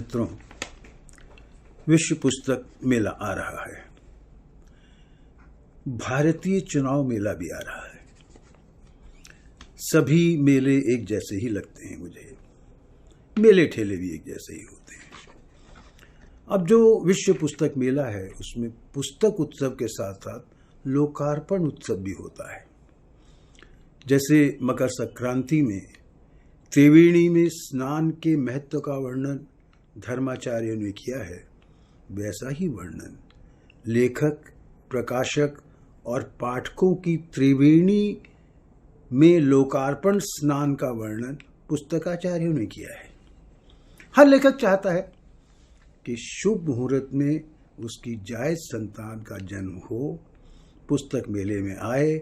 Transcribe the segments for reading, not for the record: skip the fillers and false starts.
मित्रों, विश्व पुस्तक मेला आ रहा है। भारतीय चुनाव मेला भी आ रहा है। सभी मेले एक जैसे ही लगते हैं मुझे। मेले ठेले भी एक जैसे ही होते हैं। अब जो विश्व पुस्तक मेला है उसमें पुस्तक उत्सव के साथ साथ लोकार्पण उत्सव भी होता है। जैसे मकर संक्रांति में त्रिवेणी में स्नान के महत्व का वर्णन धर्माचार्यों ने किया है, वैसा ही वर्णन लेखक, प्रकाशक और पाठकों की त्रिवेणी में लोकार्पण स्नान का वर्णन पुस्तकाचार्यों ने किया है। हर लेखक चाहता है कि शुभ मुहूर्त में उसकी जायज संतान का जन्म हो, पुस्तक मेले में आए,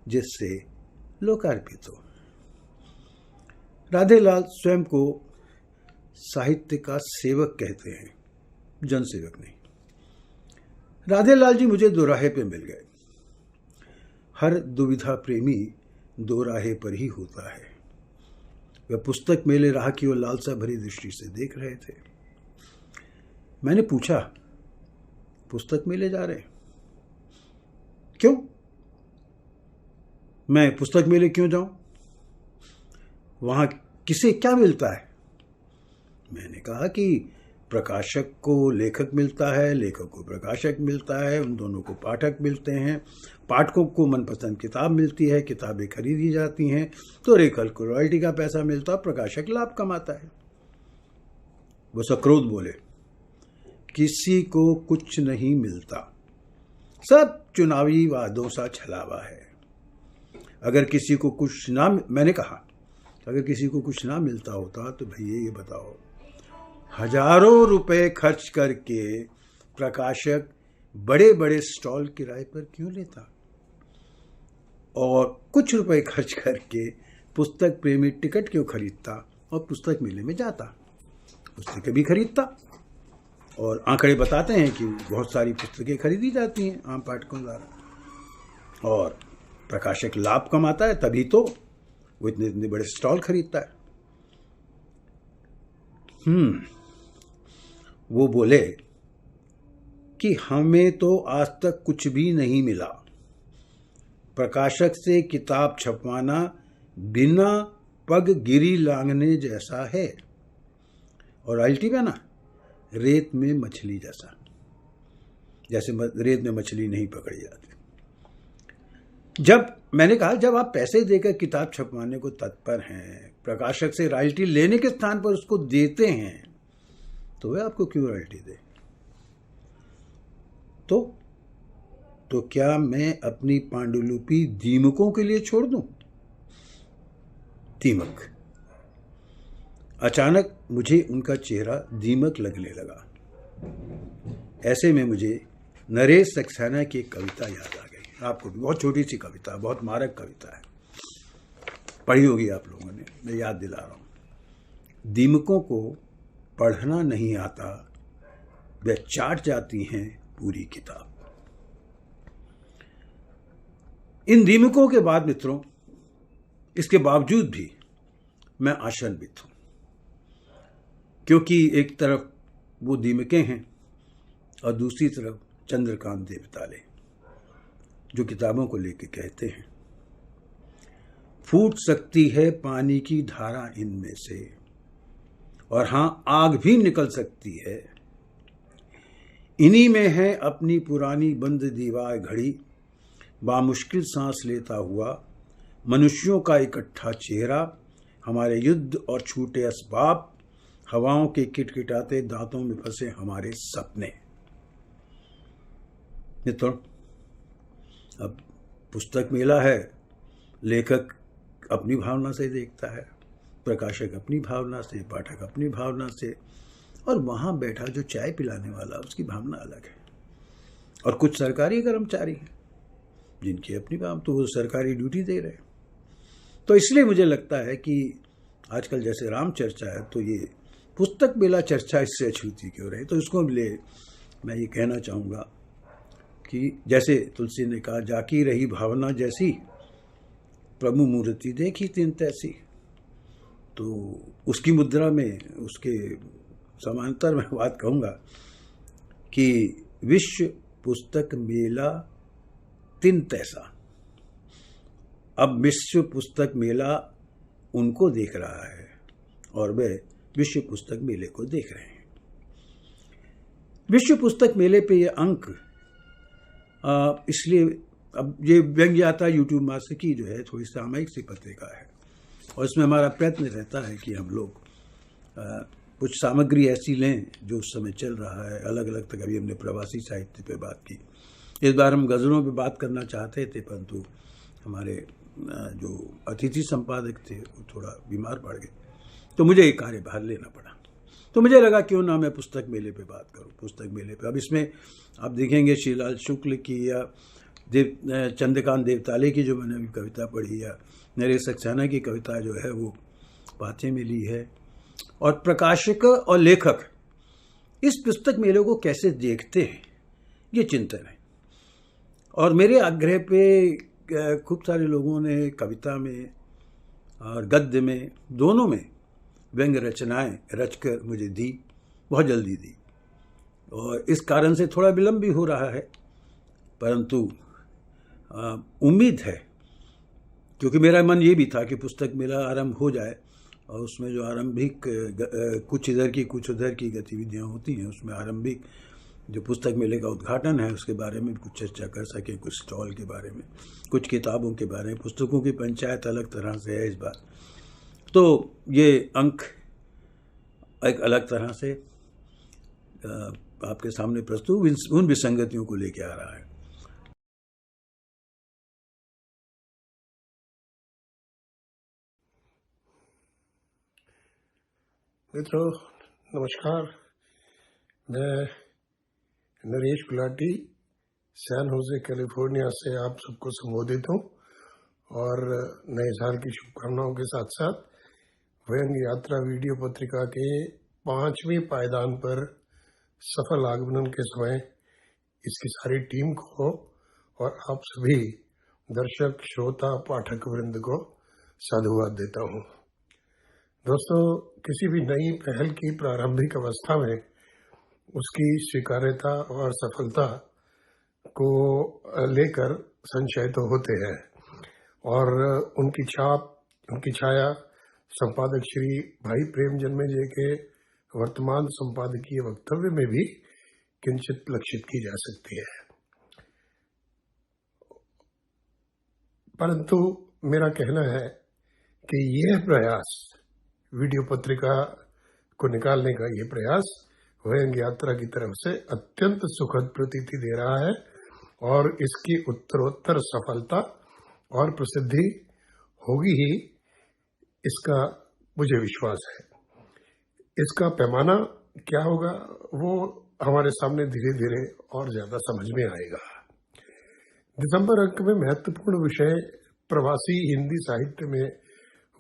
जिससे लोकार्पित हो। राधेलाल स्वयं को साहित्य का सेवक कहते हैं, जनसेवक नहीं। राधेलाल जी मुझे दोराहे पे मिल गए। हर दुविधा प्रेमी दोराहे पर ही होता है। वह पुस्तक मेले राह की ओर लालसा भरी दृष्टि से देख रहे थे। मैंने पूछा, पुस्तक मेले जा रहे हैं? क्यों? मैं पुस्तक मेले क्यों जाऊं? वहां किसे क्या मिलता है? मैंने कहा कि प्रकाशक को लेखक मिलता है, लेखक को प्रकाशक मिलता है, उन दोनों को पाठक मिलते हैं, पाठकों को मनपसंद किताब मिलती है, किताबें खरीदी जाती हैं, तो लेखक को रॉयल्टी का पैसा मिलता है, प्रकाशक लाभ कमाता है। वो सक्रोध बोले, किसी को कुछ नहीं मिलता, सब चुनावी वादों सा छलावा है। अगर किसी को कुछ ना, मैंने कहा अगर किसी को कुछ ना मिलता होता तो भैया ये बताओ, हजारों रुपए खर्च करके प्रकाशक बड़े बड़े स्टॉल किराए पर क्यों लेता और कुछ रुपए खर्च करके पुस्तक प्रेमी टिकट क्यों खरीदता और पुस्तक मेले में जाता? पुस्तकें भी खरीदता और आंकड़े बताते हैं कि बहुत सारी पुस्तकें खरीदी जाती हैं आम पाठकों द्वारा, और प्रकाशक लाभ कमाता है, तभी तो वो इतने इतने बड़े स्टॉल खरीदता है। वो बोले कि हमें तो आज तक कुछ भी नहीं मिला। प्रकाशक से किताब छपवाना बिना पग गिरी लांघने जैसा है, और रॉयल्टी में ना रेत में मछली जैसा, जैसे रेत में मछली नहीं पकड़ी जाती। जब मैंने कहा, जब आप पैसे देकर किताब छपवाने को तत्पर हैं, प्रकाशक से रॉयल्टी लेने के स्थान पर उसको देते हैं, तो वह आपको क्यों रॉयल्टी दे? तो क्या मैं अपनी पांडुलिपि दीमकों के लिए छोड़ दूं? दीमक। अचानक मुझे उनका चेहरा दीमक लगने लगा। ऐसे में मुझे नरेश सक्सेना की एक कविता याद आ गई। आपको भी बहुत छोटी सी कविता, बहुत मारक कविता है, पढ़ी होगी आप लोगों ने, मैं याद दिला रहा हूं। दीमकों को पढ़ना नहीं आता, वे चाट जाती हैं पूरी किताब। इन दीमकों के बाद मित्रों, इसके बावजूद भी मैं आशान्वित हूं, क्योंकि एक तरफ वो दीमकें हैं और दूसरी तरफ चंद्रकांत देवताले, जो किताबों को लेके कहते हैं, फूट सकती है पानी की धारा इनमें से, और हां आग भी निकल सकती है। इन्हीं में है अपनी पुरानी बंद दीवार घड़ी, बामुश्किल सांस लेता हुआ मनुष्यों का इकट्ठा चेहरा, हमारे युद्ध और छूटे असबाब, हवाओं के किटकिटाते दांतों में फंसे हमारे सपने। मित्रों, अब पुस्तक मेला है, लेखक अपनी भावना से देखता है, प्रकाशक अपनी भावना से, पाठक अपनी भावना से, और वहां बैठा जो चाय पिलाने वाला उसकी भावना अलग है। और कुछ सरकारी कर्मचारी हैं जिनकी अपनी भावना, तो वो सरकारी ड्यूटी दे रहे हैं। तो इसलिए मुझे लगता है कि आजकल जैसे राम चर्चा है, तो ये पुस्तक मेला चर्चा इससे अछूती क्यों रही? तो इसको ले मैं ये कहना चाहूँगा कि जैसे तुलसी ने कहा, जाकी रही भावना जैसी, प्रभु मूर्ति देखी तीन तैसी। तो उसकी मुद्रा में उसके समांतर मैं बात कहूँगा कि विश्व पुस्तक मेला 3 तैसा, अब विश्व पुस्तक मेला उनको देख रहा है और वे विश्व पुस्तक मेले को देख रहे हैं। विश्व पुस्तक मेले पे ये अंक इसलिए, अब ये व्यंग्य आता यूट्यूब मासिक की जो है थोड़ी सामयिक सी पत्रिका है और इसमें हमारा प्रयत्न रहता है कि हम लोग कुछ सामग्री ऐसी लें जो उस समय चल रहा है। अलग अलग तक अभी हमने प्रवासी साहित्य पे बात की, इस बार हम गज़लों पे बात करना चाहते थे, परंतु हमारे जो अतिथि संपादक थे वो थोड़ा बीमार पड़ गए, तो मुझे ये कार्यभार लेना पड़ा। तो मुझे लगा क्यों ना मैं पुस्तक मेले पे बात करूं। पुस्तक मेले पे अब इसमें आप देखेंगे श्रीलाल शुक्ल की या चंद्रकांत देवताले की जो मैंने अभी कविता पढ़ी, या नरेश सक्सेना की कविता जो है वो पाथे में ली है, और प्रकाशक और लेखक इस पुस्तक मेले को कैसे देखते हैं ये चिंतन है। और मेरे आग्रह पे खूब सारे लोगों ने कविता में और गद्य में दोनों में व्यंग्य रचनाएं रचकर मुझे दी, बहुत जल्दी दी, और इस कारण से थोड़ा विलम्ब भी हो रहा है, परंतु उम्मीद है, क्योंकि मेरा मन ये भी था कि पुस्तक मेला आरंभ हो जाए और उसमें जो आरंभिक कुछ इधर की कुछ उधर की गतिविधियां होती हैं, उसमें आरंभिक जो पुस्तक मेले का उद्घाटन है उसके बारे में कुछ चर्चा कर सके, कुछ स्टॉल के बारे में, कुछ किताबों के बारे में। पुस्तकों की पंचायत अलग तरह से है इस बार, तो ये अंक एक अलग तरह से आपके सामने प्रस्तुत उन विसंगतियों को लेके आ रहा है। मित्रों नमस्कार, मैं Naresh Gulati San Jose California से आप सबको संबोधित हूँ और नए साल की शुभकामनाओं के साथ साथ व्यंग्य यात्रा वीडियो पत्रिका के 5वें पायदान पर सफल आगमन के समय इसकी सारी टीम को और आप सभी दर्शक श्रोता पाठक वृंद को साधुवाद देता हूँ। दोस्तों, किसी भी नई पहल की प्रारंभिक अवस्था में उसकी स्वीकार्यता और सफलता को लेकर संशय तो होते हैं, और उनकी छाप, उनकी छाया संपादक श्री भाई प्रेम जन्मेजय के वर्तमान संपादकीय वक्तव्य में भी किंचित लक्षित की जा सकती है। परंतु मेरा कहना है कि यह प्रयास, वीडियो पत्रिका को निकालने का यह प्रयास व्यंग्य यात्रा की तरफ से अत्यंत सुखद प्रतीति दे रहा है और इसकी उत्तरोत्तर सफलता और प्रसिद्धि होगी ही, इसका मुझे विश्वास है। इसका पैमाना क्या होगा वो हमारे सामने धीरे धीरे और ज्यादा समझ में आएगा। दिसंबर अंक में महत्वपूर्ण विषय प्रवासी हिंदी साहित्य में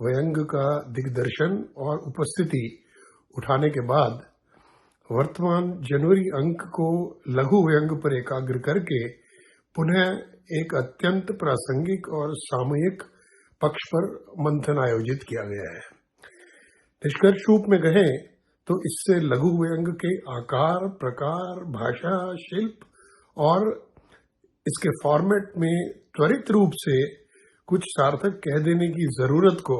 व्यंग्य का दिग्दर्शन और उपस्थिति उठाने के बाद वर्तमान जनवरी अंक को लघु व्यंग्य पर एकाग्र करके पुनः एक अत्यंत प्रासंगिक और सामयिक पक्ष पर मंथन आयोजित किया गया है। निष्कर्ष रूप में कहें तो इससे लघु व्यंग्य के आकार, प्रकार, भाषा, शिल्प और इसके फॉर्मेट में त्वरित रूप से कुछ सार्थक कह देने की जरूरत को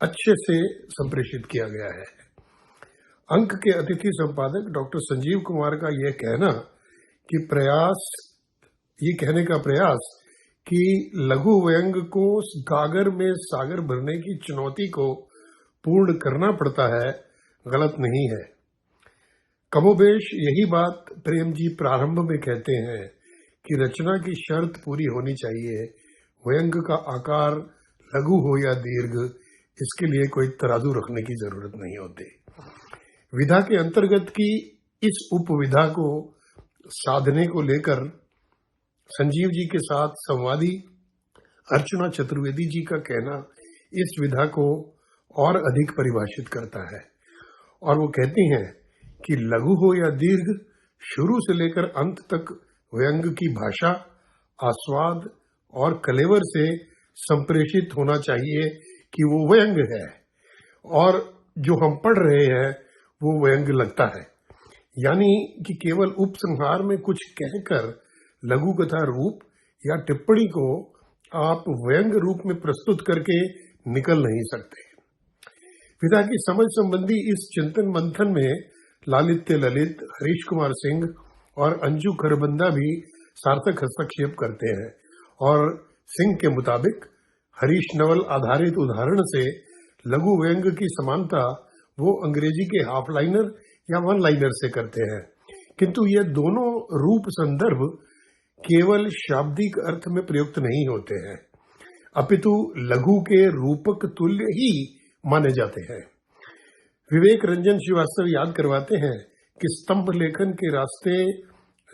अच्छे से संप्रेषित किया गया है। अंक के अतिथि संपादक डॉक्टर संजीव कुमार का यह कहना कि ये कहने का प्रयास कि लघु व्यंग्य को गागर में सागर भरने की चुनौती को पूर्ण करना पड़ता है, गलत नहीं है। कमोबेश यही बात प्रेम जी प्रारंभ में कहते हैं कि रचना की शर्त पूरी होनी चाहिए, व्यंग्य का आकार लघु हो या दीर्घ, इसके लिए कोई तराजू रखने की जरूरत नहीं होती। विधा के अंतर्गत की इस उपविधा को साधने को लेकर संजीव जी के साथ संवादी अर्चना चतुर्वेदी जी का कहना इस विधा को और अधिक परिभाषित करता है, और वो कहती हैं कि लघु हो या दीर्घ, शुरू से लेकर अंत तक व्यंग्य की भाषा, आस्वाद और कलेवर से संप्रेषित होना चाहिए कि वो व्यंग्य है, और जो हम पढ़ रहे हैं वो व्यंग्य लगता है। यानी कि केवल उपसंहार में कुछ कहकर लघु कथा रूप या टिप्पणी को आप व्यंग्य रूप में प्रस्तुत करके निकल नहीं सकते। पिता की समझ संबंधी इस चिंतन मंथन में लालित्य ललित, हरीश कुमार सिंह और अंजू खरबंदा भी सार्थक हस्तक्षेप करते हैं और सिंह के मुताबिक हरीश नवल आधारित उदाहरण से लघु व्यंग्य की समानता वो अंग्रेजी के हाफ लाइनर या वन लाइनर से करते हैं, किंतु ये दोनों रूप संदर्भ केवल शाब्दिक अर्थ में प्रयुक्त नहीं होते हैं, अपितु लघु के रूपक तुल्य ही माने जाते हैं। विवेक रंजन श्रीवास्तव याद करवाते हैं कि स्तंभ लेखन के रास्ते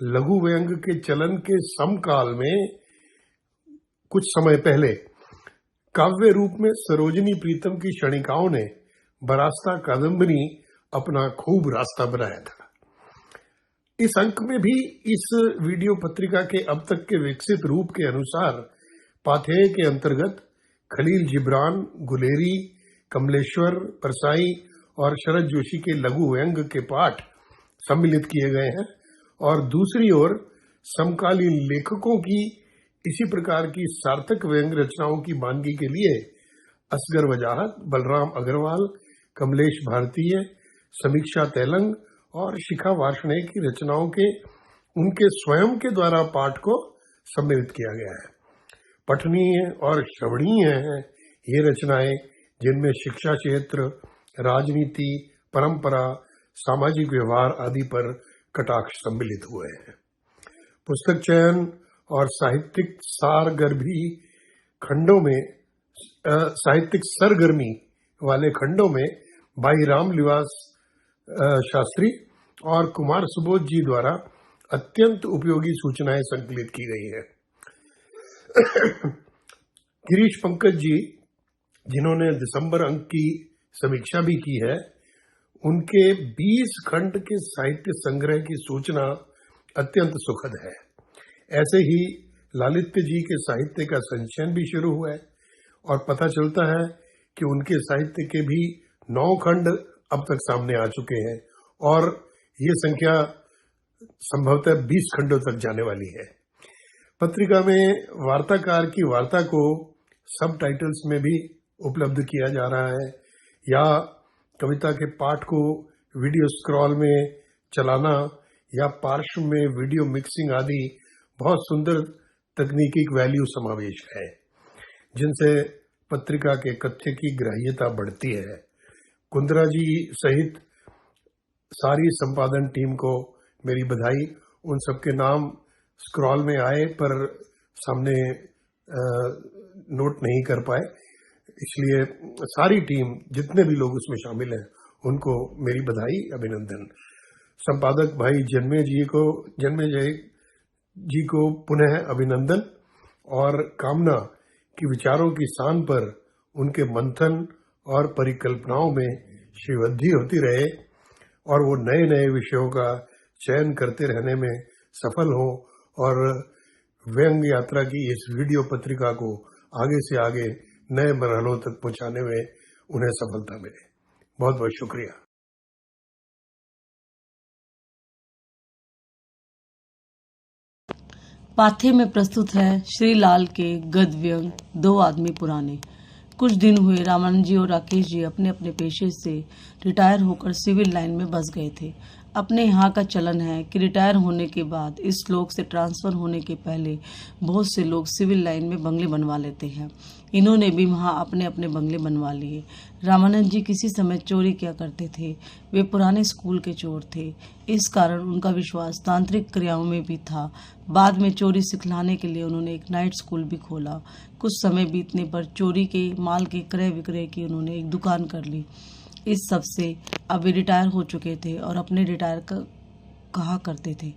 लघु व्यंग्य के चलन के समकाल में कुछ समय पहले काव्य रूप में सरोजिनी प्रीतम की क्षणिकाओं ने बरास्ता कादम्बरी अपना खूब रास्ता बनाया था। इस अंक में भी इस वीडियो पत्रिका के अब तक के विकसित रूप के अनुसार पाथेय के अंतर्गत खलील जिब्रान, गुलेरी, कमलेश्वर, परसाई और शरद जोशी के लघु व्यंग्य के पाठ सम्मिलित किए गए हैं और दूसरी ओर समकालीन लेखकों की इसी प्रकार की सार्थक व्यंग्य रचनाओं की मानगी के लिए असगर वजाहत, बलराम अग्रवाल, कमलेश भारतीय, समीक्षा तेलंग और शिखा वार्ष्णेय की रचनाओं के उनके स्वयं के द्वारा पाठ को सम्मिलित किया गया है। पठनीय और श्रवणीय हैं ये रचनाएं जिनमें शिक्षा क्षेत्र, राजनीति, परंपरा, सामाजिक व्यवहार आदि पर कटाक्ष सम्मिलित हुए हैं। पुस्तक चयन और साहित्यिक सरगर्मी वाले खंडों में भाई रामनिवास शास्त्री और कुमार सुबोध जी द्वारा अत्यंत उपयोगी सूचनाएं संकलित की गई हैं। गिरीश पंकज जी, जिन्होंने दिसंबर अंक की समीक्षा भी की है, उनके 20 खंड के साहित्य संग्रह की सूचना अत्यंत सुखद है। ऐसे ही लालित्य जी के साहित्य का संचयन भी शुरू हुआ है और पता चलता है कि उनके साहित्य के भी 9 खंड अब तक सामने आ चुके हैं और ये संख्या संभवतः 20 खंडों तक जाने वाली है। पत्रिका में वार्ताकार की वार्ता को सब टाइटल्स में भी उपलब्ध किया जा रहा है या कविता के पाठ को वीडियो स्क्रॉल में चलाना या पार्श्व में वीडियो मिक्सिंग आदि बहुत सुंदर तकनीकी वैल्यू समावेश है, जिनसे पत्रिका के कथ्य की ग्राह्यता बढ़ती है। कुंद्रा जी सहित सारी संपादन टीम को मेरी बधाई। उन सबके नाम स्क्रॉल में आए पर सामने नोट नहीं कर पाए, इसलिए सारी टीम, जितने भी लोग उसमें शामिल हैं, उनको मेरी बधाई, अभिनंदन। संपादक भाई जन्मेजय जी को पुनः अभिनंदन और कामना कि विचारों की शान पर उनके मंथन और परिकल्पनाओं में श्रीवृद्धि होती रहे और वो नए नए विषयों का चयन करते रहने में सफल हो और व्यंग्य यात्रा की इस वीडियो पत्रिका को आगे से आगे नए मरहलों तक पहुंचाने में उन्हें सफलता मिले। बहुत बहुत शुक्रिया। पाथेय में प्रस्तुत है श्री लाल के गद्य व्यंग्य 2 आदमी पुराने। कुछ दिन हुए रामानंद जी और राकेश जी अपने अपने पेशे से रिटायर होकर सिविल लाइन में बस गए थे। अपने यहाँ का चलन है कि रिटायर होने के बाद इस लोक से ट्रांसफ़र होने के पहले बहुत से लोग सिविल लाइन में बंगले बनवा लेते हैं। इन्होंने भी वहाँ अपने अपने बंगले बनवा लिए। रामानंद जी किसी समय चोरी किया करते थे। वे पुराने स्कूल के चोर थे, इस कारण उनका विश्वास तांत्रिक क्रियाओं में भी था। बाद में चोरी सिखलाने के लिए उन्होंने एक नाइट स्कूल भी खोला। कुछ समय बीतने पर चोरी के माल के क्रय विक्रय की उन्होंने एक दुकान कर ली। इस सब से अब वे रिटायर हो चुके थे और अपने रिटायर कहा करते थे।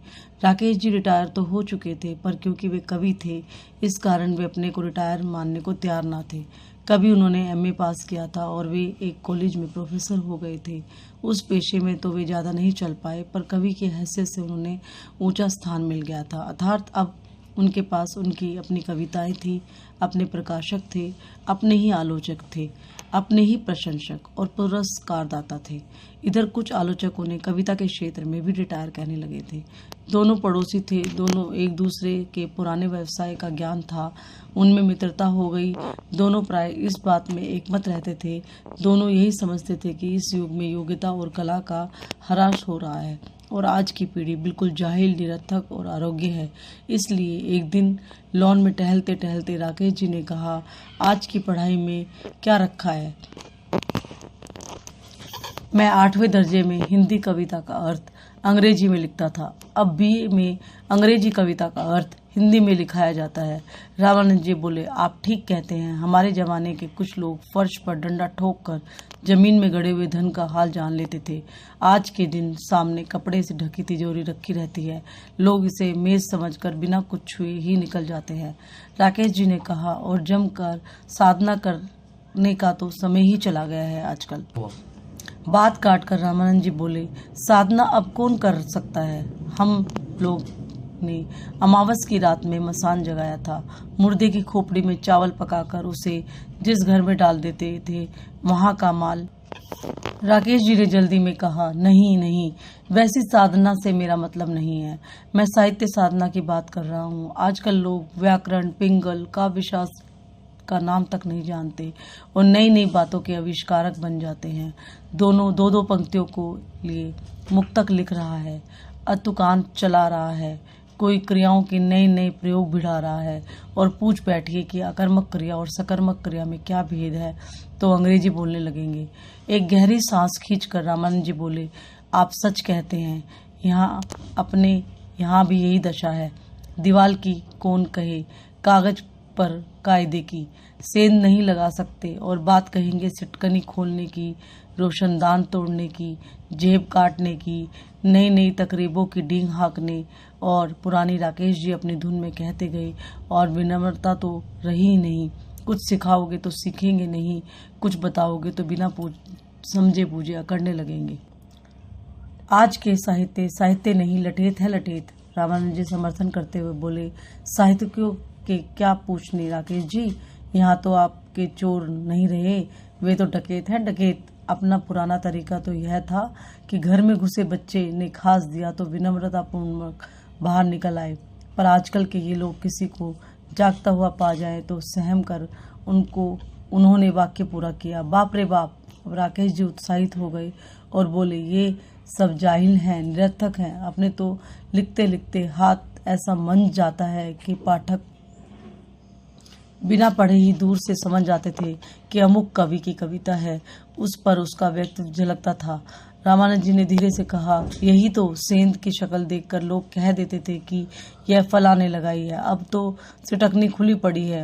राकेश जी रिटायर तो हो चुके थे, पर क्योंकि वे कवि थे इस कारण वे अपने को रिटायर मानने को तैयार ना थे। कभी उन्होंने MA पास किया था और वे एक कॉलेज में प्रोफेसर हो गए थे। उस पेशे में तो वे ज़्यादा नहीं चल पाए, पर कवि की हैसियत से उन्होंने ऊंचा स्थान मिल गया था। अर्थात अब उनके पास उनकी अपनी कविताएं थी, अपने प्रकाशक थे, अपने ही आलोचक थे, अपने ही प्रशंसक और पुरस्कारदाता थे। इधर कुछ आलोचकों ने कविता के क्षेत्र में भी रिटायर कहने लगे थे। दोनों पड़ोसी थे, दोनों एक दूसरे के पुराने व्यवसाय का ज्ञान था, उनमें मित्रता हो गई। दोनों प्राय इस बात में एकमत रहते थे, दोनों यही समझते थे कि इस युग में योग्यता और कला का ह्रास हो रहा है और आज की पीढ़ी बिल्कुल जाहिल, निरर्थक और अयोग्य है। इसलिए एक दिन लॉन में टहलते टहलते राकेश जी ने कहा, आज की पढ़ाई में क्या रखा है? मैं 8वें दर्जे में हिंदी कविता का अर्थ अंग्रेजी में लिखता था। अब BA में अंग्रेजी कविता का अर्थ हिंदी में लिखाया जाता है। रामानंद जी बोले, आप ठीक कहते हैं। हमारे जमाने के कुछ लोग फर्श पर डंडा ठोक कर जमीन में गड़े हुए धन का हाल जान लेते थे। आज के दिन सामने कपड़े से ढकी तिजोरी रखी रहती है, लोग इसे मेज समझकर बिना कुछ छुए ही निकल जाते हैं। राकेश जी ने कहा, और जमकर साधना करने का तो समय ही चला गया है आजकल। बात काटकर रामानंद जी बोले, साधना अब कौन कर सकता है? हम लोग ने अमावस की रात में मसान जगाया था। मुर्दे की खोपड़ी में चावल पकाकर उसे जिस घर में डाल देते थे, वहां का माल। राकेश जी ने जल्दी में कहा, नहीं नहीं, वैसी साधना से मेरा मतलब नहीं है। मैं साहित्य साधना की बात कर रहा हूँ। आजकल लोग व्याकरण, पिंगल, काव्यशास्त्र का नाम तक नहीं जानते और नई नई बातों के आविष्कारक बन जाते हैं। दोनों दो दो पंक्तियों को लिए मुक्तक लिख रहा है, अतुकान चला रहा है, कोई क्रियाओं के नए नए प्रयोग भिड़ा रहा है और पूछ बैठिए कि अकर्मक क्रिया और सकर्मक क्रिया में क्या भेद है, तो अंग्रेजी बोलने लगेंगे। एक गहरी सांस खींचकर रामानंद जी बोले, आप सच कहते हैं। यहाँ भी यही दशा है। दीवाल की कौन कहे, कागज पर कायदे की सेंध नहीं लगा सकते और बात कहेंगे सिटकनी खोलने की, रोशनदान तोड़ने की, जेब काटने की, नई नई तकरीबों की डींग हाँकने। और पुरानी राकेश जी अपनी धुन में कहते गए, और विनम्रता तो रही ही नहीं। कुछ सिखाओगे तो सीखेंगे नहीं, कुछ बताओगे तो बिना समझे बूझे अकड़ने लगेंगे। आज के साहित्य नहीं, लठेत है लठेत। रामानंद जी समर्थन करते हुए बोले, साहित्य के क्या पूछने राकेश जी, यहाँ तो आपके चोर नहीं रहे, वे तो डकैत हैं डकैत। अपना पुराना तरीका तो यह था कि घर में घुसे बच्चे ने खास दिया तो विनम्रतापूर्वक बाहर निकल आए, पर आजकल के ये लोग किसी को जागता हुआ पा जाए तो सहम कर उन्होंने वाक्य पूरा किया। बाप रे बाप! राकेश जी उत्साहित हो गए और बोले, ये सब जाहिल हैं, निरर्थक हैं। अपने तो लिखते लिखते हाथ ऐसा मंज जाता है कि पाठक बिना पढ़े ही दूर से समझ जाते थे कि अमुक कवि की कविता है, उस पर उसका व्यक्तित्व झलकता था। रामानंद जी ने धीरे से कहा, यही तो सेंध की शक्ल देखकर लोग कह देते थे कि यह फलाने लगाई है, अब तो सिटकनी खुली पड़ी है।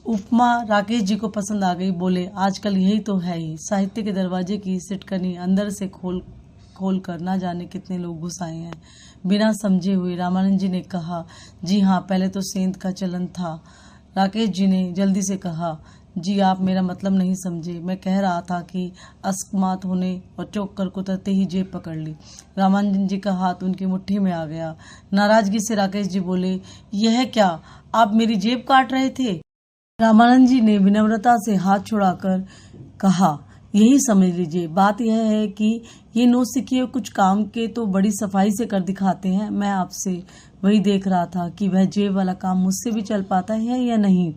उपमा राकेश जी को पसंद आ गई। बोले, आजकल यही तो है ही, साहित्य के दरवाजे की सिटकनी अंदर से खोल कर ना जाने कितने लोग घुस आए हैं। बिना समझे हुए रामानंद जी ने कहा, जी हाँ, पहले तो सेंध का चलन था। राकेश जी ने जल्दी से कहा, जी आप मेरा मतलब नहीं समझे। मैं कह रहा था कि अस्कमात होने और चौंक कर कुतरते ही जेब पकड़ ली। रामानंद जी का हाथ उनकी मुट्ठी में आ गया। नाराजगी से राकेश जी बोले, यह क्या, आप मेरी जेब काट रहे थे? रामानंद जी ने विनम्रता से हाथ छुड़ाकर कहा, यही समझ लीजिए, बात यह है कि ये नौसिखिए कुछ काम के तो बड़ी सफाई से कर दिखाते हैं। मैं आपसे वही देख रहा था कि वह जेब वाला काम मुझसे भी चल पाता है या नहीं।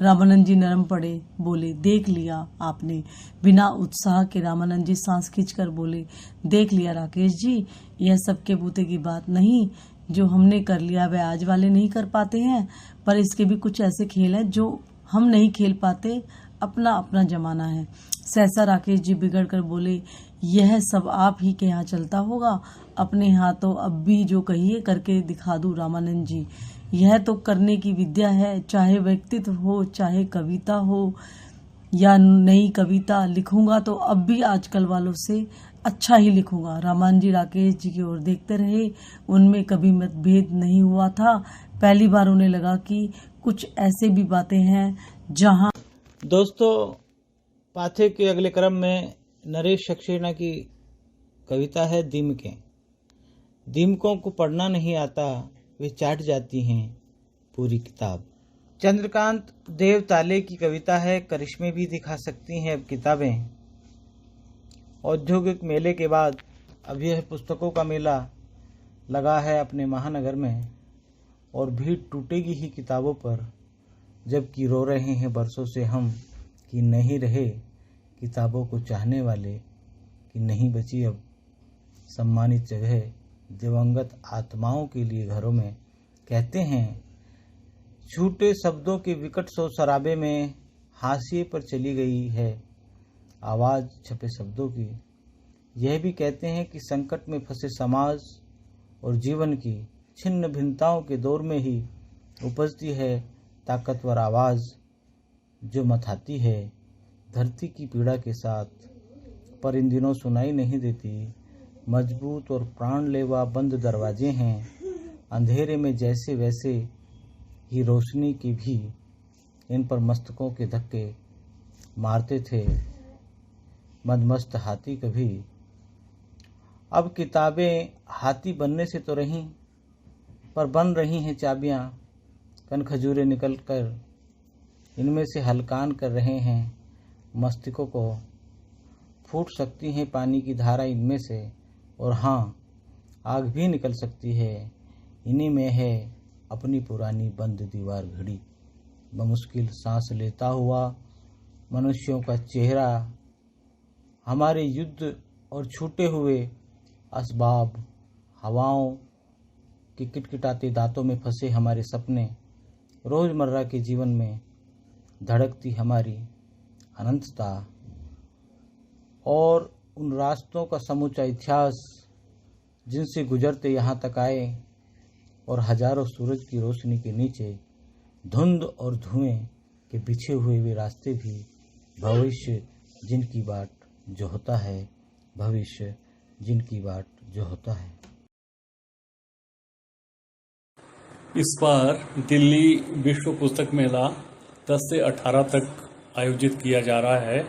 रामानंद जी नरम पड़े, बोले, देख लिया आपने। बिना उत्साह के रामानंद जी सांस खींचकर बोले, देख लिया राकेश जी, यह सबके बूते की बात नहीं। जो हमने कर लिया वह आज वाले नहीं कर पाते हैं, पर इसके भी कुछ ऐसे खेल हैं जो हम नहीं खेल पाते। अपना अपना जमाना है। सहसा राकेश जी बिगड़ कर बोले, यह सब आप ही के यहाँ चलता होगा। अपने यहाँ तो अब भी जो कहिए करके दिखा दूं रामानंद जी। यह तो करने की विद्या है, चाहे व्यक्तित्व हो, चाहे कविता हो या नई कविता। लिखूंगा तो अब भी आजकल वालों से अच्छा ही लिखूंगा। रामानंद जी राकेश जी की ओर देखते रहे। उनमें कभी मतभेद नहीं हुआ था। पहली बार उन्हें लगा कि कुछ ऐसे भी बातें हैं जहां। दोस्तों, पाठ्य के अगले क्रम में नरेश सक्सेना की कविता है दीमकें। दीमकों को पढ़ना नहीं आता, वे चाट जाती हैं। पूरी किताब। चंद्रकांत देव ताले की कविता है, करिश्मे भी दिखा सकती हैं अब किताबें। औद्योगिक मेले के बाद अब यह पुस्तकों का मेला लगा है अपने महानगर में, और भीड़ टूटेगी ही किताबों पर, जबकि रो रहे हैं बरसों से हम कि नहीं रहे किताबों को चाहने वाले, कि नहीं बची अब सम्मानित जगह दिवंगत आत्माओं के लिए घरों में। कहते हैं झूठे शब्दों के विकट सो शराबे में हाशिए पर चली गई है आवाज़ छपे शब्दों की। यह भी कहते हैं कि संकट में फंसे समाज और जीवन की छिन्न भिन्नताओं के दौर में ही उपजती है ताकतवर आवाज़, जो मथाती है धरती की पीड़ा के साथ, पर इन दिनों सुनाई नहीं देती। मजबूत और प्राणलेवा बंद दरवाजे हैं, अंधेरे में जैसे वैसे ही रोशनी की भी इन पर मस्तकों के धक्के मारते थे मदमस्त हाथी कभी। अब किताबें हाथी बनने से तो रहीं, पर बन रही हैं चाबियाँ, कन खजूरे निकल कर इनमें से हलकान कर रहे हैं मस्तिष्कों को। फूट सकती हैं पानी की धारा इनमें से, और हाँ आग भी निकल सकती है इन्हीं में है अपनी पुरानी बंद दीवार घड़ी। बमुश्किल सांस लेता हुआ मनुष्यों का चेहरा, हमारे युद्ध और छूटे हुए असबाब, हवाओं के किटकिटाते दांतों में फंसे हमारे सपने, रोज़मर्रा के जीवन में धड़कती हमारी अनंतता, और उन रास्तों का समूचा इतिहास जिनसे गुजरते यहाँ तक आए, और हजारों सूरज की रोशनी के नीचे धुंध और धुएं के बिछे हुए वे रास्ते भी, भविष्य जिनकी बाट जो होता है, भविष्य जिनकी बाट जो होता है। इस बार दिल्ली विश्व पुस्तक मेला 10 से 18 तक आयोजित किया जा रहा है।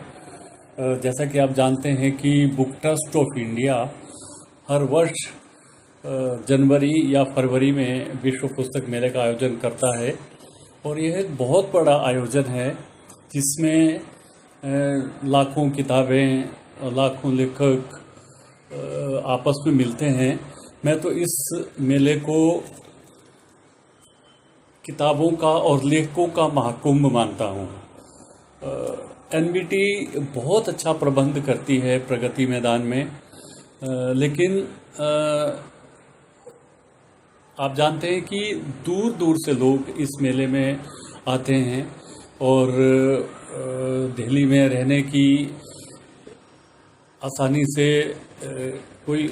जैसा कि आप जानते हैं कि बुक ट्रस्ट ऑफ इंडिया हर वर्ष जनवरी या फरवरी में विश्व पुस्तक मेले का आयोजन करता है, और यह एक बहुत बड़ा आयोजन है जिसमें लाखों किताबें, लाखों लेखक आपस में मिलते हैं। मैं तो इस मेले को किताबों का और लेखकों का महाकुंभ मानता हूँ। एनबीटी बहुत अच्छा प्रबंध करती है प्रगति मैदान में, लेकिन आप जानते हैं कि दूर दूर से लोग इस मेले में आते हैं, और दिल्ली में रहने की आसानी से कोई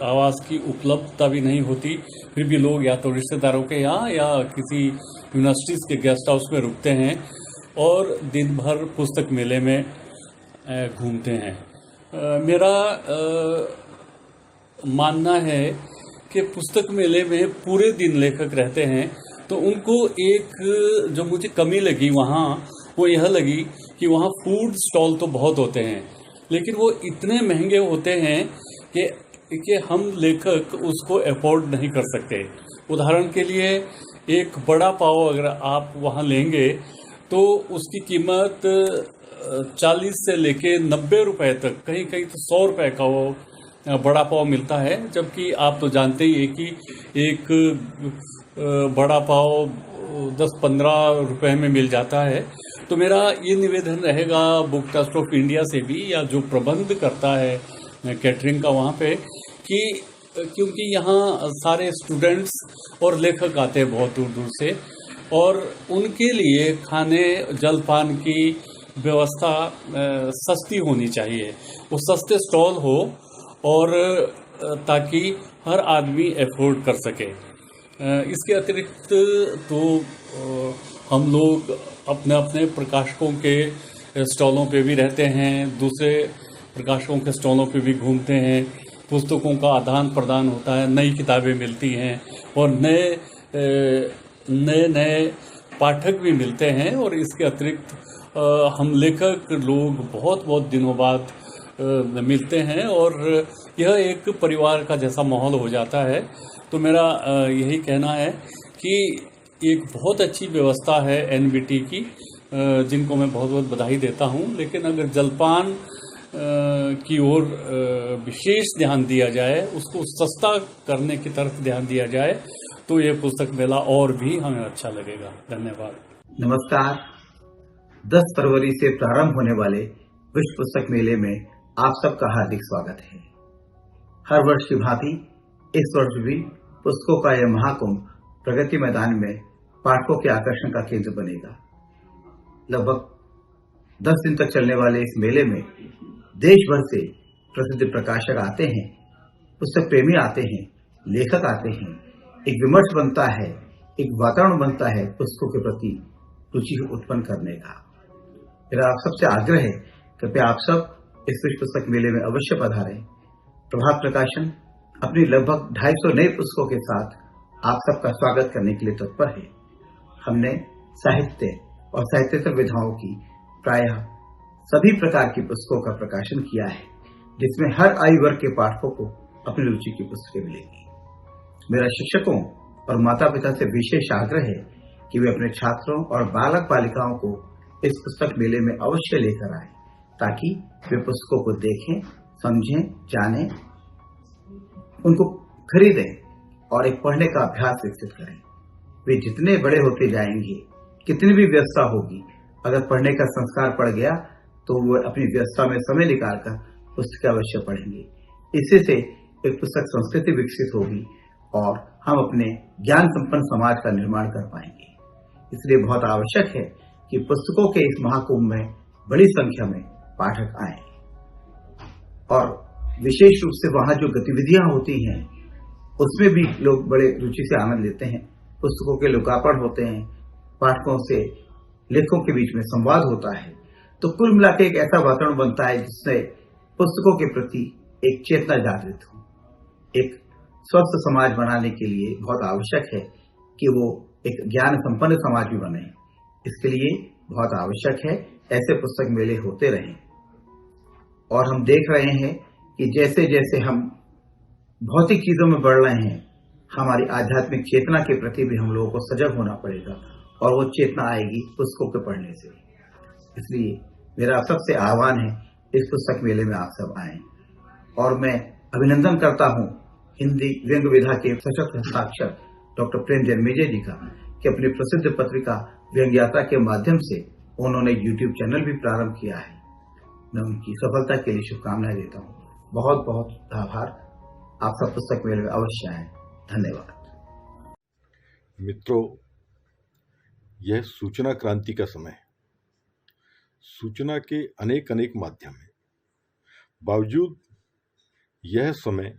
आवास की उपलब्धता भी नहीं होती, फिर भी लोग या तो रिश्तेदारों के यहाँ या किसी यूनिवर्सिटीज़ के गेस्ट हाउस में रुकते हैं और दिन भर पुस्तक मेले में घूमते हैं। मेरा मानना है कि पुस्तक मेले में पूरे दिन लेखक रहते हैं, तो उनको एक जो मुझे कमी लगी वहाँ, वो यह लगी कि वहाँ फूड स्टॉल तो बहुत होते हैं, लेकिन वो इतने महंगे होते हैं कि हम लेखक उसको अफोर्ड नहीं कर सकते। उदाहरण के लिए एक बड़ा पाव अगर आप वहाँ लेंगे तो उसकी कीमत 40 से लेके 90 रुपए तक, कहीं कहीं तो 100 रुपए का वो बड़ा पाव मिलता है, जबकि आप तो जानते ही हैं कि एक बड़ा पाव 10-15 रुपए में मिल जाता है। तो मेरा ये निवेदन रहेगा बुक ट्रस्ट ऑफ इंडिया से भी, या जो प्रबंध करता है कैटरिंग का वहाँ पे, कि क्योंकि यहाँ सारे स्टूडेंट्स और लेखक आते हैं बहुत दूर दूर से, और उनके लिए खाने जलपान की व्यवस्था सस्ती होनी चाहिए, वो सस्ते स्टॉल हो, और ताकि हर आदमी अफोर्ड कर सके। इसके अतिरिक्त तो हम लोग अपने अपने प्रकाशकों के स्टॉलों पे भी रहते हैं, दूसरे प्रकाशकों के स्टॉलों पे भी घूमते हैं, पुस्तकों का आदान प्रदान होता है, नई किताबें मिलती हैं, और नए पाठक भी मिलते हैं। और इसके अतिरिक्त हम लेखक लोग बहुत दिनों बाद मिलते हैं, और यह एक परिवार का जैसा माहौल हो जाता है। तो मेरा यही कहना है कि एक बहुत अच्छी व्यवस्था है एनबीटी की, जिनको मैं बहुत बहुत बधाई देता हूं। लेकिन अगर जलपान की ओर विशेष ध्यान दिया जाए, उसको सस्ता करने की तरफ ध्यान दिया जाए, तो ये पुस्तक मेला और भी हमें अच्छा लगेगा। धन्यवाद। नमस्कार। 10 फरवरी से प्रारंभ होने वाले विश्व पुस्तक मेले में आप सबका हार्दिक स्वागत है। हर वर्ष की भांति इस वर्ष भी पुस्तकों का यह महाकुंभ प्रगति मैदान में पाठकों के आकर्षण का केंद्र बनेगा। लगभग 10 दिन तक चलने वाले इस मेले में देश भर से प्रसिद्ध प्रकाशक आते हैं, पुस्तक प्रेमी आते हैं, लेखक आते हैं। एक विमर्श बनता है, एक वातावरण बनता है पुस्तकों के प्रति रुचि उत्पन्न करने का। मेरा आप सबसे आग्रह है, कृपया आप सब इस विश्व पुस्तक मेले में अवश्य पधारें। प्रभात प्रकाशन अपनी लगभग 250 नई पुस्तकों के साथ आप सबका स्वागत करने के लिए तत्पर है। हमने साहित्य और साहित्येतर विधाओं की प्रायः सभी प्रकार की पुस्तकों का प्रकाशन किया है, जिसमें हर आयु वर्ग के पाठकों को अपनी रुचि की पुस्तकें मिलेंगी। मेरा शिक्षकों और माता पिता से विशेष आग्रह है कि वे अपने छात्रों और बालक बालिकाओं को इस पुस्तक मेले में अवश्य लेकर आए, ताकि वे पुस्तकों को देखें, समझें, जानें, उनको खरीदें और एक पढ़ने का अभ्यास विकसित करें। वे जितने बड़े होते जाएंगे, कितनी भी व्यस्तता होगी, अगर पढ़ने का संस्कार पड़ गया तो वो अपनी व्यस्तता में समय निकालकर पुस्तक अवश्य पढ़ेंगे। इससे से एक पुस्तक संस्कृति विकसित होगी और हम अपने ज्ञान संपन्न समाज का निर्माण कर पाएंगे। इसलिए बहुत आवश्यक है कि पुस्तकों के इस महाकुंभ में बड़ी संख्या में पाठक आएं और विशेष रूप से वहां जो गतिविधियां होती हैं उसमें भी लोग बड़े रुचि से आनंद लेते हैं। पुस्तकों के लोकार्पण होते हैं, पाठकों से लेखकों के बीच में संवाद होता है, तो कुल मिलाकर एक ऐसा वातावरण बनता है जिससे पुस्तकों के प्रति एक चेतना जागृत हो। एक स्वस्थ समाज बनाने के लिए बहुत आवश्यक है कि वो एक ज्ञान संपन्न समाज भी बने। इसके लिए बहुत आवश्यक है ऐसे पुस्तक मेले होते रहें। और हम देख रहे हैं कि जैसे जैसे हम भौतिक चीजों में बढ़ रहे हैं, हमारी आध्यात्मिक चेतना के प्रति भी हम लोगों को सजग होना पड़ेगा और वो चेतना आएगी पुस्तकों के पढ़ने से। इसलिए मेरा सबसे आह्वान है, इस पुस्तक मेले में आप सब आएं। और मैं अभिनंदन करता हूं हिंदी व्यंग्य विधा के सशक्त हस्ताक्षर डॉक्टर प्रेम जन्मेजय जी का, कि अपनी प्रसिद्ध पत्रिका व्यंग्य यात्रा के माध्यम से उन्होंने यूट्यूब चैनल भी प्रारंभ किया है। मैं उनकी सफलता के लिए शुभकामनाएं देता हूं। बहुत बहुत आभार। आप सब पुस्तक मेले में अवश्य आएं। धन्यवाद। मित्रों, यह सूचना क्रांति का समय है। सूचना के अनेक अनेक माध्यम हैं। बावजूद यह समय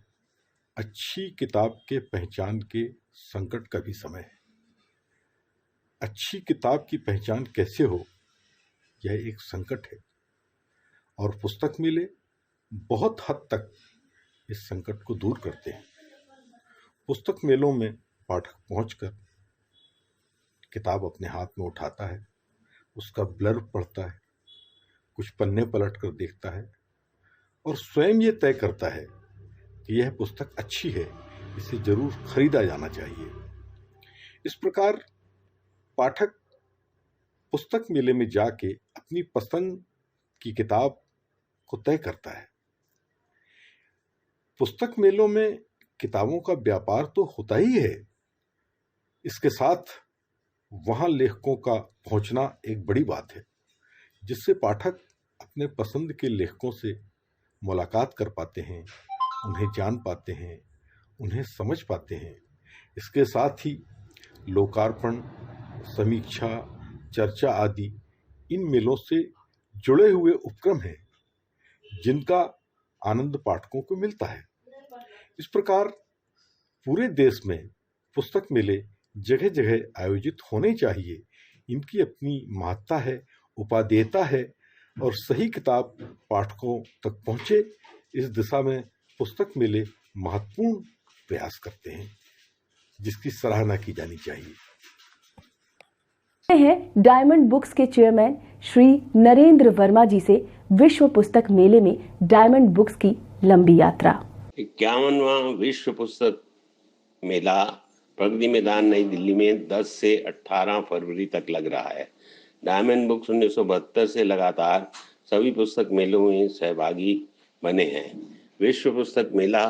अच्छी किताब के पहचान के संकट का भी समय है। अच्छी किताब की पहचान कैसे हो, यह एक संकट है और पुस्तक मेले बहुत हद तक इस संकट को दूर करते हैं। पुस्तक मेलों में पाठक पहुंचकर किताब अपने हाथ में उठाता है, उसका ब्लर्ब पढ़ता है, कुछ पन्ने पलट कर देखता है और स्वयं ये तय करता है कि यह पुस्तक अच्छी है, इसे जरूर खरीदा जाना चाहिए। इस प्रकार पाठक पुस्तक मेले में जाके अपनी पसंद की किताब को तय करता है। पुस्तक मेलों में किताबों का व्यापार तो होता ही है, इसके साथ वहां लेखकों का पहुंचना एक बड़ी बात है, जिससे पाठक अपने पसंद के लेखकों से मुलाकात कर पाते हैं, उन्हें जान पाते हैं, उन्हें समझ पाते हैं। इसके साथ ही लोकार्पण, समीक्षा, चर्चा आदि इन मेलों से जुड़े हुए उपक्रम हैं, जिनका आनंद पाठकों को मिलता है। इस प्रकार पूरे देश में पुस्तक मेले जगह जगह आयोजित होने चाहिए। इनकी अपनी महत्ता है, उपादेयता है और सही किताब पाठकों तक पहुंचे, इस दिशा में पुस्तक मेले महत्वपूर्ण प्रयास करते हैं, जिसकी सराहना की जानी चाहिए। हैं डायमंड बुक्स के चेयरमैन श्री नरेंद्र वर्मा जी से विश्व पुस्तक मेले में डायमंड बुक्स की लंबी यात्रा। 51वां विश्व पुस्तक मेला प्रगति मैदान नई दिल्ली में 10 से 18 फरवरी तक लग रहा है। डायमंड बुक्स 1972 से लगातार सभी पुस्तक मेलों में सहभागी बने हैं। विश्व पुस्तक मेला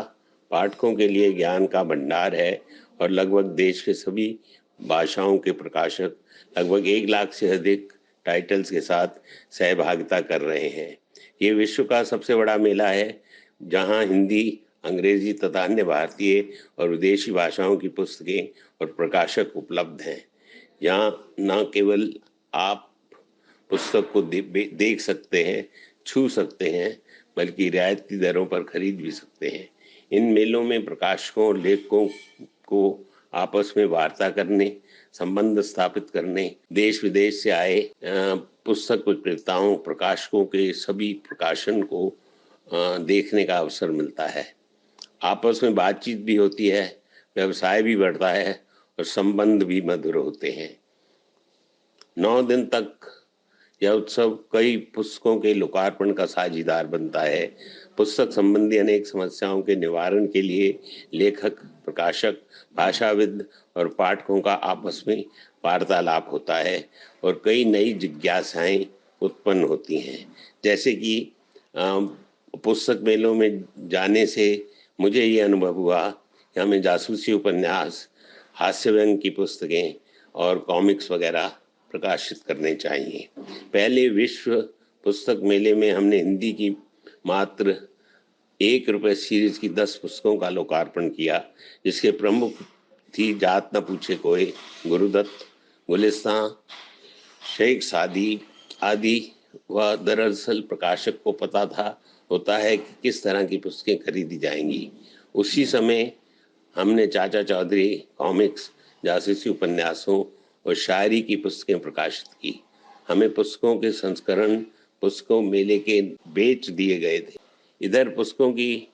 पाठकों के लिए ज्ञान का भंडार है और लगभग देश के सभी भाषाओं के प्रकाशक लगभग 1 लाख से अधिक टाइटल्स के साथ सहभागिता कर रहे हैं। ये विश्व का सबसे बड़ा मेला है जहां हिंदी, अंग्रेजी तथा अन्य भारतीय और विदेशी भाषाओं की पुस्तकें और प्रकाशक उपलब्ध हैं। यहाँ न केवल आप पुस्तक को देख सकते हैं, छू सकते हैं, बल्कि रियायती दरों पर खरीद भी सकते हैं। इन मेलों में प्रकाशकों और लेखकों को आपस में वार्ता करने, संबंध स्थापित करने, देश विदेश से आए पुस्तक विक्रेताओं, प्रकाशकों के सभी प्रकाशन को देखने का अवसर मिलता है। आपस में बातचीत भी होती है, व्यवसाय भी बढ़ता है और संबंध भी मधुर होते हैं। 9 दिन तक यह उत्सव कई पुस्तकों के लोकार्पण का साझीदार बनता है। पुस्तक संबंधी अनेक समस्याओं के निवारण के लिए लेखक, प्रकाशक, भाषाविद और पाठकों का आपस में वार्तालाप होता है और कई नई जिज्ञासाएं उत्पन्न होती हैं। जैसे कि पुस्तक मेलों में जाने से मुझे ये अनुभव हुआ कि हमें जासूसी उपन्यास, हास्य व्यंग की पुस्तकें और कॉमिक्स वगैरह प्रकाशित करने चाहिए। पहले विश्व पुस्तक मेले में हमने हिंदी की मात्र ₹1 सीरीज की 10 पुस्तकों का लोकार्पण किया, जिसके प्रमुख थी जात न पूछे कोई, गुरुदत्त, गुलिस्तां, शेख सादी आदि। वह दरअसल प्रकाशक को पता होता है कि किस तरह की पुस्तकें खरीदी जाएंगी। उसी समय हमने चाचा चौधरी कॉमिक्स, जासूसी उपन्यासों और शायरी की पुस्तकें प्रकाशित की। हमें पुस्तकों के संस्करण पुस्तकों मेले के बेच दिए गए थे। इधर पुस्तकों की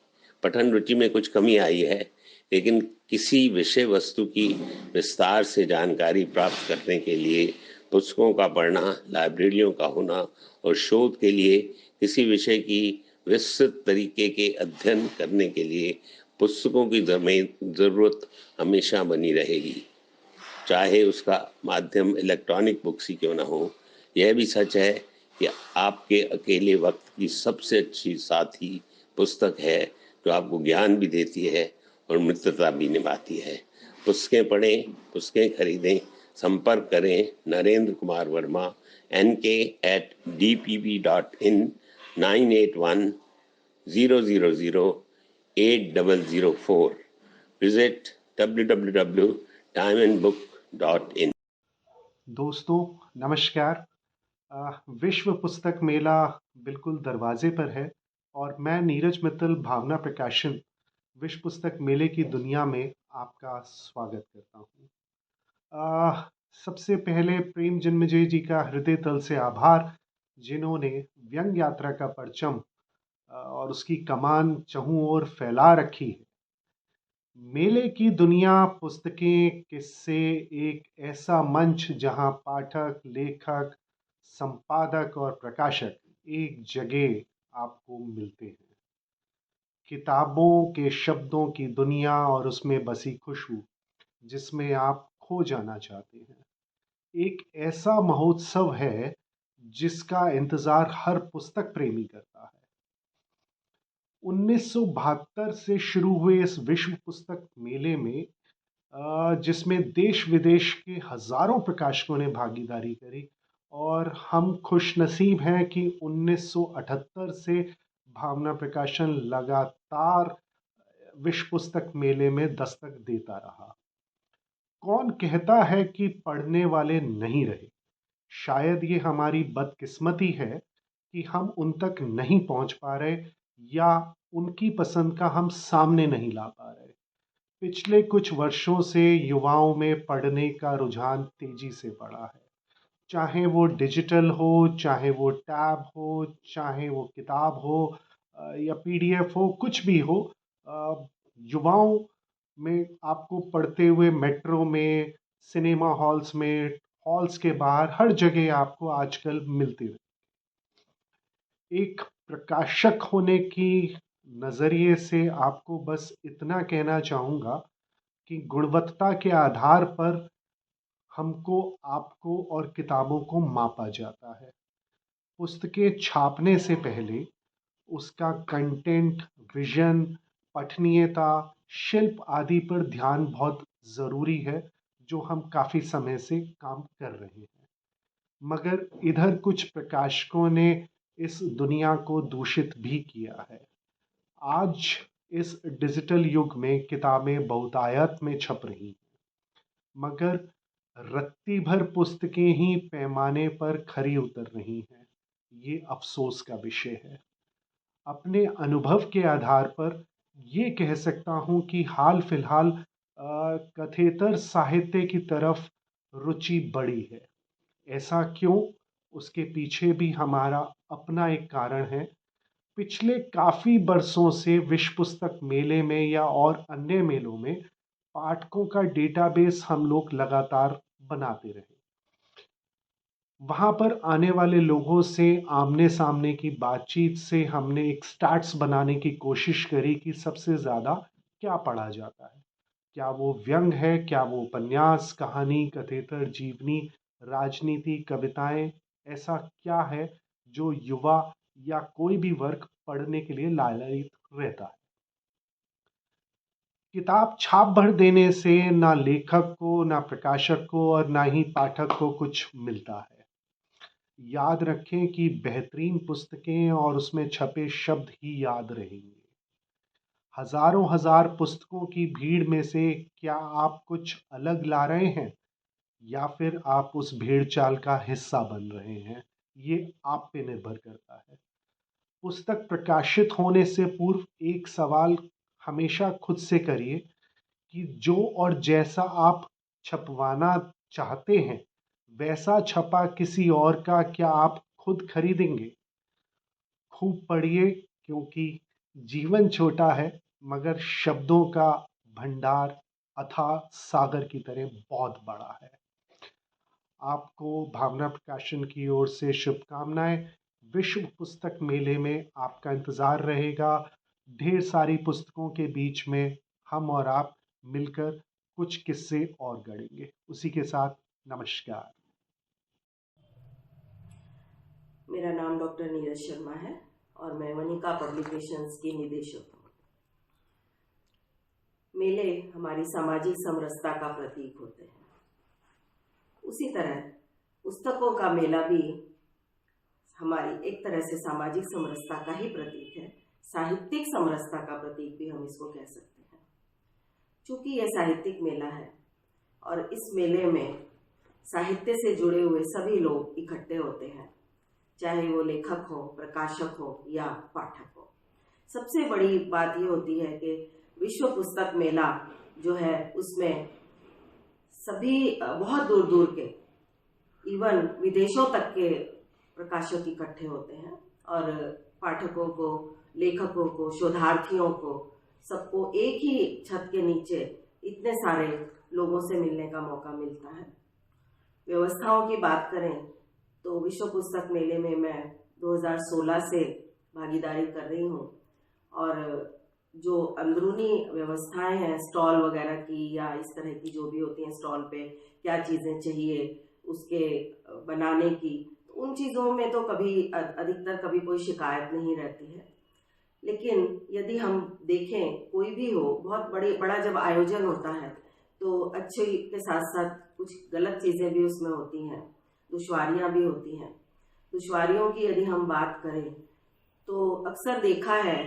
पठन रुचि में कुछ कमी आई है, लेकिन किसी विषय वस्तु की विस्तार से जानकारी प्राप्त करने के लिए पुस्तकों का पढ़ना, लाइब्रेरियों का होना और शोध के लिए किसी विषय की विस्तृत तरीके के अध्ययन करने के लिए पुस्तकों की जरूरत हमेशा बनी रहेगी, चाहे उसका माध्यम इलेक्ट्रॉनिक बुक्स ही क्यों ना हो। यह भी सच है कि आपके अकेले वक्त की सबसे अच्छी साथी पुस्तक है, जो आपको ज्ञान भी देती है और मित्रता भी निभाती है। पुस्तकें पढ़ें, पुस्तकें खरीदें। संपर्क करें Narendra Kumar Verma, nk@dpv.in, 981-000-8004. Visit www.diamondbook.in. दोस्तों नमस्कार। विश्व पुस्तक मेला बिल्कुल दरवाजे पर है और मैं नीरज मित्तल भावना प्रकाशन विश्व पुस्तक मेले की दुनिया में आपका स्वागत करता हूँ। सबसे पहले प्रेम जन्मजय जी का हृदय तल से आभार, जिन्होंने व्यंग यात्रा का परचम और उसकी कमान चहुं ओर फैला रखी है। मेले की दुनिया, पुस्तकें, किस्से, एक ऐसा मंच जहां पाठक, लेखक, संपादक और प्रकाशक एक जगह आपको मिलते हैं। किताबों के शब्दों की दुनिया और उसमें बसी खुशबू जिसमें आप खो जाना चाहते हैं। एक ऐसा महोत्सव है जिसका इंतजार हर पुस्तक प्रेमी करता है। 1972 से शुरू हुए इस विश्व पुस्तक मेले में जिसमें देश विदेश के हजारों प्रकाशकों ने भागीदारी करी, और हम खुशनसीब हैं कि 1978 से भावना प्रकाशन लगातार विश्व पुस्तक मेले में दस्तक देता रहा। कौन कहता है कि पढ़ने वाले नहीं रहे? शायद ये हमारी बदकिस्मती है कि हम उन तक नहीं पहुंच पा रहे या उनकी पसंद का हम सामने नहीं ला पा रहे। पिछले कुछ वर्षों से युवाओं में पढ़ने का रुझान तेजी से बढ़ा है, चाहे वो डिजिटल हो, चाहे वो टैब हो, चाहे वो किताब हो या PDF हो, कुछ भी हो। युवाओं में आपको पढ़ते हुए मेट्रो में, सिनेमा हॉल्स में, हॉल्स के बाहर हर जगह आपको आजकल मिलती है। एक प्रकाशक होने की नज़रिए से आपको बस इतना कहना चाहूँगा कि गुणवत्ता के आधार पर हमको, आपको और किताबों को मापा जाता है। पुस्तकें छापने से पहले उसका कंटेंट, विजन, पठनीयता, शिल्प आदि पर ध्यान बहुत ज़रूरी है, जो हम काफ़ी समय से काम कर रहे हैं। मगर इधर कुछ प्रकाशकों ने इस दुनिया को दूषित भी किया है। आज इस डिजिटल युग में किताबें बहुतायत में छप रही हैं, मगर रत्ती भर पुस्तकें ही पैमाने पर खरी उतर रही हैं। ये अफसोस का विषय है। अपने अनुभव के आधार पर ये कह सकता हूँ कि हाल फिलहाल कथेतर साहित्य की तरफ रुचि बढ़ी है। ऐसा क्यों? उसके पीछे भी हमारा अपना एक कारण है। पिछले काफ़ी बरसों से विश्व पुस्तक मेले में या और अन्य मेलों में पाठकों का डेटाबेस हम लोग लगातार बनाते रहे। वहाँ पर आने वाले लोगों से आमने सामने की बातचीत से हमने एक स्टैट्स बनाने की कोशिश करी कि सबसे ज़्यादा क्या पढ़ा जाता है। क्या वो व्यंग है, क्या वो उपन्यास, कहानी, कथेतर, जीवनी, राजनीति, कविताएं, ऐसा क्या है जो युवा या कोई भी वर्ग पढ़ने के लिए लालायित रहता है। किताब छाप भर देने से ना लेखक को, ना प्रकाशक को और ना ही पाठक को कुछ मिलता है। याद रखें कि बेहतरीन पुस्तकें और उसमें छपे शब्द ही याद रहेंगे। हजारों हजार पुस्तकों की भीड़ में से क्या आप कुछ अलग ला रहे हैं, या फिर आप उस भीड़ चाल का हिस्सा बन रहे हैं? ये आप पे निर्भर करता है। पुस्तक प्रकाशित होने से पूर्व एक सवाल हमेशा खुद से करिए कि जो और जैसा आप छपवाना चाहते हैं वैसा छपा किसी और का क्या आप खुद खरीदेंगे? खूब पढ़िए, क्योंकि जीवन छोटा है मगर शब्दों का भंडार अथाह सागर की तरह बहुत बड़ा है। आपको भावना प्रकाशन की ओर से शुभकामनाएं। विश्व पुस्तक मेले में आपका इंतज़ार रहेगा। ढेर सारी पुस्तकों के बीच में हम और आप मिलकर कुछ किस्से और गढ़ेंगे। उसी के साथ नमस्कार। मेरा नाम डॉक्टर नीरज शर्मा है और मैं वनिका पब्लिकेशंस की निदेशक हूँ। मेले हमारी सामाजिक समरसता का प्रतीक होते हैं। उसी तरह पुस्तकों का मेला भी हमारी एक तरह से सामाजिक समरसता का ही प्रतीक है। साहित्यिक समरसता का प्रतीक भी हम इसको कह सकते हैं। चूँकि यह साहित्यिक मेला है और इस मेले में साहित्य से जुड़े हुए सभी लोग इकट्ठे होते हैं, चाहे वो लेखक हो, प्रकाशक हो या पाठक हो। सबसे बड़ी बात ये होती है कि विश्व पुस्तक मेला जो है उसमें सभी बहुत दूर दूर के, इवन विदेशों तक के प्रकाशक इकट्ठे होते हैं और पाठकों को, लेखकों को, शोधार्थियों को, सबको एक ही छत के नीचे इतने सारे लोगों से मिलने का मौका मिलता है। व्यवस्थाओं की बात करें तो विश्व पुस्तक मेले में मैं 2016 से भागीदारी कर रही हूँ और जो अंदरूनी व्यवस्थाएं हैं स्टॉल वगैरह की या इस तरह की जो भी होती हैं, स्टॉल पे क्या चीज़ें चाहिए उसके बनाने की, उन चीज़ों में तो कभी अधिकतर कभी कोई शिकायत नहीं रहती है। लेकिन यदि हम देखें कोई भी हो, बहुत बड़ा जब आयोजन होता है तो अच्छे के साथ साथ कुछ गलत चीज़ें भी उसमें होती हैं, दुश्वारियाँ भी होती हैं। दुश्वारियों की यदि हम बात करें तो अक्सर देखा है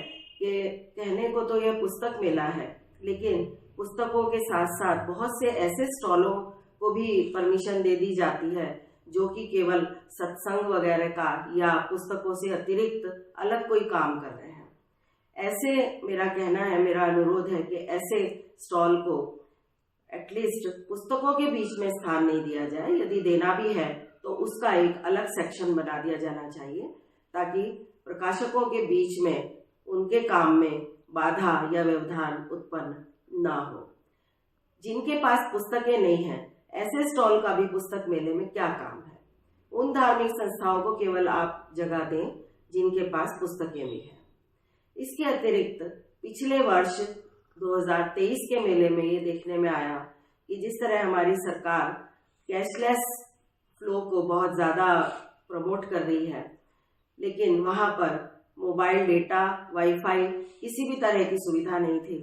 कि कहने को तो यह पुस्तक मेला है, लेकिन पुस्तकों के साथ साथ बहुत से ऐसे स्टॉलों को भी परमिशन दे दी जाती है जो कि केवल सत्संग वगैरह का या पुस्तकों से अतिरिक्त अलग कोई काम कर रहे हैं। ऐसे मेरा कहना है, मेरा अनुरोध है कि ऐसे स्टॉल को एटलीस्ट पुस्तकों के बीच में स्थान नहीं दिया जाए। यदि देना भी है तो उसका एक अलग सेक्शन बना दिया जाना चाहिए ताकि प्रकाशकों के बीच में उनके काम में बाधा या व्यवधान उत्पन्न ना हो। जिनके पास पुस्तकें नहीं हैं, ऐसे स्टॉल का भी पुस्तक मेले में क्या काम है? उन धार्मिक संस्थाओं को केवल आप जगह दें जिनके पास पुस्तकें भी हैं। इसके अतिरिक्त पिछले वर्ष 2023 के मेले में ये देखने में आया कि जिस तरह हमारी सरकार कैशलेस फ्लो को बहुत ज़्यादा प्रमोट कर रही है, लेकिन वहाँ पर मोबाइल डेटा, वाईफाई, किसी भी तरह की सुविधा नहीं थी।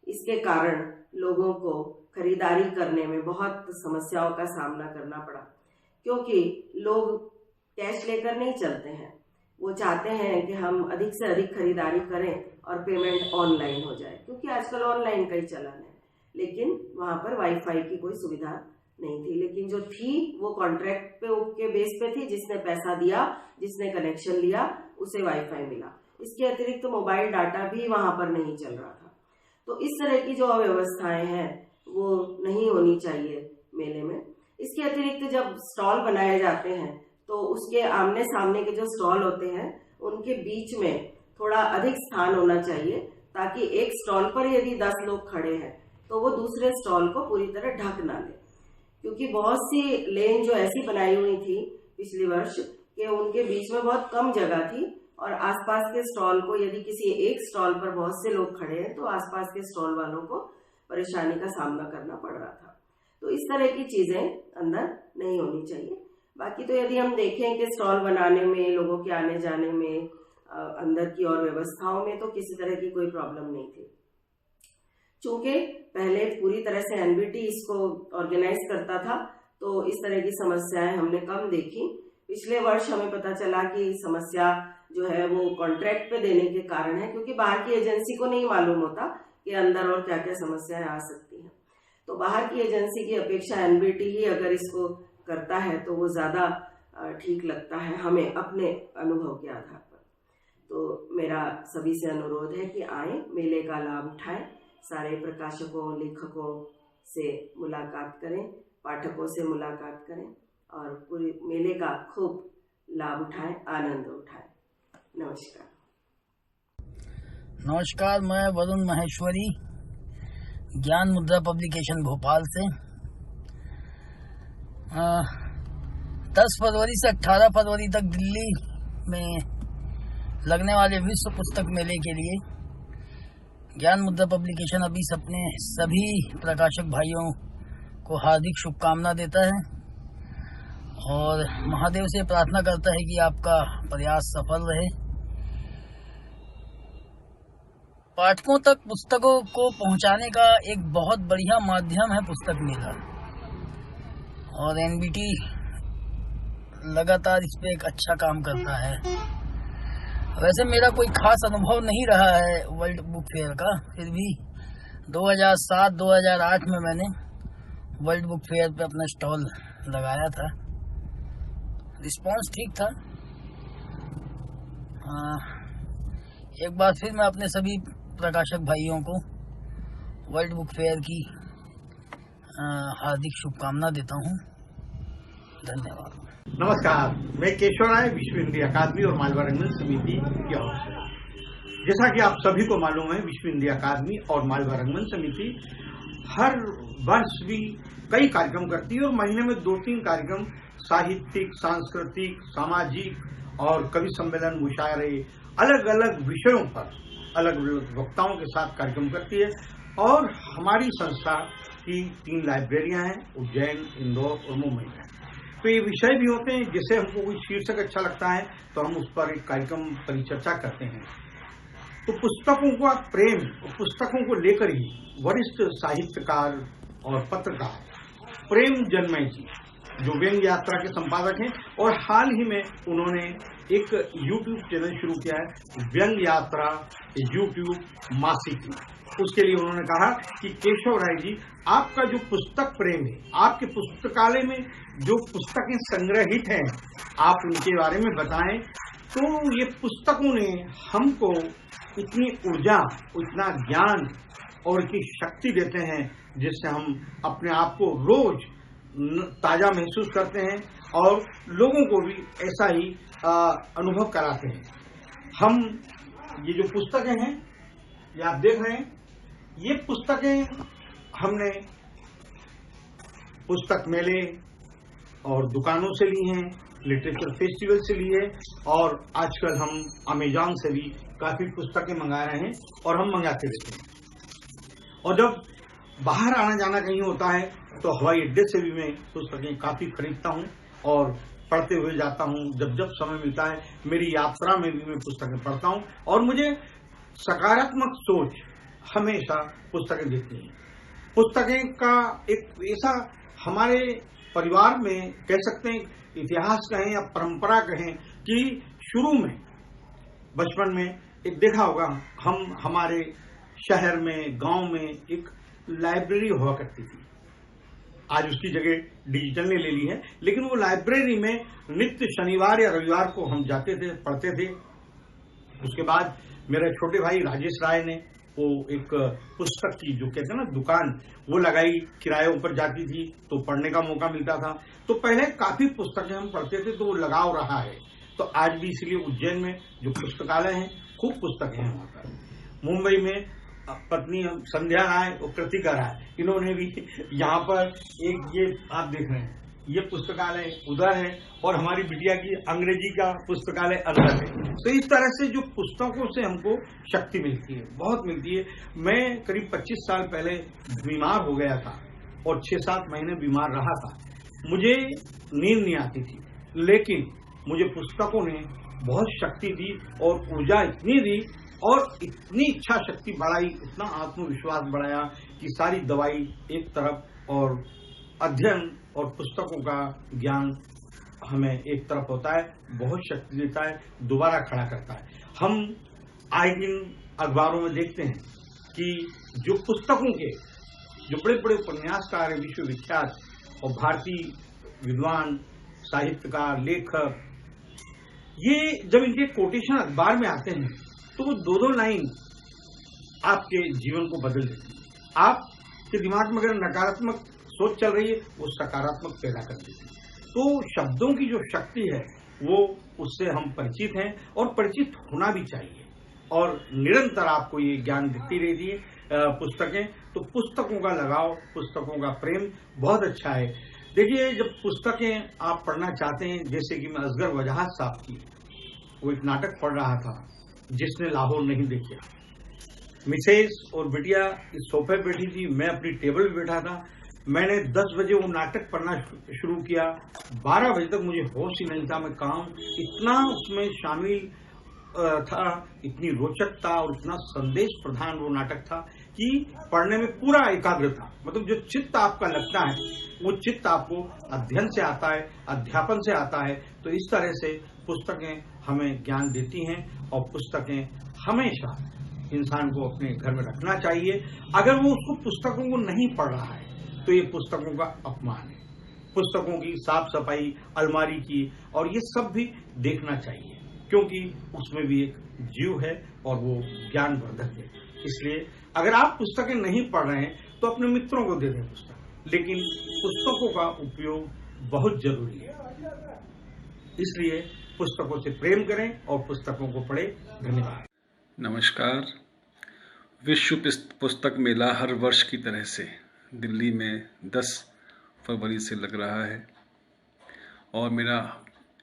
इसके कारण लोगों को खरीदारी करने में बहुत समस्याओं का सामना करना पड़ा, क्योंकि लोग कैश लेकर नहीं चलते हैं। वो चाहते हैं कि हम अधिक से अधिक खरीदारी करें और पेमेंट ऑनलाइन हो जाए, क्योंकि आजकल ऑनलाइन का ही चलन है। लेकिन वहाँ पर वाईफाई की कोई सुविधा नहीं थी, लेकिन जो थी वो कॉन्ट्रैक्ट के बेस पे थी। जिसने पैसा दिया, जिसने कनेक्शन लिया, उसे वाईफाई मिला। इसके अतिरिक्त तो मोबाइल डाटा भी वहाँ पर नहीं चल रहा था। तो इस तरह की जो अव्यवस्थाएं हैं वो नहीं होनी चाहिए मेले में। इसके अतिरिक्त जब स्टॉल बनाए जाते हैं तो उसके आमने सामने के जो स्टॉल होते हैं उनके बीच में थोड़ा अधिक स्थान होना चाहिए, ताकि एक स्टॉल पर यदि 10 लोग खड़े हैं तो वो दूसरे स्टॉल को पूरी तरह ढक ना ले। क्योंकि बहुत सी लेन जो ऐसी बनाई हुई थी पिछले वर्ष कि उनके बीच में बहुत कम जगह थी और आसपास के स्टॉल को, यदि किसी एक स्टॉल पर बहुत से लोग खड़े हैं तो आसपास के स्टॉल वालों को परेशानी का सामना करना पड़ रहा था। तो इस तरह की चीजें अंदर नहीं होनी चाहिए। बाकी तो यदि हम देखें कि स्टॉल बनाने में, लोगों के आने जाने में, अंदर की और व्यवस्थाओं में तो किसी तरह की कोई प्रॉब्लम नहीं थी। चूंकि पहले पूरी तरह से एनबीटी इसको ऑर्गेनाइज करता था तो इस तरह की समस्याएं हमने कम देखी। पिछले वर्ष हमें पता चला कि समस्या जो है वो कॉन्ट्रैक्ट पे देने के कारण है, क्योंकि बाहर की एजेंसी को नहीं मालूम होता कि अंदर और क्या क्या समस्याएं आ सकती हैं। तो बाहर की एजेंसी की अपेक्षा एनबीटी ही अगर इसको करता है तो वो ज़्यादा ठीक लगता है हमें, अपने अनुभव के आधार पर। तो मेरा सभी से अनुरोध है कि आए, मेले का लाभ उठाएं, सारे प्रकाशकों, लेखकों से मुलाकात करें, पाठकों से मुलाकात करें और पूरे मेले का खूब लाभ उठाएं, आनंद उठाएं। नमस्कार। नमस्कार, मैं वरुण महेश्वरी, ज्ञान मुद्रा पब्लिकेशन भोपाल से 10 फरवरी से 18 फरवरी तक दिल्ली में लगने वाले विश्व पुस्तक मेले के लिए ज्ञान मुद्रा पब्लिकेशन अभी अपने सभी प्रकाशक भाइयों को हार्दिक शुभकामना देता है और महादेव से प्रार्थना करता है कि आपका प्रयास सफल रहे। पाठकों तक पुस्तकों को पहुंचाने का एक बहुत बढ़िया माध्यम है पुस्तक मेला, और एनबीटी लगातार इस पे एक अच्छा काम करता है। वैसे मेरा कोई खास अनुभव नहीं रहा है वर्ल्ड बुक फेयर का, फिर भी 2007-2008 में मैंने वर्ल्ड बुक फेयर पे अपना स्टॉल लगाया था। रिस्पांस ठीक था। एक बार फिर मैं अपने सभी प्रकाशक भाइयों को वर्ल्ड बुक फेयर की हार्दिक शुभकामना देता हूँ। धन्यवाद। नमस्कार, मैं केशव राय, विश्व हिंदी अकादमी और मालवा रंगमंच समिति की ओर से। जैसा कि आप सभी को मालूम है, विश्व हिंदी अकादमी और मालवा रंगमंच समिति हर वर्ष भी कई कार्यक्रम करती है और महीने में 2-3 कार्यक्रम साहित्यिक, सांस्कृतिक, सामाजिक और कवि सम्मेलन, मुशायरे, अलग अलग विषयों पर अलग अलग वक्ताओं के साथ कार्यक्रम करती है। और हमारी संस्था की 3 लाइब्रेरियां हैं, उज्जैन, इंदौर और मुंबई में। तो ये विषय भी होते हैं, जैसे हमको कोई शीर्षक अच्छा लगता है तो हम उस पर एक कार्यक्रम परिचर्चा करते हैं। तो पुस्तकों का प्रेम और पुस्तकों को लेकर ही वरिष्ठ साहित्यकार और पत्रकार प्रेम जन्मय जी, जो व्यंग्य यात्रा के संपादक हैं, और हाल ही में उन्होंने एक यूट्यूब चैनल शुरू किया है, व्यंग्य यात्रा यूट्यूब मासिक। उसके लिए उन्होंने कहा कि केशव राय जी, आपका जो पुस्तक प्रेम है, आपके पुस्तकालय में जो पुस्तकें संग्रहित हैं, आप उनके बारे में बताएं। तो ये पुस्तकों ने हमको इतनी ऊर्जा, इतना ज्ञान और की शक्ति देते हैं, जिससे हम अपने आप को रोज ताजा महसूस करते हैं और लोगों को भी ऐसा ही अनुभव कराते हैं। हम ये जो पुस्तकें हैं, ये आप देख रहे हैं, ये पुस्तकें हमने पुस्तक मेले और दुकानों से ली हैं, लिटरेचर फेस्टिवल से ली है, और आजकल हम अमेज़न से भी काफी पुस्तकें मंगा रहे हैं और हम मंगाते रहते हैं। और जब बाहर आना जाना कहीं होता है तो हवाई अड्डे से भी मैं पुस्तकें काफी खरीदता हूँ और पढ़ते हुए जाता हूँ। जब जब समय मिलता है मेरी यात्रा में भी मैं पुस्तकें पढ़ता हूँ और मुझे सकारात्मक सोच हमेशा पुस्तकें देती हैं। पुस्तकें का एक ऐसा हमारे परिवार में कह सकते हैं, इतिहास कहें या परंपरा कहें, कि शुरू में बचपन में एक देखा होगा, हम हमारे शहर में गांव में एक लाइब्रेरी हुआ करती थी। आज उसकी जगह डिजिटल ने ले ली है, लेकिन वो लाइब्रेरी में नित्य शनिवार या रविवार को हम जाते थे, पढ़ते थे। उसके बाद मेरे छोटे भाई राजेश राय ने वो एक पुस्तक की जो कहते हैं ना दुकान, वो लगाई, किराए ऊपर जाती थी तो पढ़ने का मौका मिलता था। तो पहले काफी पुस्तकें हम पढ़ते थे, तो वो लगाव रहा है। तो आज भी इसलिए उज्जैन में जो पुस्तकालय हैं, खूब पुस्तकें हैं वहां पर। मुंबई में पत्नी संध्या राय और कृतिका राय, इन्होंने भी यहाँ पर एक, ये आप देख रहे हैं, ये पुस्तकालय उधर है और हमारी बिटिया की अंग्रेजी का पुस्तकालय अंदर है। तो इस तरह से जो पुस्तकों से हमको शक्ति मिलती है, बहुत मिलती है। मैं करीब 25 साल पहले बीमार हो गया था और 6-7 महीने बीमार रहा था। मुझे नींद नहीं आती थी, लेकिन मुझे पुस्तकों ने बहुत शक्ति दी और ऊर्जा इतनी दी और इतनी इच्छा शक्ति बढ़ाई, इतना आत्मविश्वास बढ़ाया कि सारी दवाई एक तरफ और अध्ययन और पुस्तकों का ज्ञान हमें एक तरफ होता है, बहुत शक्ति देता है, दोबारा खड़ा करता है। हम आए दिन अखबारों में देखते हैं कि जो पुस्तकों के जो बड़े बड़े उपन्यासकार हैं, विश्वविख्यात और भारतीय विद्वान, साहित्यकार, लेखक, ये जब इनके कोटेशन अखबार में आते हैं तो वो 2-2 लाइन आपके जीवन को बदल देती है। आपके दिमाग में अगर नकारात्मक सोच चल रही है, वो सकारात्मक पैदा कर देती है। तो शब्दों की जो शक्ति है वो, उससे हम परिचित हैं और परिचित होना भी चाहिए। और निरंतर आपको ये ज्ञान देती रहती है पुस्तकें। तो पुस्तकों का लगाव, पुस्तकों का प्रेम बहुत अच्छा है। देखिए, जब पुस्तकें आप पढ़ना चाहते हैं, जैसे कि मैं असगर वजाहत साहब की वो एक नाटक पढ़ रहा था, जिसने लाहौर नहीं देखा। मिसेस और बिटिया इस सोफे पे बैठी थी, मैं अपनी टेबल पे बैठा था। मैंने 10 बजे वो नाटक पढ़ना शुरू किया, 12 बजे तक मुझे होश ही नहीं था मैं कहाँ हूं। इतना उसमें शामिल था, इतनी रोचकता और इतना संदेश प्रधान वो नाटक था कि पढ़ने में पूरा एकाग्र था। मतलब जो चित्त आपका लगता है, वो चित्त आपको अध्ययन से आता है, अध्यापन से आता है। तो इस तरह से पुस्तकें हमें ज्ञान देती हैं और पुस्तकें हमेशा इंसान को अपने घर में रखना चाहिए। अगर वो उसको पुस्तकों को नहीं पढ़ रहा है तो ये पुस्तकों का अपमान है। पुस्तकों की साफ सफाई, अलमारी की, और ये सब भी देखना चाहिए, क्योंकि उसमें भी एक जीव है और वो ज्ञानवर्धक है। इसलिए अगर आप पुस्तकें नहीं पढ़ रहे हैं तो अपने मित्रों को दे दें पुस्तक, लेकिन पुस्तकों का उपयोग बहुत जरूरी है। इसलिए पुस्तकों से प्रेम करें और पुस्तकों को पढ़ें। धन्यवाद। नमस्कार। विश्व पुस्तक मेला हर वर्ष की तरह से दिल्ली में 10 फरवरी से लग रहा है और मेरा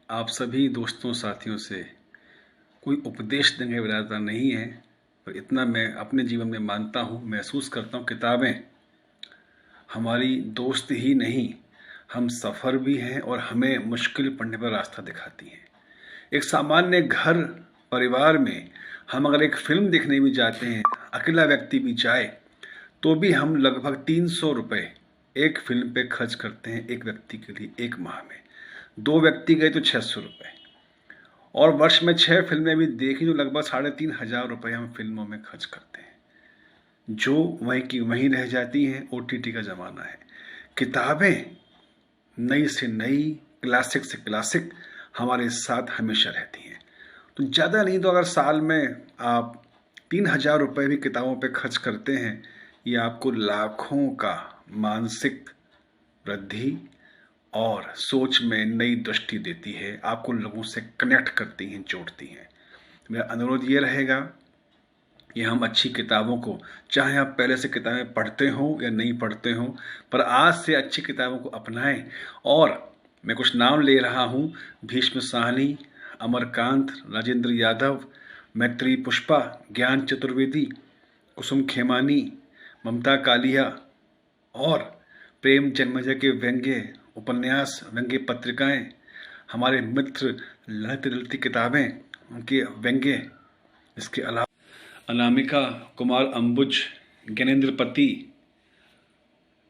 आप सभी दोस्तों साथियों से कोई उपदेश देने का इरादा नहीं है, पर इतना मैं अपने जीवन में मानता हूँ, महसूस करता हूँ, किताबें हमारी दोस्त ही नहीं, हम सफ़र भी हैं और हमें मुश्किल पड़ने पर रास्ता दिखाती हैं। एक सामान्य घर परिवार में हम अगर एक फिल्म देखने भी जाते हैं, अकेला व्यक्ति भी जाए, तो भी हम लगभग 300 रुपये एक फिल्म पे खर्च करते हैं एक व्यक्ति के लिए एक माह में। 2 व्यक्ति गए तो 600 रुपये, और वर्ष में 6 फिल्में भी देखी तो लगभग 3,500 रुपये हम फिल्मों में खर्च करते हैं, जो वहीं की वहीं रह जाती हैं। OTT का ज़माना है। किताबें नई से नई, क्लासिक से क्लासिक हमारे साथ हमेशा रहती हैं। तो ज़्यादा नहीं तो अगर साल में आप 3,000 रुपये भी किताबों पे खर्च करते हैं, ये आपको लाखों का मानसिक वृद्धि और सोच में नई दृष्टि देती है, आपको लोगों से कनेक्ट करती हैं, जोड़ती हैं। मेरा अनुरोध ये रहेगा कि हम अच्छी किताबों को, चाहे आप पहले से किताबें पढ़ते हो या नहीं पढ़ते हो, पर आज से अच्छी किताबों को अपनाएं। और मैं कुछ नाम ले रहा हूँ: भीष्म साहनी, अमरकांत, राजेंद्र यादव, मैत्री पुष्पा, ज्ञान चतुर्वेदी, कुसुम खेमानी, ममता कालिया और प्रेम जन्मेजय के व्यंग्य उपन्यास, व्यंग्य पत्रिकाएं, हमारे मित्र ललित ललित किताबें, उनके व्यंग्य, इसके अलावा अनामिका, कुमार अंबुज, ज्ञानेंद्र पति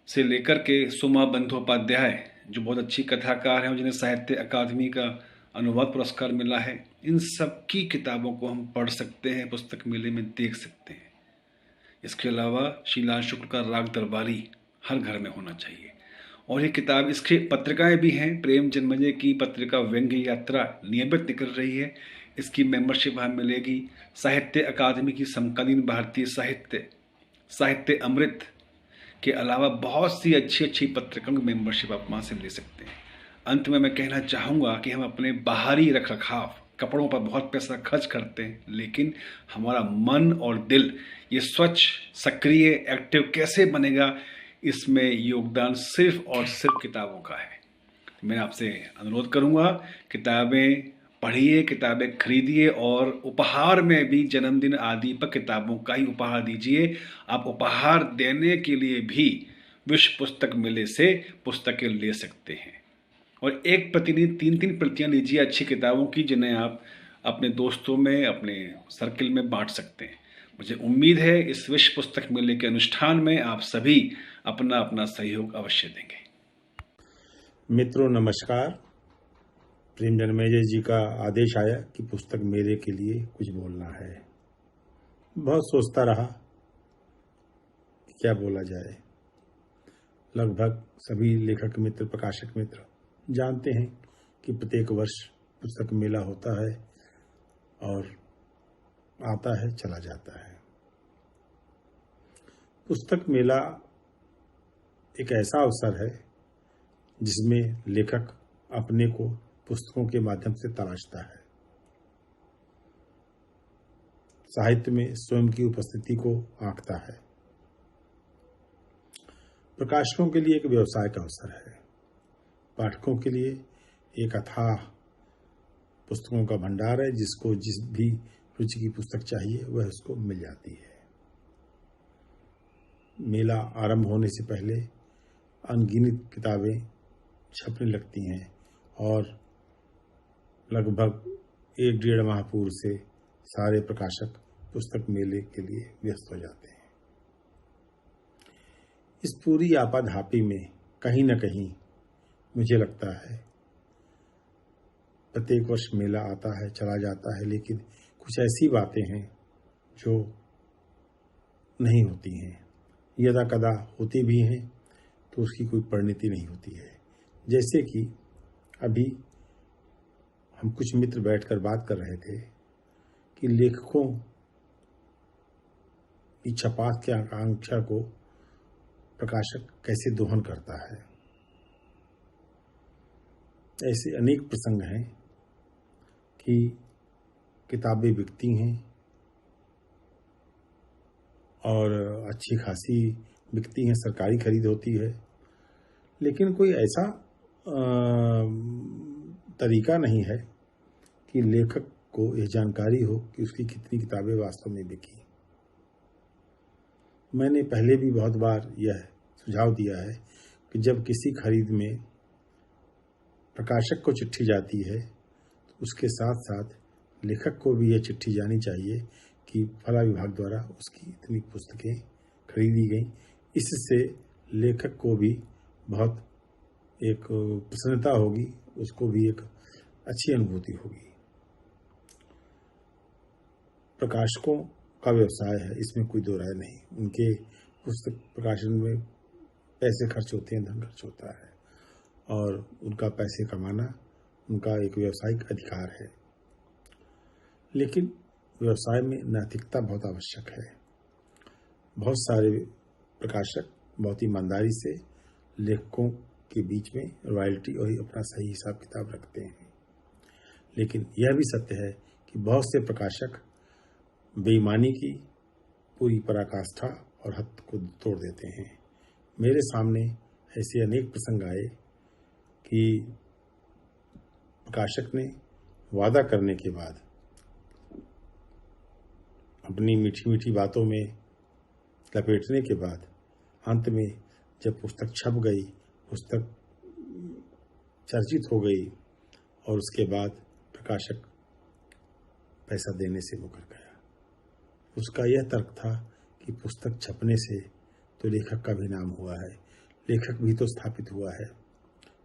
से लेकर के सुमा बंदोपाध्याय जो बहुत अच्छी कथाकार हैं और जिन्हें साहित्य अकादमी का अनुवाद पुरस्कार मिला है, इन सब की किताबों को हम पढ़ सकते हैं, पुस्तक मेले में देख सकते हैं। इसके अलावा शीला शुक्ल का राग दरबारी हर घर में होना चाहिए। और ये किताब, इसके पत्रिकाएं भी हैं। प्रेम जन्मेजय की पत्रिका व्यंग्य यात्रा नियमित निकल रही है, इसकी मेंबरशिप हमें मिलेगी। साहित्य अकादमी की समकालीन भारतीय साहित्य अमृत के अलावा बहुत सी अच्छी अच्छी पत्रिकाओं की मेंबरशिप आप वहाँ से ले सकते हैं। अंत में मैं कहना चाहूँगा कि हम अपने बाहरी रखरखाव, कपड़ों पर बहुत पैसा खर्च करते हैं, लेकिन हमारा मन और दिल ये स्वच्छ, सक्रिय, एक्टिव कैसे बनेगा, इसमें योगदान सिर्फ और सिर्फ किताबों का है। मैं आपसे अनुरोध करूँगा, किताबें पढ़िए, किताबें खरीदिए और उपहार में भी जन्मदिन आदि पर किताबों का ही उपहार दीजिए। आप उपहार देने के लिए भी विश्व पुस्तक मेले से पुस्तकें ले सकते हैं और एक प्रति नहीं 3-3 प्रतियां लीजिए अच्छी किताबों की, जिन्हें आप अपने दोस्तों में, अपने सर्किल में बांट सकते हैं। मुझे उम्मीद है इस विश्व पुस्तक मेले के अनुष्ठान में आप सभी अपना अपना सहयोग अवश्य देंगे। मित्रों नमस्कार। प्रेम जन्मेजय जी का आदेश आया कि पुस्तक मेले के लिए कुछ बोलना है। बहुत सोचता रहा कि क्या बोला जाए। लगभग सभी लेखक मित्र, प्रकाशक मित्र जानते हैं कि प्रत्येक वर्ष पुस्तक मेला होता है और आता है, चला जाता है। पुस्तक मेला एक ऐसा अवसर है जिसमें लेखक अपने को पुस्तकों के माध्यम से तलाशता है। साहित्य में स्वयं की उपस्थिति को आंकता है। प्रकाशकों के लिए एक व्यवसाय का अवसर है, पाठकों के लिए एक अथाह पुस्तकों का भंडार है, जिसको जिस भी रुचि की पुस्तक चाहिए वह उसको मिल जाती है। मेला आरंभ होने से पहले अनगिनत किताबें छपने लगती हैं और लगभग 1-1.5 माह पूर्व से सारे प्रकाशक पुस्तक मेले के लिए व्यस्त हो जाते हैं। इस पूरी आपाधापी में कहीं न कहीं मुझे लगता है प्रत्येक वर्ष मेला आता है, चला जाता है, लेकिन कुछ ऐसी बातें हैं जो नहीं होती हैं, यदा कदा होती भी हैं तो उसकी कोई परिणति नहीं होती है। जैसे कि अभी हम कुछ मित्र बैठकर बात कर रहे थे कि लेखकों की छपाक की आकांक्षा को प्रकाशक कैसे दोहन करता है। ऐसे अनेक प्रसंग हैं कि किताबें बिकती हैं और अच्छी खासी बिकती हैं, सरकारी खरीद होती है, लेकिन कोई ऐसा तरीका नहीं है कि लेखक को यह जानकारी हो कि उसकी कितनी किताबें वास्तव में बिकी। मैंने पहले भी बहुत बार यह सुझाव दिया है कि जब किसी खरीद में प्रकाशक को चिट्ठी जाती है तो उसके साथ साथ लेखक को भी यह चिट्ठी जानी चाहिए कि फला विभाग द्वारा उसकी इतनी पुस्तकें खरीदी गई। इससे लेखक को भी बहुत एक प्रसन्नता होगी, उसको भी एक अच्छी अनुभूति होगी। प्रकाशकों का व्यवसाय है, इसमें कोई दो राय नहीं। उनके पुस्तक प्रकाशन में पैसे खर्च होते हैं, धन खर्च होता है और उनका पैसे कमाना उनका एक व्यावसायिक अधिकार है। लेकिन व्यवसाय में नैतिकता बहुत आवश्यक है। बहुत सारे प्रकाशक बहुत ईमानदारी से लेखकों के बीच में रॉयल्टी और अपना सही हिसाब किताब रखते हैं, लेकिन यह भी सत्य है कि बहुत से प्रकाशक बेईमानी की पूरी पराकाष्ठा और हद को तोड़ देते हैं। मेरे सामने ऐसे अनेक प्रसंग आए कि प्रकाशक ने वादा करने के बाद अपनी मीठी मीठी बातों में लपेटने के बाद अंत में जब पुस्तक छप गई, पुस्तक चर्चित हो गई और उसके बाद प्रकाशक पैसा देने से मुकर गया। उसका यह तर्क था कि पुस्तक छपने से तो लेखक का भी नाम हुआ है, लेखक भी तो स्थापित हुआ है।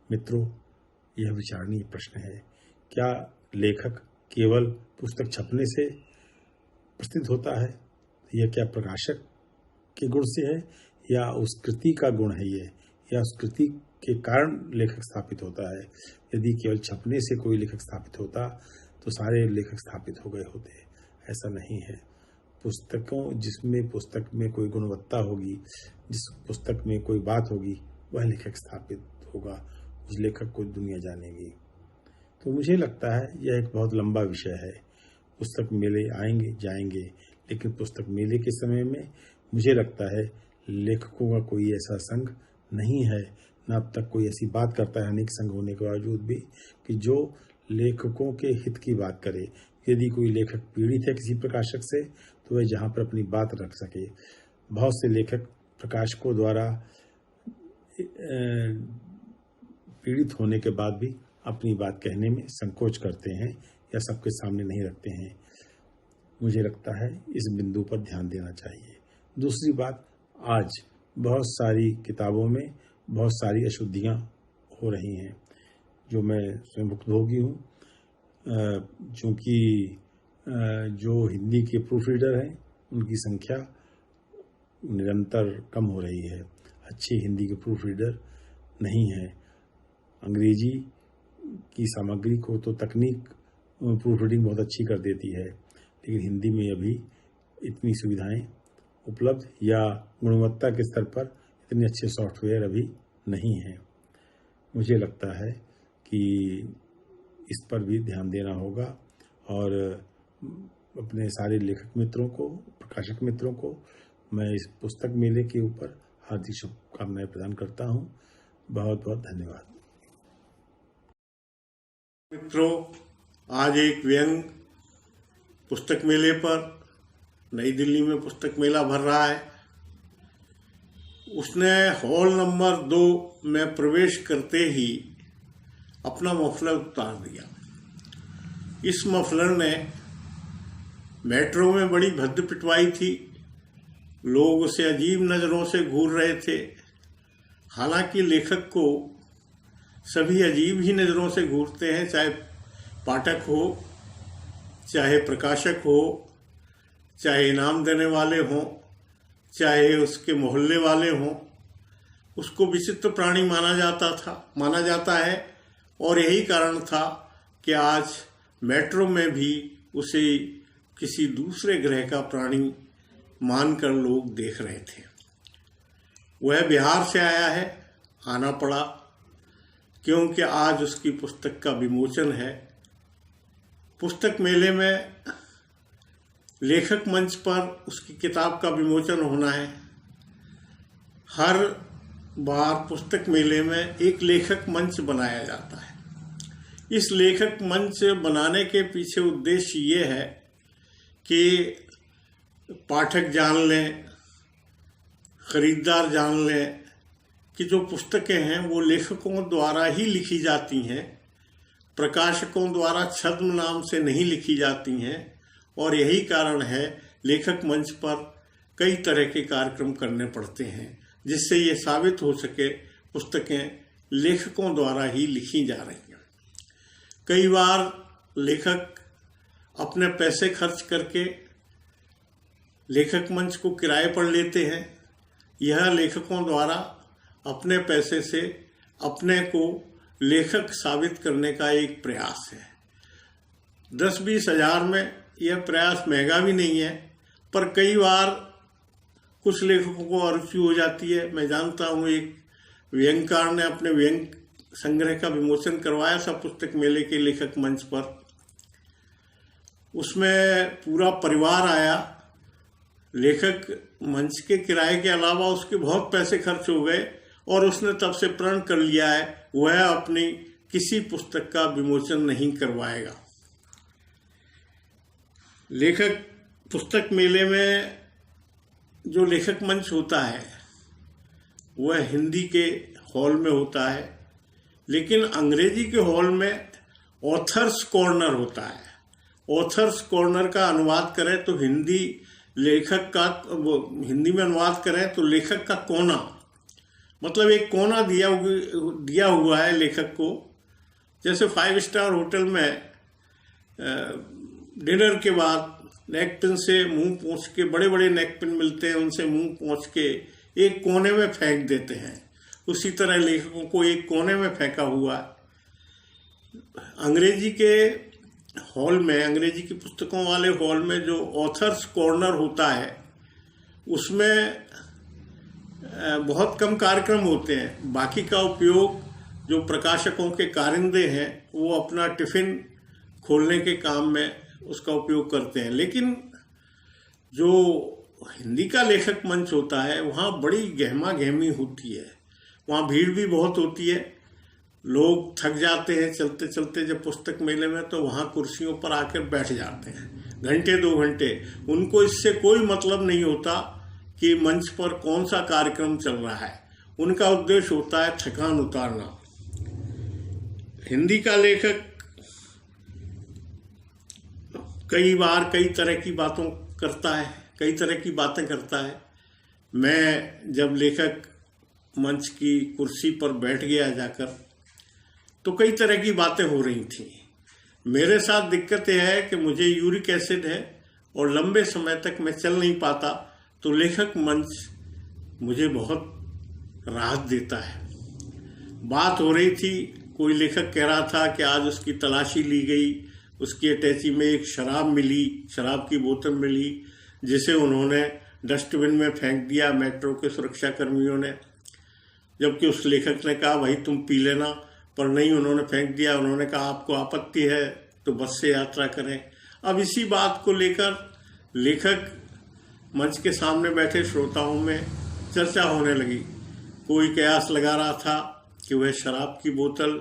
मित्रों, यह विचारणीय प्रश्न है, क्या लेखक केवल पुस्तक छपने से प्रसिद्ध होता है, यह क्या प्रकाशक के गुण से है या उस कृति का गुण है ये, या उस कृति के कारण लेखक स्थापित होता है? यदि केवल छपने से कोई लेखक स्थापित होता तो सारे लेखक स्थापित हो गए होते। ऐसा नहीं है। जिसमें पुस्तक में कोई गुणवत्ता होगी, जिस पुस्तक में कोई बात होगी, वह लेखक स्थापित होगा, उस लेखक को दुनिया जानेगी। तो मुझे लगता है यह एक बहुत लंबा विषय है। पुस्तक मेले आएंगे जाएंगे, लेकिन पुस्तक मेले के समय में मुझे लगता है लेखकों का कोई ऐसा संघ नहीं है, न अब तक कोई ऐसी बात करता है, अनेक संघ होने के बावजूद भी, कि जो लेखकों के हित की बात करे। यदि कोई लेखक पीड़ित है किसी प्रकाशक से, तो वह जहाँ पर अपनी बात रख सके। बहुत से लेखक प्रकाशकों द्वारा पीड़ित होने के बाद भी अपनी बात कहने में संकोच करते हैं या सबके सामने नहीं रखते हैं। मुझे लगता है इस बिंदु पर ध्यान देना चाहिए। दूसरी बात, आज बहुत सारी किताबों में बहुत सारी अशुद्धियाँ हो रही हैं, जो मैं स्वयं भुक्तभोगी हूँ। चूँकि जो हिंदी के प्रूफ रीडर हैं उनकी संख्या निरंतर कम हो रही है, अच्छे हिंदी के प्रूफ रीडर नहीं है। अंग्रेजी की सामग्री को तो तकनीक प्रूफ रीडिंग बहुत अच्छी कर देती है, लेकिन हिंदी में अभी इतनी सुविधाएं उपलब्ध या गुणवत्ता के स्तर पर इतने अच्छे सॉफ्टवेयर अभी नहीं हैं। मुझे लगता है कि इस पर भी ध्यान देना होगा और अपने सारे लेखक मित्रों को, प्रकाशक मित्रों को मैं इस पुस्तक मेले के ऊपर हार्दिक शुभकामनाएं प्रदान करता हूं। बहुत बहुत धन्यवाद। मित्रों, आज एक व्यंग पुस्तक मेले पर नई दिल्ली में पुस्तक मेला भर रहा है। उसने हॉल नंबर 2 में प्रवेश करते ही अपना मफलर उतार दिया। इस मफलर ने मेट्रो में बड़ी भद्द पिटवाई थी, लोग उसे अजीब नज़रों से घूर रहे थे। हालांकि लेखक को सभी अजीब ही नज़रों से घूरते हैं, चाहे पाठक हो, चाहे प्रकाशक हो, चाहे इनाम देने वाले हों, चाहे उसके मोहल्ले वाले हों। उसको विचित्र प्राणी माना जाता है और यही कारण था कि आज मेट्रो में भी उसे किसी दूसरे ग्रह का प्राणी मानकर लोग देख रहे थे। वह बिहार से आया है, आना पड़ा, क्योंकि आज उसकी पुस्तक का विमोचन है। पुस्तक मेले में लेखक मंच पर उसकी किताब का विमोचन होना है। हर बार पुस्तक मेले में एक लेखक मंच बनाया जाता है। इस लेखक मंच बनाने के पीछे उद्देश्य ये है कि पाठक जान लें, खरीदार जान लें कि जो पुस्तकें हैं वो लेखकों द्वारा ही लिखी जाती हैं, प्रकाशकों द्वारा छद्म नाम से नहीं लिखी जाती हैं। और यही कारण है लेखक मंच पर कई तरह के कार्यक्रम करने पड़ते हैं, जिससे ये साबित हो सके पुस्तकें लेखकों द्वारा ही लिखी जा रही हैं। कई बार लेखक अपने पैसे खर्च करके लेखक मंच को किराए पर लेते हैं। यह लेखकों द्वारा अपने पैसे से अपने को लेखक साबित करने का एक प्रयास है। 10-20 हज़ार में यह प्रयास महंगा भी नहीं है, पर कई बार कुछ लेखकों को अरुचि हो जाती है। मैं जानता हूँ एक व्यंगकार ने अपने व्यंग संग्रह का विमोचन करवाया था पुस्तक मेले के लेखक मंच पर। उसमें पूरा परिवार आया। लेखक मंच के किराए के अलावा उसके बहुत पैसे खर्च हो गए और उसने तब से प्रण कर लिया है वह अपनी किसी पुस्तक का विमोचन नहीं करवाएगा। लेखक पुस्तक मेले में जो लेखक मंच होता है वह हिंदी के हॉल में होता है, लेकिन अंग्रेजी के हॉल में ऑथर्स कॉर्नर होता है। ऑथर्स कॉर्नर का अनुवाद करें तो हिंदी में अनुवाद करें तो लेखक का कोना, मतलब एक कोना दिया हुआ है लेखक को। जैसे 5 स्टार होटल में डिनर के बाद नेकपिन से मुंह पोंछ के, बड़े बड़े नेकपिन मिलते हैं, उनसे मुंह पोंछ के एक कोने में फेंक देते हैं, उसी तरह लेखकों को एक कोने में फेंका हुआ है। अंग्रेजी के हॉल में, अंग्रेजी की पुस्तकों वाले हॉल में जो ऑथर्स कॉर्नर होता है उसमें बहुत कम कार्यक्रम होते हैं। बाकी का उपयोग जो प्रकाशकों के कारिंदे हैं वो अपना टिफिन खोलने के काम में उसका उपयोग करते हैं, लेकिन जो हिंदी का लेखक मंच होता है वहाँ बड़ी गहमा गहमी होती है, वहाँ भीड़ भी बहुत होती है, लोग थक जाते हैं चलते चलते जब पुस्तक मेले में, तो वहाँ कुर्सियों पर आकर बैठ जाते हैं घंटे 2 घंटे। उनको इससे कोई मतलब नहीं होता कि मंच पर कौन सा कार्यक्रम चल रहा है, उनका उद्देश्य होता है थकान उतारना। हिंदी का लेखक कई बार कई तरह की बातें करता है। मैं जब लेखक मंच की कुर्सी पर बैठ गया जाकर तो कई तरह की बातें हो रही थी। मेरे साथ दिक्कत यह है कि मुझे यूरिक एसिड है और लंबे समय तक मैं चल नहीं पाता, तो लेखक मंच मुझे बहुत राहत देता है। बात हो रही थी, कोई लेखक कह रहा था कि आज उसकी तलाशी ली गई, उसकी अटैची में एक शराब की बोतल मिली, जिसे उन्होंने डस्टबिन में फेंक दिया मेट्रो के सुरक्षा कर्मियों ने। जबकि उस लेखक ने कहा भाई तुम पी लेना, पर नहीं, उन्होंने फेंक दिया। उन्होंने कहा आपको आपत्ति है तो बस से यात्रा करें। अब इसी बात को लेकर लेखक मंच के सामने बैठे श्रोताओं में चर्चा होने लगी। कोई कयास लगा रहा था कि वह शराब की बोतल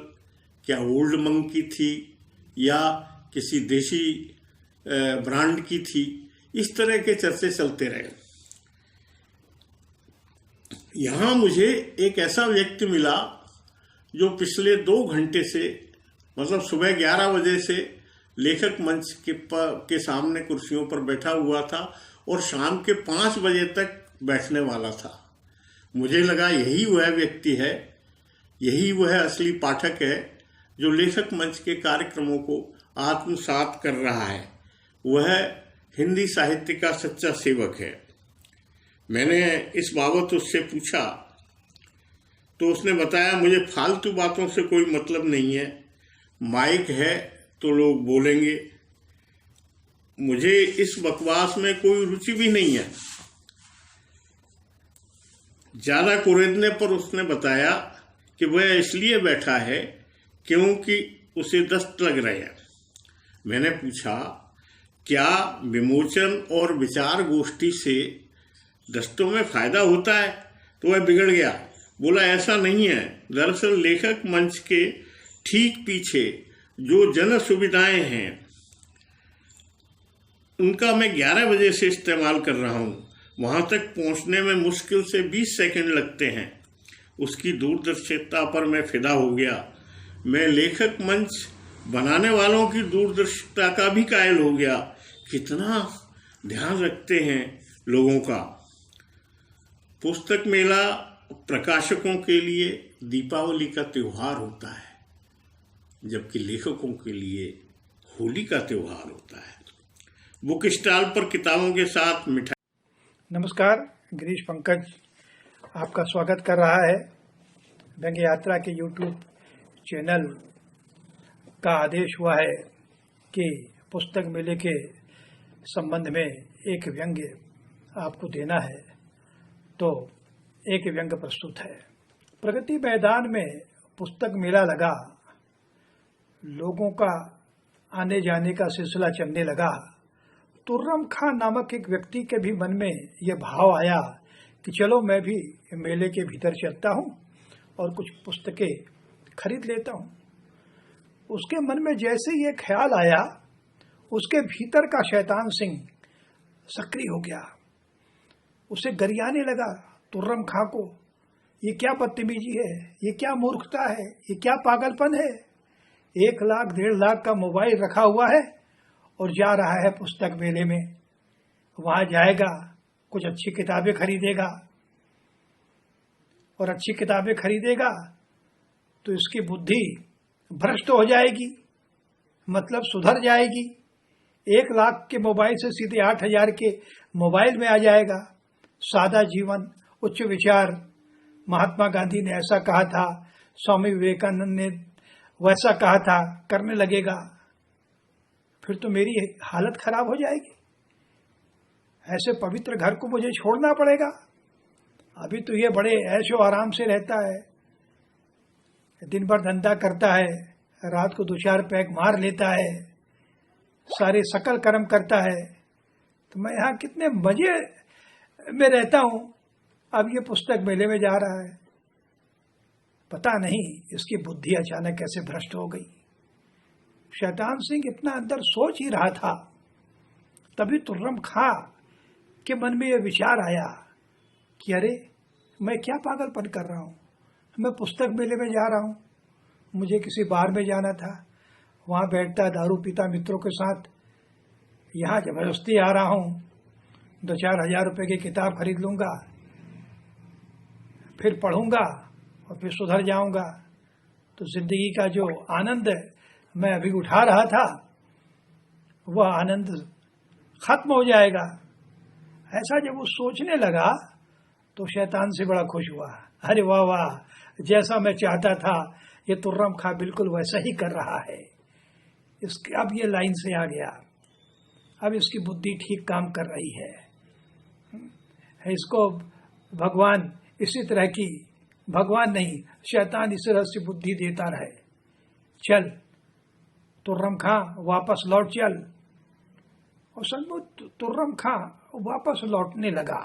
क्या ओल्ड मंक की थी या किसी देशी ब्रांड की थी। इस तरह के चर्चे चलते रहे। यहाँ मुझे एक ऐसा व्यक्ति मिला जो पिछले 2 घंटे से, मतलब सुबह 11 बजे से लेखक मंच के सामने कुर्सियों पर बैठा हुआ था और शाम के 5 बजे तक बैठने वाला था। मुझे लगा यही वह व्यक्ति है, यही वह असली पाठक है जो लेखक मंच के कार्यक्रमों को आत्मसात कर रहा है। वह हिंदी साहित्य का सच्चा सेवक है। मैंने इस बाबत उससे पूछा तो उसने बताया मुझे फालतू बातों से कोई मतलब नहीं है, माइक है तो लोग बोलेंगे, मुझे इस बकवास में कोई रुचि भी नहीं है। ज्यादा कुरेदने पर उसने बताया कि वह इसलिए बैठा है क्योंकि उसे दस्त लग रहे हैं। मैंने पूछा क्या विमोचन और विचार गोष्ठी से दस्तों में फायदा होता है, तो वह बिगड़ गया। बोला ऐसा नहीं है, दरअसल लेखक मंच के ठीक पीछे जो जन सुविधाएं हैं उनका मैं 11 बजे से इस्तेमाल कर रहा हूँ। वहां तक पहुंचने में मुश्किल से 20 सेकंड लगते हैं। उसकी दूरदर्शिता पर मैं फिदा हो गया। मैं लेखक मंच बनाने वालों की दूरदर्शिता का भी कायल हो गया। कितना ध्यान रखते हैं लोगों का। पुस्तक मेला प्रकाशकों के लिए दीपावली का त्योहार होता है, जबकि लेखकों के लिए होली का त्योहार होता है। बुक स्टॉल पर किताबों के साथ मिठाई। नमस्कार, गिरीश पंकज आपका स्वागत कर रहा है। व्यंग्य यात्रा के YouTube चैनल का आदेश हुआ है कि पुस्तक मेले के संबंध में एक व्यंग्य आपको देना है, तो एक व्यंग्य प्रस्तुत है। प्रगति मैदान में पुस्तक मेला लगा, लोगों का आने जाने का सिलसिला चलने लगा। तुर्रम खां नामक एक व्यक्ति के भी मन में यह भाव आया कि चलो मैं भी मेले के भीतर चलता हूँ और कुछ पुस्तकें खरीद लेता हूँ। उसके मन में जैसे ये ख्याल आया, उसके भीतर का शैतान सिंह सक्रिय हो गया। उसे गरियाने लगा तुर्रम खां को। ये क्या बदतमीजी है, ये क्या मूर्खता है, ये क्या पागलपन है। 1 लाख 1.5 लाख का मोबाइल रखा हुआ है और जा रहा है पुस्तक मेले में। वहां जाएगा, कुछ अच्छी किताबें खरीदेगा, और अच्छी किताबें खरीदेगा तो इसकी बुद्धि भ्रष्ट हो जाएगी, मतलब सुधर जाएगी। 1 लाख के मोबाइल से सीधे 8,000 के मोबाइल में आ जाएगा। सादा जीवन, उच्च विचार। महात्मा गांधी ने ऐसा कहा था, स्वामी विवेकानंद ने वैसा कहा था, करने लगेगा, फिर तो मेरी हालत खराब हो जाएगी। ऐसे पवित्र घर को मुझे छोड़ना पड़ेगा। अभी तो ये बड़े ऐशो आराम से रहता है, दिन भर धंधा करता है, रात को 2-4 पैक मार लेता है, सारे सकल कर्म करता है, तो मैं यहाँ कितने मजे में रहता हूँ। अब ये पुस्तक मेले में जा रहा है, पता नहीं इसकी बुद्धि अचानक कैसे भ्रष्ट हो गई। शैतान सिंह इतना अंदर सोच ही रहा था, तभी तुर्रम खां के मन में यह विचार आया कि अरे मैं क्या पागलपन कर रहा हूँ, मैं पुस्तक मेले में जा रहा हूँ, मुझे किसी बार में जाना था, वहाँ बैठता दारू पीता मित्रों के साथ, यहाँ जबरदस्ती आ रहा हूँ, 2-4 हज़ार रुपये की किताब खरीद लूँगा, फिर पढ़ूँगा और फिर सुधर जाऊँगा, तो जिंदगी का जो आनंद मैं अभी उठा रहा था वह आनंद खत्म हो जाएगा। ऐसा जब वो सोचने लगा तो शैतान से बड़ा खुश हुआ। अरे वाह वाह, जैसा मैं चाहता था ये तुर्रम खां बिल्कुल वैसा ही कर रहा है। इसके अब ये लाइन से आ गया, अब इसकी बुद्धि ठीक काम कर रही है। इसको भगवान इसी तरह की, भगवान नहीं शैतान इस तरह से बुद्धि देता रहे। चल तुर्रम खां वापस लौट चल। और सचमुच तुर्रम खां वापस लौटने लगा।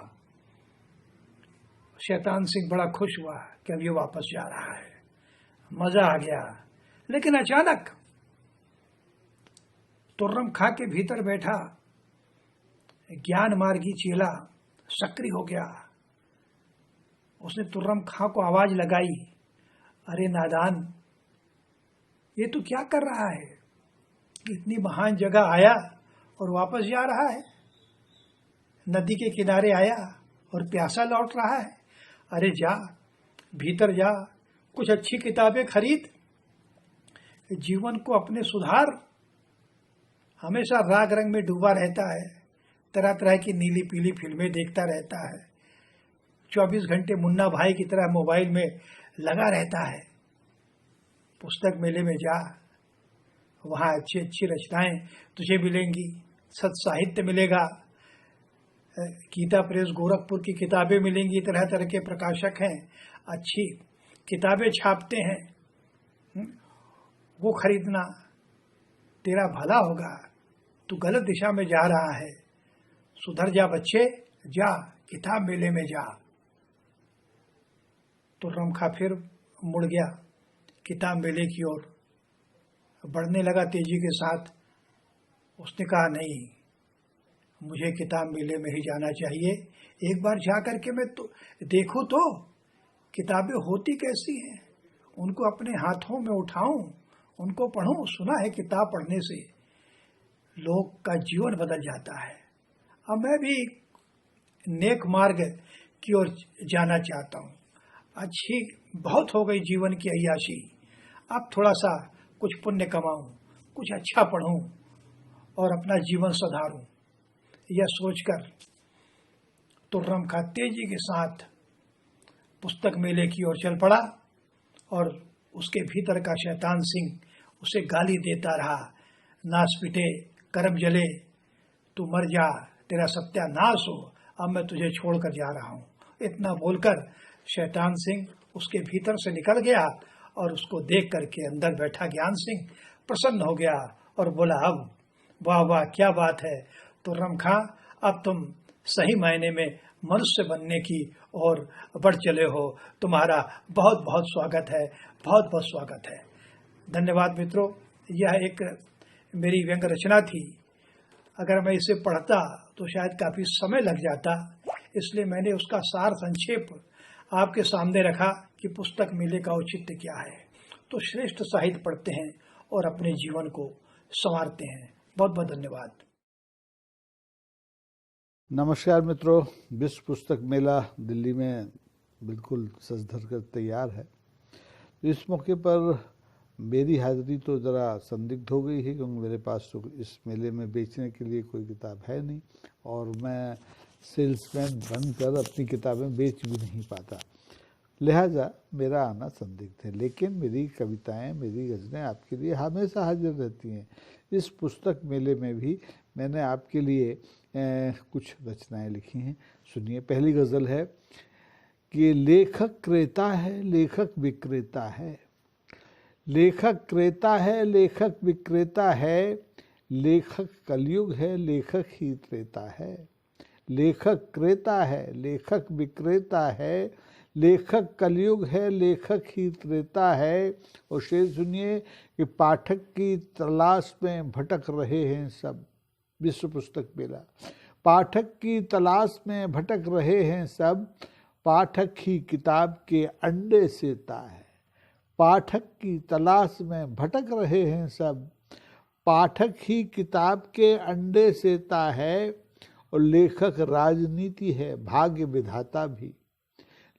शैतान सिंह बड़ा खुश हुआ कि अब ये वापस जा रहा है, मजा आ गया। लेकिन अचानक तुर्रम खां के भीतर बैठा ज्ञान मार्गी चेला सक्रिय हो गया। उसने तुर्रम खां को आवाज लगाई, अरे नादान, ये तू क्या कर रहा है? इतनी महान जगह आया और वापस जा रहा है, नदी के किनारे आया और प्यासा लौट रहा है। अरे जा, भीतर जा, कुछ अच्छी किताबें खरीद, जीवन को अपने सुधार। हमेशा राग रंग में डूबा रहता है, तरह तरह की नीली पीली फिल्में देखता रहता है, 24 घंटे मुन्ना भाई की तरह मोबाइल में लगा रहता है। पुस्तक मेले में जा, वहाँ अच्छी अच्छी रचनाएं तुझे मिलेंगी, सत साहित्य मिलेगा, गीता प्रेस गोरखपुर की किताबें मिलेंगी, तरह तरह के प्रकाशक हैं, अच्छी किताबें छापते हैं, वो खरीदना, तेरा भला होगा। तू गलत दिशा में जा रहा है, सुधर जा बच्चे, जा किताब मेले में जा। तुर्रम खां फिर मुड़ गया किताब मेले की ओर, बढ़ने लगा तेजी के साथ। उसने कहा नहीं, मुझे किताब मेले में ही जाना चाहिए, एक बार जा करके मैं तो देखूं तो किताबें होती कैसी हैं, उनको अपने हाथों में उठाऊं, उनको पढूं। सुना है किताब पढ़ने से लोग का जीवन बदल जाता है। अब मैं भी नेक मार्ग की ओर जाना चाहता हूँ। अच्छी बहुत हो गई जीवन की अय्याशी, अब थोड़ा सा कुछ पुण्य कमाऊं, कुछ अच्छा पढ़ूं और अपना जीवन सुधारूं। यह सोचकर तुर्रम खां तेजी के साथ पुस्तक मेले की ओर चल पड़ा और उसके भीतर का शैतान सिंह उसे गाली देता रहा, नास पिटे, कर्म जले, तू मर जा, तेरा सत्यानाश हो, अब मैं तुझे छोड़कर जा रहा हूँ। इतना बोलकर शैतान सिंह उसके भीतर से निकल गया और उसको देख करके अंदर बैठा ज्ञान सिंह प्रसन्न हो गया और बोला, अब वाह वाह क्या बात है तुर्रम खां, अब तुम सही मायने में मनुष्य बनने की ओर बढ़ चले हो, तुम्हारा बहुत बहुत स्वागत है, बहुत बहुत स्वागत है। धन्यवाद मित्रों, यह एक मेरी व्यंग रचना थी। अगर मैं इसे पढ़ता तो शायद काफी समय लग जाता, इसलिए मैंने उसका सार संक्षेप आपके सामने रखा कि पुस्तक मेले का औचित्य क्या है। तो श्रेष्ठ साहित्य पढ़ते हैं और अपने जीवन को संवारते हैं। बहुत बहुत धन्यवाद। नमस्कार मित्रों, विश्व पुस्तक मेला दिल्ली में बिल्कुल सज धर कर तैयार है। इस मौके पर मेरी हाजिरी तो ज़रा संदिग्ध हो गई है, क्योंकि मेरे पास तो इस मेले में बेचने के लिए कोई किताब है नहीं और मैं सेल्समैन बनकर अपनी किताबें बेच भी नहीं पाता, लिहाजा मेरा आना संदिग्ध है। लेकिन मेरी कविताएं, मेरी गज़लें आपके लिए हमेशा हाजिर रहती हैं। इस पुस्तक मेले में भी मैंने आपके लिए कुछ रचनाएं लिखी हैं। सुनिए, पहली गज़ल है कि लेखक क्रेता है, लेखक विक्रेता है। लेखक क्रेता है, लेखक विक्रेता है, लेखक कलयुग है, लेखक ही त्रेता है। लेखक क्रेता है, लेखक विक्रेता है, लेखक कलयुग है, लेखक ही त्रेता है। और शेर सुनिए कि पाठक की तलाश में भटक रहे हैं सब। विश्व पुस्तक मेला। पाठक की तलाश में भटक रहे हैं सब, पाठक ही किताब के अंडे सेता है। पाठक की तलाश में भटक रहे हैं सब, पाठक ही किताब के अंडे सेता है। और लेखक राजनीति है, भाग्य विधाता भी।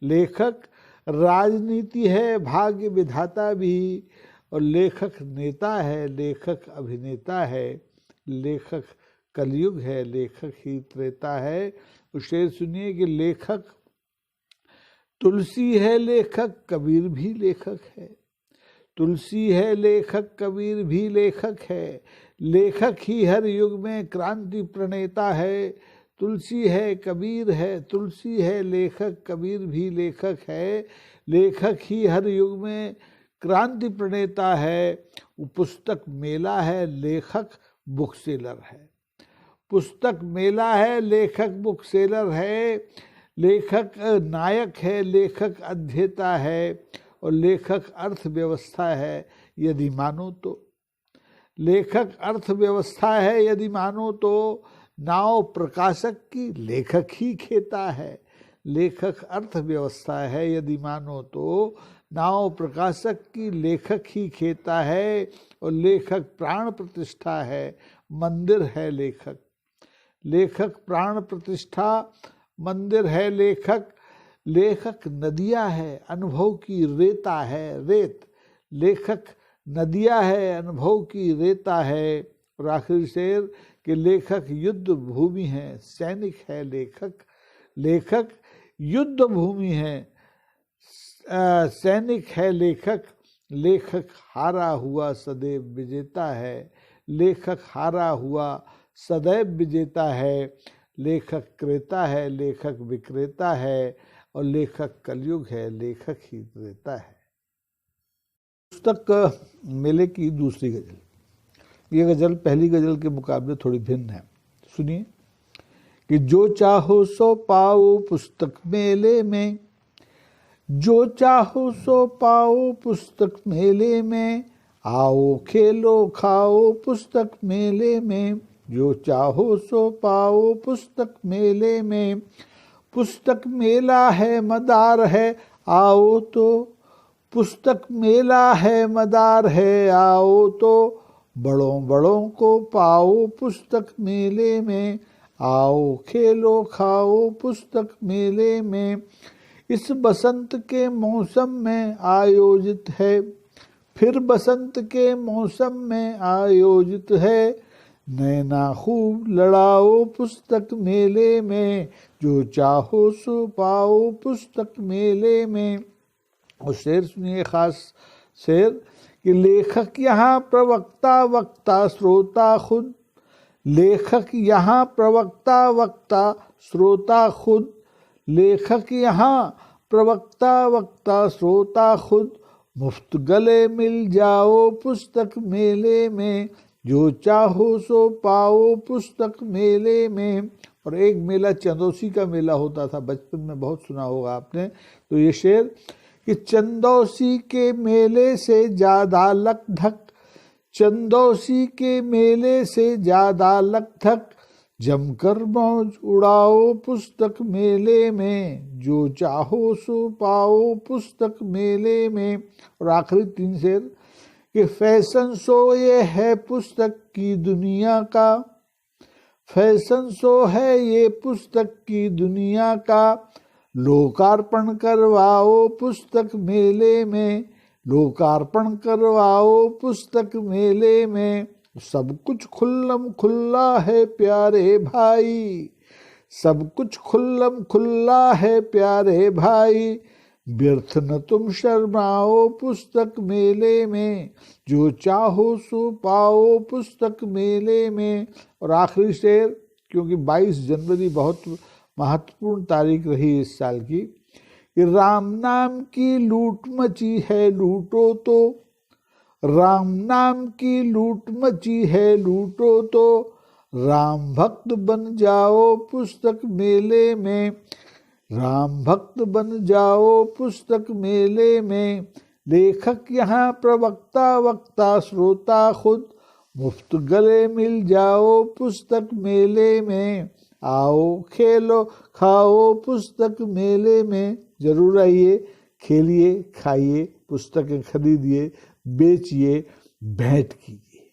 लेखक राजनीति है, भाग्य विधाता भी। और लेखक नेता है, लेखक अभिनेता है, लेखक कलयुग है, लेखक ही त्रेता है। और शेर सुनिए कि लेखक तुलसी है, लेखक कबीर भी लेखक है। तुलसी है, लेखक कबीर भी लेखक है, लेखक ही हर युग में क्रांति प्रणेता है। तुलसी है, कबीर है, तुलसी है, लेखक कबीर भी लेखक है, लेखक ही हर युग में क्रांति प्रणेता है। पुस्तक मेला है, लेखक बुक सेलर है। पुस्तक मेला है, लेखक बुक सेलर है, लेखक नायक है, लेखक अध्येता है। और लेखक अर्थव्यवस्था है यदि मानो तो। लेखक अर्थव्यवस्था है यदि मानो तो, नाव प्रकाशक की लेखक ही खेता है। लेखक अर्थव्यवस्था है यदि मानो तो, नाव प्रकाशक की लेखक ही खेता है। और लेखक प्राण प्रतिष्ठा है, मंदिर है लेखक। लेखक प्राण प्रतिष्ठा, मंदिर है लेखक। लेखक नदियाँ है, अनुभव की रेता है रेत। लेखक नदियाँ है, अनुभव की रेता है। और आखिरी शेर कि लेखक युद्ध भूमि है, सैनिक है लेखक। लेखक युद्ध भूमि है, सैनिक है लेखक। लेखक हारा हुआ सदैव विजेता है, लेखक हारा हुआ सदैव विजेता है। लेखक क्रेता है, लेखक विक्रेता है। और लेखक कलयुग है, लेखक ही त्रेता है। पुस्तक मेले की दूसरी गज़ल। ये गज़ल पहली गज़ल के मुकाबले थोड़ी भिन्न है। सुनिए कि जो चाहो सो पाओ पुस्तक मेले में, जो चाहो सो पाओ पुस्तक मेले में, आओ खेलो खाओ पुस्तक मेले में। जो चाहो सो पाओ पुस्तक मेले में, पुस्तक मेला है मदार है आओ तो। पुस्तक मेला है मदार है आओ तो, बड़ों बड़ों को पाओ पुस्तक मेले में। आओ खेलो खाओ पुस्तक मेले में। इस बसंत के मौसम में आयोजित है, फिर बसंत के मौसम में आयोजित है। नैना खूब लड़ाओ पुस्तक मेले में, जो चाहो सो पाओ पुस्तक मेले में। और शेर सुनिए, खास शेर कि लेखक यहाँ प्रवक्ता वक्ता श्रोता खुद। लेखक यहाँ प्रवक्ता वक्ता श्रोता खुद। लेखक यहाँ प्रवक्ता वक्ता श्रोता खुद। मुफ्त गले मिल जाओ पुस्तक मेले में, जो चाहो सो पाओ पुस्तक मेले में। और एक मेला चंदौसी का मेला होता था, बचपन में बहुत सुना होगा आपने। तो ये शेर कि चंदौसी के मेले से ज़्यादा लक धक, चंदौसी के मेले से ज़्यादा लक धक। जमकर मौज उड़ाओ पुस्तक मेले में, जो चाहो सो पाओ पुस्तक मेले में। और आखिरी 3 शेर कि फैशन शो ये है पुस्तक की दुनिया का, फैशन शो है ये पुस्तक की दुनिया का। लोकार्पण करवाओ पुस्तक मेले में, लोकार्पण करवाओ पुस्तक मेले में। सब कुछ खुल्लम खुल्ला है प्यारे भाई, सब कुछ खुल्लम खुल्ला है प्यारे भाई। व्यर्थ न तुम शर्माओ पुस्तक मेले में, जो चाहो सो पाओ पुस्तक मेले में। और आखिरी शेर, क्योंकि 22 जनवरी बहुत महत्वपूर्ण तारीख रही इस साल की, कि राम नाम की लूट मची है लूटो तो, राम नाम की लूट मची है लूटो तो। राम भक्त बन जाओ पुस्तक मेले में, राम भक्त बन जाओ पुस्तक मेले में। लेखक यहाँ प्रवक्ता वक्ता श्रोता खुद, मुफ्त गले मिल जाओ पुस्तक मेले में। आओ खेलो खाओ पुस्तक मेले में। जरूर आइए, खेलिए, खाइए, पुस्तकें खरीदिए, बेचिए, भेंट कीजिए।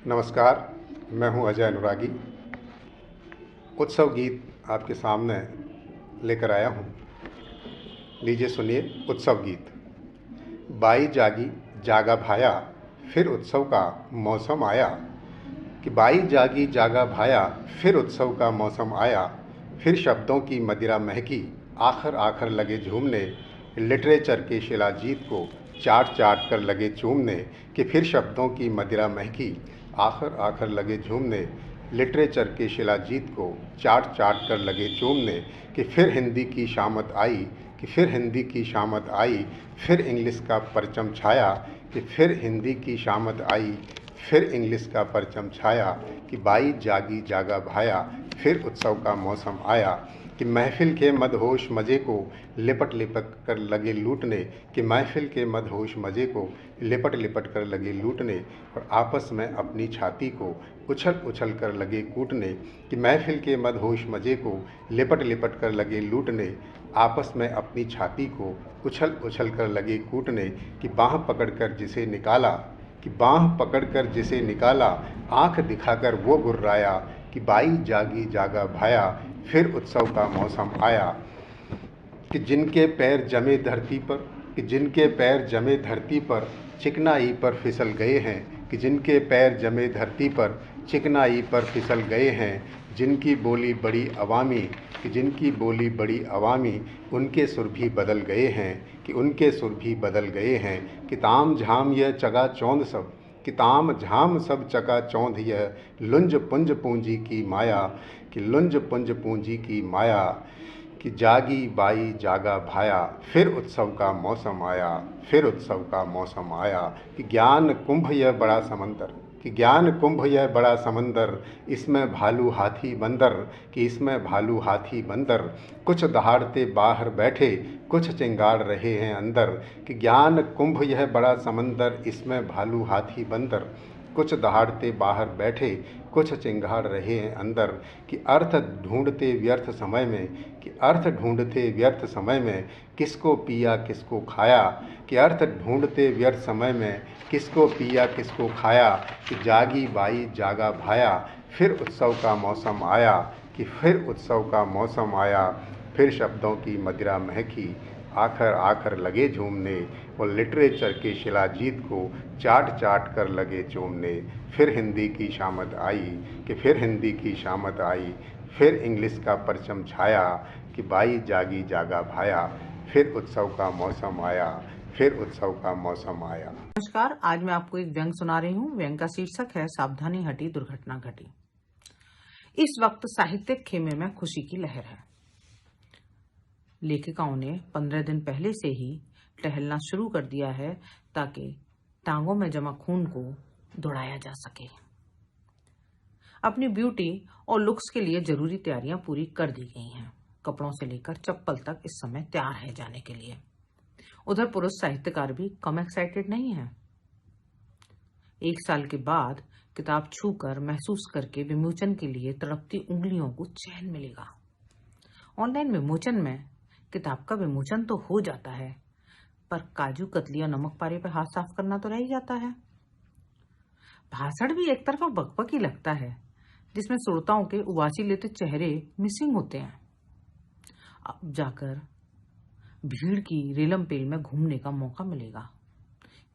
नमस्कार, मैं हूं अजय अनुरागी। उत्सव गीत आपके सामने लेकर आया हूं। लीजिए सुनिए उत्सव गीत। बाई जागी जागा भाया, फिर उत्सव का मौसम आया। कि बाई जागी जागा भाया, फिर उत्सव का मौसम आया। फिर शब्दों की मदिरा महकी, आखर आखर लगे झूमने। लिटरेचर के शिलाजीत को चाट चाट कर लगे चूमने। कि फिर शब्दों की मदिरा महकी, आखर आखर लगे झूमने। लिटरेचर के शिलाजीत को चाट चाट कर लगे चूमने। कि फिर हिंदी की शामत आई, कि फिर हिंदी की शामत आई। फिर इंग्लिश का परचम छाया, कि फिर हिंदी की शामत आई। फिर इंग्लिश का परचम छाया। कि बाई जागी जागा भाया, फिर उत्सव का मौसम आया। कि महफिल के मदहोश मज़े को लिपट लिपट कर लगे लूटने। कि महफिल के मदहोश मज़े को लिपट लिपट कर लगे लूटने। और आपस में अपनी छाती को उछल उछल कर लगे कूटने। कि महफिल के मदहोश मज़े को लिपट लिपट कर लगे लूटने। आपस में अपनी छाती को उछल उछल कर लगे कूटने। कि बाँह पकड़ कर जिसे निकाला, कि बाँह पकड़ कर जिसे निकाला, आँख दिखाकर वो गुर्राया। कि बाई जागी जागा भाया, फिर उत्सव का मौसम आया। कि जिनके पैर जमे धरती पर, कि जिनके पैर जमे धरती पर चिकनाई पर फिसल गए हैं। कि जिनके पैर जमे धरती पर चिकनाई पर फिसल गए हैं। जिनकी बोली बड़ी अवामी, कि जिनकी बोली बड़ी अवामी, उनके सुर भी बदल गए हैं। कि उनके सुर भी बदल गए हैं। कि ताम झाम यह चगा चौंध सब, कि ताम झाम सब चका चौंध यह लुंज पुंज पूंजी की माया। कि लुंज पुंज पूंजी की माया। कि जागी बाई जागा भाया, फिर उत्सव का मौसम आया। फिर उत्सव का मौसम आया। कि ज्ञान कुंभ यह बड़ा समंदर, कि ज्ञान कुंभ यह बड़ा समंदर, इसमें भालू हाथी बंदर। कि इसमें भालू हाथी बंदर, कुछ दहाड़ते बाहर बैठे, कुछ चिंगाड़ रहे हैं अंदर। कि ज्ञान कुंभ यह बड़ा समंदर, इसमें भालू हाथी बंदर, कुछ दहाड़ते बाहर बैठे, कुछ चिंगाड़ रहे हैं अंदर। कि अर्थ ढूंढते व्यर्थ समय में, कि अर्थ ढूंढते व्यर्थ समय में, किसको पिया किसको खाया। कि अर्थ ढूंढते व्यर्थ समय में, किसको पिया किसको खाया। कि जागी बाई जागा भाया, फिर उत्सव का मौसम आया। कि फिर उत्सव का मौसम आया। फिर शब्दों की मदिरा महकी, आखर आखर लगे झूमने। और लिटरेचर के शिलाजीत को चाट चाट कर लगे चूमने। फिर हिंदी की शामत आई, कि फिर हिंदी की शामत आई। फिर इंग्लिश का परचम छाया। कि बाई जागी जागा भाया, फिर उत्सव का मौसम आया। फिर उत्सव का मौसम आया। नमस्कार, आज मैं आपको एक व्यंग सुना रही हूँ। व्यंग का शीर्षक है सावधानी हटी दुर्घटना घटी। इस वक्त साहित्यिक खेमे में खुशी की लहर है। लेखिकाओं ने 15 दिन पहले से ही टहलना शुरू कर दिया है ताकि टांगों में जमा खून को दौड़ाया जा सके। अपनी ब्यूटी और लुक्स के लिए जरूरी तैयारियां पूरी कर दी गई हैं। कपड़ों से लेकर चप्पल तक इस समय तैयार है जाने के लिए। उधर पुरुष साहित्यकार भी कम एक्साइटेड नहीं है। 1 साल के बाद किताब छूकर महसूस करके विमोचन के लिए तड़पती उंगलियों को चैन मिलेगा। ऑनलाइन विमोचन में किताब का विमोचन तो हो जाता है, पर काजू कतली और नमक पारे पर हाथ साफ करना तो रह ही जाता है। भाषण भी एक तरफा बकबक ही लगता है, जिसमें श्रोताओं के उबासी लेते चेहरे मिसिंग होते हैं। अब जाकर भीड़ की रेलम पेल में घूमने का मौका मिलेगा।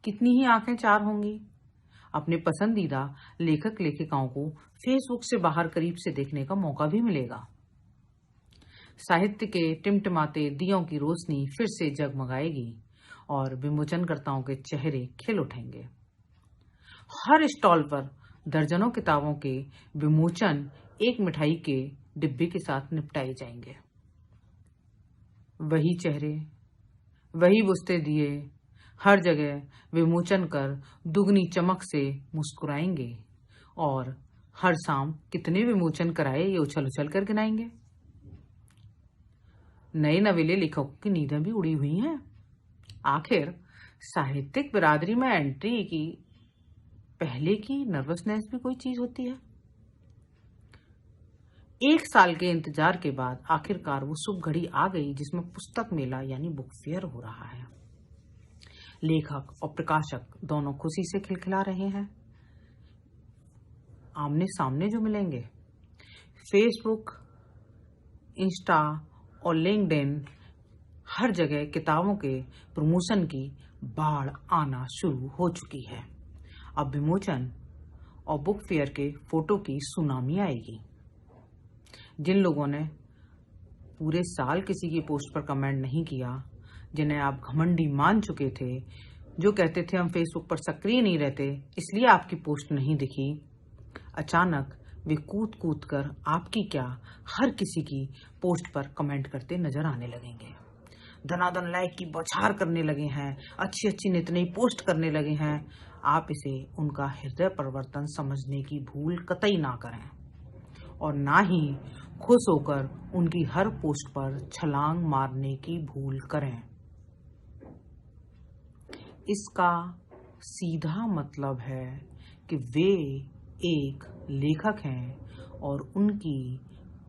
कितनी ही आंखें चार होंगी। अपने पसंदीदा लेखक लेखिकाओं को फेसबुक से बाहर करीब से देखने का मौका भी मिलेगा। साहित्य के टिमटिमाते दियों की रोशनी फिर से जगमगाएगी और विमोचनकर्ताओं के चेहरे खिल उठेंगे। हर स्टॉल पर दर्जनों किताबों के विमोचन एक मिठाई के डिब्बे के साथ निपटाए जाएंगे। वही चेहरे, वही बुझते दिए हर जगह विमोचन कर दुगनी चमक से मुस्कुराएंगे और हर शाम कितने विमोचन कराए ये उछल उछल कर गिनाएंगे। नए नवेले लेखकों की नींदें भी उड़ी हुई हैं। आखिर साहित्यिक बिरादरी में एंट्री की पहले की नर्वसनेस भी कोई चीज होती है। 1 साल के इंतजार के बाद आखिरकार वो शुभ घड़ी आ गई जिसमें पुस्तक मेला यानी बुक फेयर हो रहा है। लेखक और प्रकाशक दोनों खुशी से खिलखिला रहे हैं। आमने सामने जो मिलेंगे। फेसबुक, इंस्टा और लिंक्डइन हर जगह किताबों के प्रमोशन की बाढ़ आना शुरू हो चुकी है। अब विमोचन और बुक फेयर के फोटो की सुनामी आएगी। जिन लोगों ने पूरे साल किसी की पोस्ट पर कमेंट नहीं किया, जिन्हें आप घमंडी मान चुके थे, जो कहते थे हम फेसबुक पर सक्रिय नहीं रहते इसलिए आपकी पोस्ट नहीं दिखी, अचानक वे कूद कूद कर आपकी क्या हर किसी की पोस्ट पर कमेंट करते नजर आने लगेंगे। धनाधन लाइक की बौछार करने लगे हैं, अच्छी अच्छी नित नई पोस्ट करने लगे हैं। आप इसे उनका हृदय परिवर्तन समझने की भूल कतई ना करें और ना ही खुश होकर उनकी हर पोस्ट पर छलांग मारने की भूल करें। इसका सीधा मतलब है कि वे एक लेखक हैं और उनकी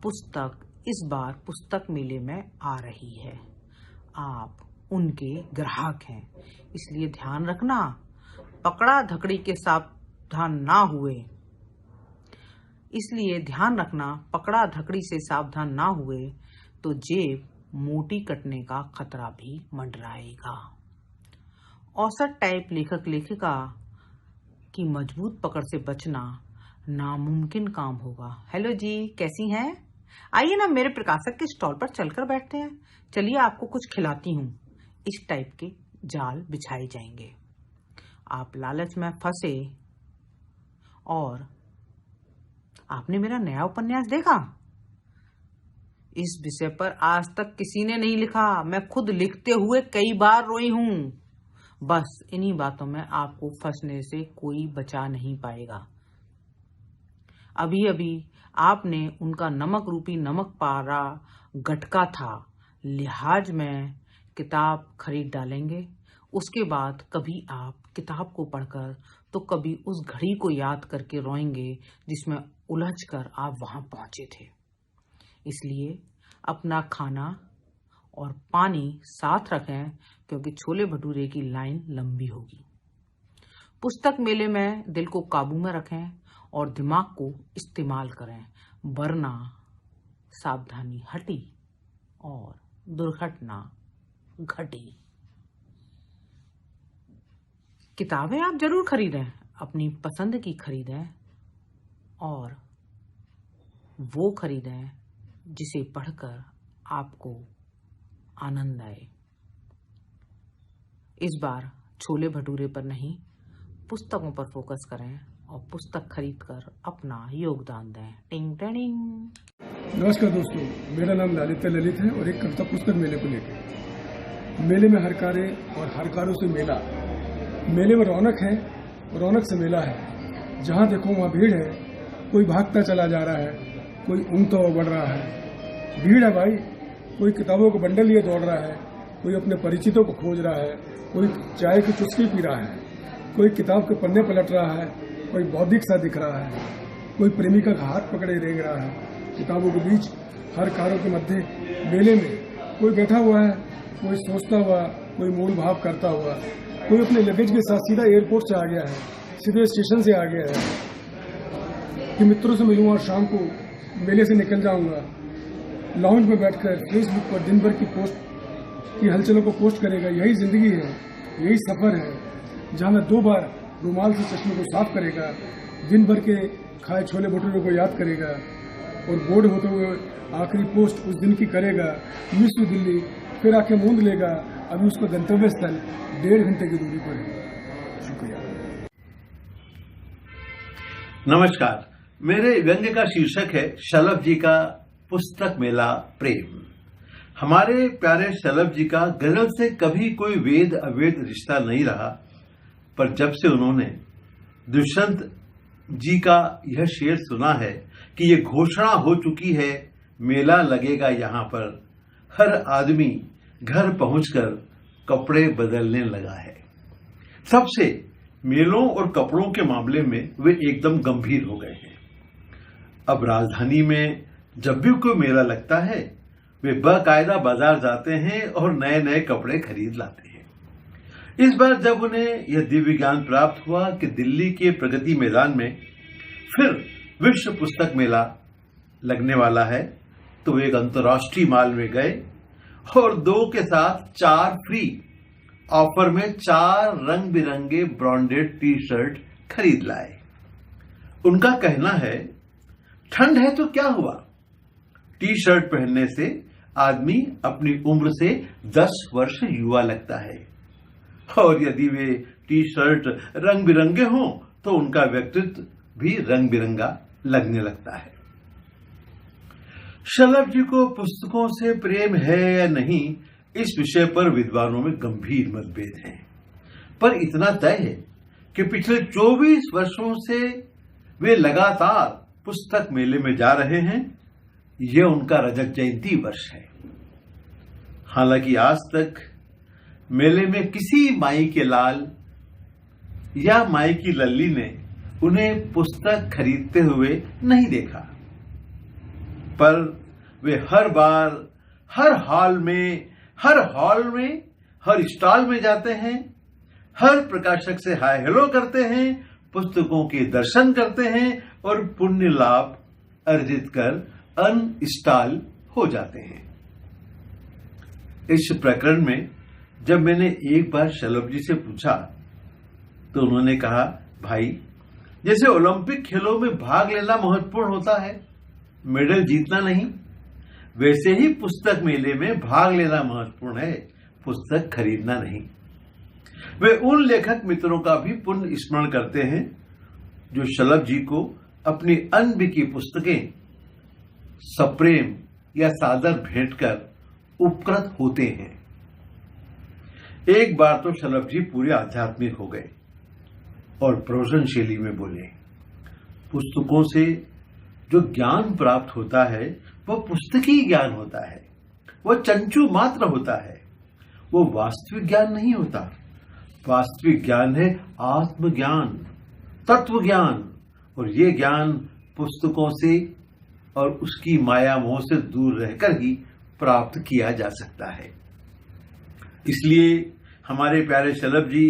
पुस्तक इस बार पुस्तक मेले में आ रही है। आप उनके ग्राहक हैं, इसलिए ध्यान रखना पकड़ा धकड़ी के सावधान ना हुए। इसलिए ध्यान रखना पकड़ा धकड़ी से सावधान ना हुए तो जेब मोटी कटने का खतरा भी मंडराएगा। औसत टाइप लेखक लेखिका की मजबूत पकड़ से बचना नामुमकिन काम होगा। हेलो जी, कैसी हैं? आइए ना मेरे प्रकाशक के स्टॉल पर चलकर बैठते हैं। चलिए आपको कुछ खिलाती हूँ। इस टाइप के जाल बिछाए जाएंगे। आप लालच में फंसे और आपने मेरा नया उपन्यास देखा? इस विषय पर आज तक किसी ने नहीं लिखा। मैं खुद लिखते हुए कई बार रोई हूं। बस इन्हीं बातों में आपको फंसने से कोई बचा नहीं पाएगा। अभी अभी आपने उनका नमक रूपी नमक पारा गटका था, लिहाज में किताब खरीद डालेंगे। उसके बाद कभी आप किताब को पढ़कर तो कभी उस घड़ी को याद करके रोएंगे जिसमें उलझकर आप वहां पहुंचे थे। इसलिए अपना खाना और पानी साथ रखें क्योंकि छोले भटूरे की लाइन लंबी होगी। पुस्तक मेले में दिल को काबू में रखें और दिमाग को इस्तेमाल करें, वरना सावधानी हटी और दुर्घटना घटी। किताबें आप जरूर खरीदें, अपनी पसंद की खरीदें और वो खरीदें जिसे पढ़कर आपको आनंद आए। इस बार छोले भटूरे पर नहीं, पुस्तकों पर फोकस करें और पुस्तक खरीदकर अपना योगदान दें। टिंग टिंग। नमस्कार दोस्तों, मेरा नाम ललित है और एक कविता पुस्तक मेले को लेकर। मेले में हर कार्य और हर कार्यों से मेला। मेले में रौनक है, रौनक से मेला है। जहाँ देखो वहाँ भीड़ है। कोई भागता चला जा रहा है, कोई ऊँघता हुआ बढ़ रहा है। भीड़ है भाई, कोई किताबों को बंडल लिए दौड़ रहा है, कोई अपने परिचितों को खोज रहा है, कोई चाय की चुस्की पी रहा है, कोई किताब के पन्ने पलट रहा है, कोई बौद्धिक सा दिख रहा है, कोई प्रेमिका का हाथ पकड़े रेंग रहा है। किताबों के बीच हर कारों के मध्य मेले में कोई बैठा हुआ है, कोई सोचता हुआ, कोई मोल भाव करता हुआ, कोई अपने लगेज के साथ सीधा एयरपोर्ट से आ गया है, सीधे स्टेशन से आ गया है कि मित्रों से मिलूंगा और शाम को मेले से निकल जाऊंगा। लाउंज में बैठकर फेसबुक पर दिन भर की पोस्ट की हलचलों को पोस्ट करेगा। यही जिंदगी है, यही सफर है, जहां में 2 बार रुमाल से चश्मे को साफ करेगा, दिन भर के खाए छोले भटूरे को याद करेगा और बोर्ड होते हुए आखिरी पोस्ट उस दिन की करेगा, मिस यू दिल्ली, फिर आके मूंद लेगा अभी उसका गंतव्य स्थल 1.5 घंटे की दूरी पर है। शुक्रिया। नमस्कार, मेरे व्यंग्य का शीर्षक है शलभ जी का पुस्तक मेला प्रेम। हमारे प्यारे शलभ जी का गजल से कभी कोई वेद अवेद रिश्ता नहीं रहा, पर जब से उन्होंने दुष्यंत जी का यह शेर सुना है कि ये घोषणा हो चुकी है मेला लगेगा यहाँ पर, हर आदमी घर पहुंचकर कपड़े बदलने लगा है। सबसे मेलों और कपड़ों के मामले में वे एकदम गंभीर हो गए हैं। अब राजधानी में जब भी कोई मेला लगता है वे बाकायदा बाजार जाते हैं और नए नए कपड़े खरीद लाते हैं। इस बार जब उन्हें यह दिव्य ज्ञान प्राप्त हुआ कि दिल्ली के प्रगति मैदान में फिर विश्व पुस्तक मेला लगने वाला है, तो वे एक अंतर्राष्ट्रीय मॉल में गए और 2 के साथ 4 फ्री ऑफर में 4 रंग बिरंगे ब्रांडेड टी शर्ट खरीद लाए। उनका कहना है, ठंड है तो क्या हुआ, टी शर्ट पहनने से आदमी अपनी उम्र से 10 वर्ष युवा लगता है, और यदि वे टी शर्ट रंग बिरंगे हों तो उनका व्यक्तित्व भी रंग बिरंगा लगने लगता है। शलभ जी को पुस्तकों से प्रेम है या नहीं, इस विषय पर विद्वानों में गंभीर मतभेद हैं, पर इतना तय है कि पिछले 24 वर्षों से वे लगातार पुस्तक मेले में जा रहे हैं। यह उनका रजत जयंती वर्ष है। हालांकि आज तक मेले में किसी माई के लाल या माई की लल्ली ने उन्हें पुस्तक खरीदते हुए नहीं देखा, पर वे हर बार हर हॉल में हर स्टॉल में जाते हैं, हर प्रकाशक से हाय हेलो करते हैं, पुस्तकों के दर्शन करते हैं और पुण्य लाभ अर्जित कर अनस्टॉल हो जाते हैं। इस प्रकरण में जब मैंने एक बार शलभ जी से पूछा तो उन्होंने कहा, भाई जैसे ओलंपिक खेलों में भाग लेना महत्वपूर्ण होता है, मेडल जीतना नहीं, वैसे ही पुस्तक मेले में भाग लेना महत्वपूर्ण है, पुस्तक खरीदना नहीं। वे उन लेखक मित्रों का भी पुण्य स्मरण करते हैं जो शलभ जी को अपनी अनबिकी पुस्तकें सप्रेम या सादर भेंट कर उपकृत होते हैं। एक बार तो शलभ जी पूरे आध्यात्मिक हो गए और प्रोजन शैली में बोले, पुस्तकों से जो ज्ञान प्राप्त होता है वह पुस्तकीय ज्ञान होता है, वह चंचू मात्र होता है, वो वास्तविक ज्ञान नहीं होता। वास्तविक ज्ञान है आत्मज्ञान, तत्व ज्ञान, और ये ज्ञान पुस्तकों से और उसकी माया मोह से दूर रहकर ही प्राप्त किया जा सकता है। इसलिए हमारे प्यारे शलभ जी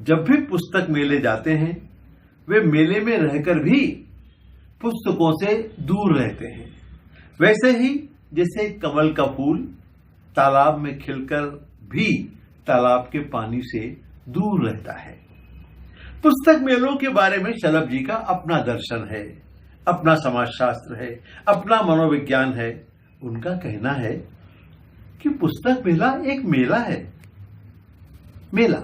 जब भी पुस्तक मेले जाते हैं वे मेले में रहकर भी पुस्तकों से दूर रहते हैं। वैसे ही जैसे कमल का फूल तालाब में खिलकर भी तालाब के पानी से दूर रहता है। पुस्तक मेलों के बारे में शलभ जी का अपना दर्शन है, अपना समाजशास्त्र है, अपना मनोविज्ञान है। उनका कहना है कि पुस्तक मेला एक मेला है, मेला,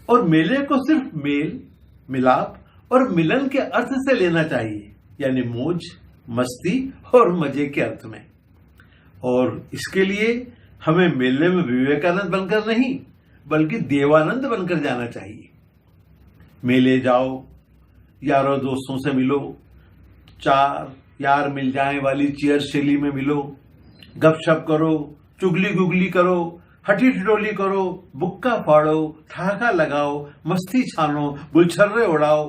और मेले को सिर्फ मेल, मिलाप और मिलन के अर्थ से लेना चाहिए, यानी मौज, मस्ती और मजे के अर्थ में। और इसके लिए हमें मेले में विवेकानंद बनकर नहीं बल्कि देवानंद बनकर जाना चाहिए। मेले जाओ, यारों दोस्तों से मिलो, चार यार मिल जाए वाली चेयर शैली में मिलो, गपशप करो, चुगली गुगली करो, हठी ठिठोली करो, बुक्का फाड़ो, ठहाका लगाओ, मस्ती छानो, गुलछर्रे उड़ाओ।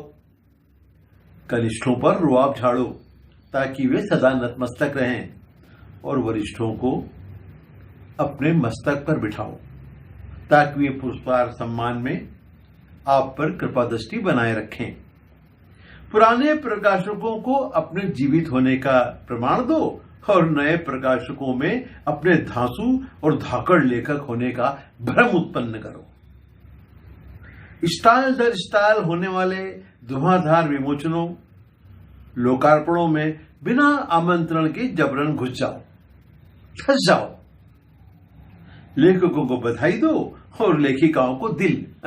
कनिष्ठों पर रुआब झाड़ो ताकि वे सदा नतमस्तक रहें, और वरिष्ठों को अपने मस्तक पर बिठाओ ताकि वे पुरस्कार सम्मान में आप पर कृपा दृष्टि बनाए रखें। पुराने प्रकाशकों को अपने जीवित होने का प्रमाण दो और नए प्रकाशकों में अपने धांसू और धाकड़ लेखक होने का भ्रम उत्पन्न करो। स्टाइल दर स्टाइल होने वाले धुआंधार विमोचनों, लोकार्पणों में बिना आमंत्रण के जबरन घुस जाओ, फंस जाओ। लेखकों को बधाई दो और लेखिकाओं को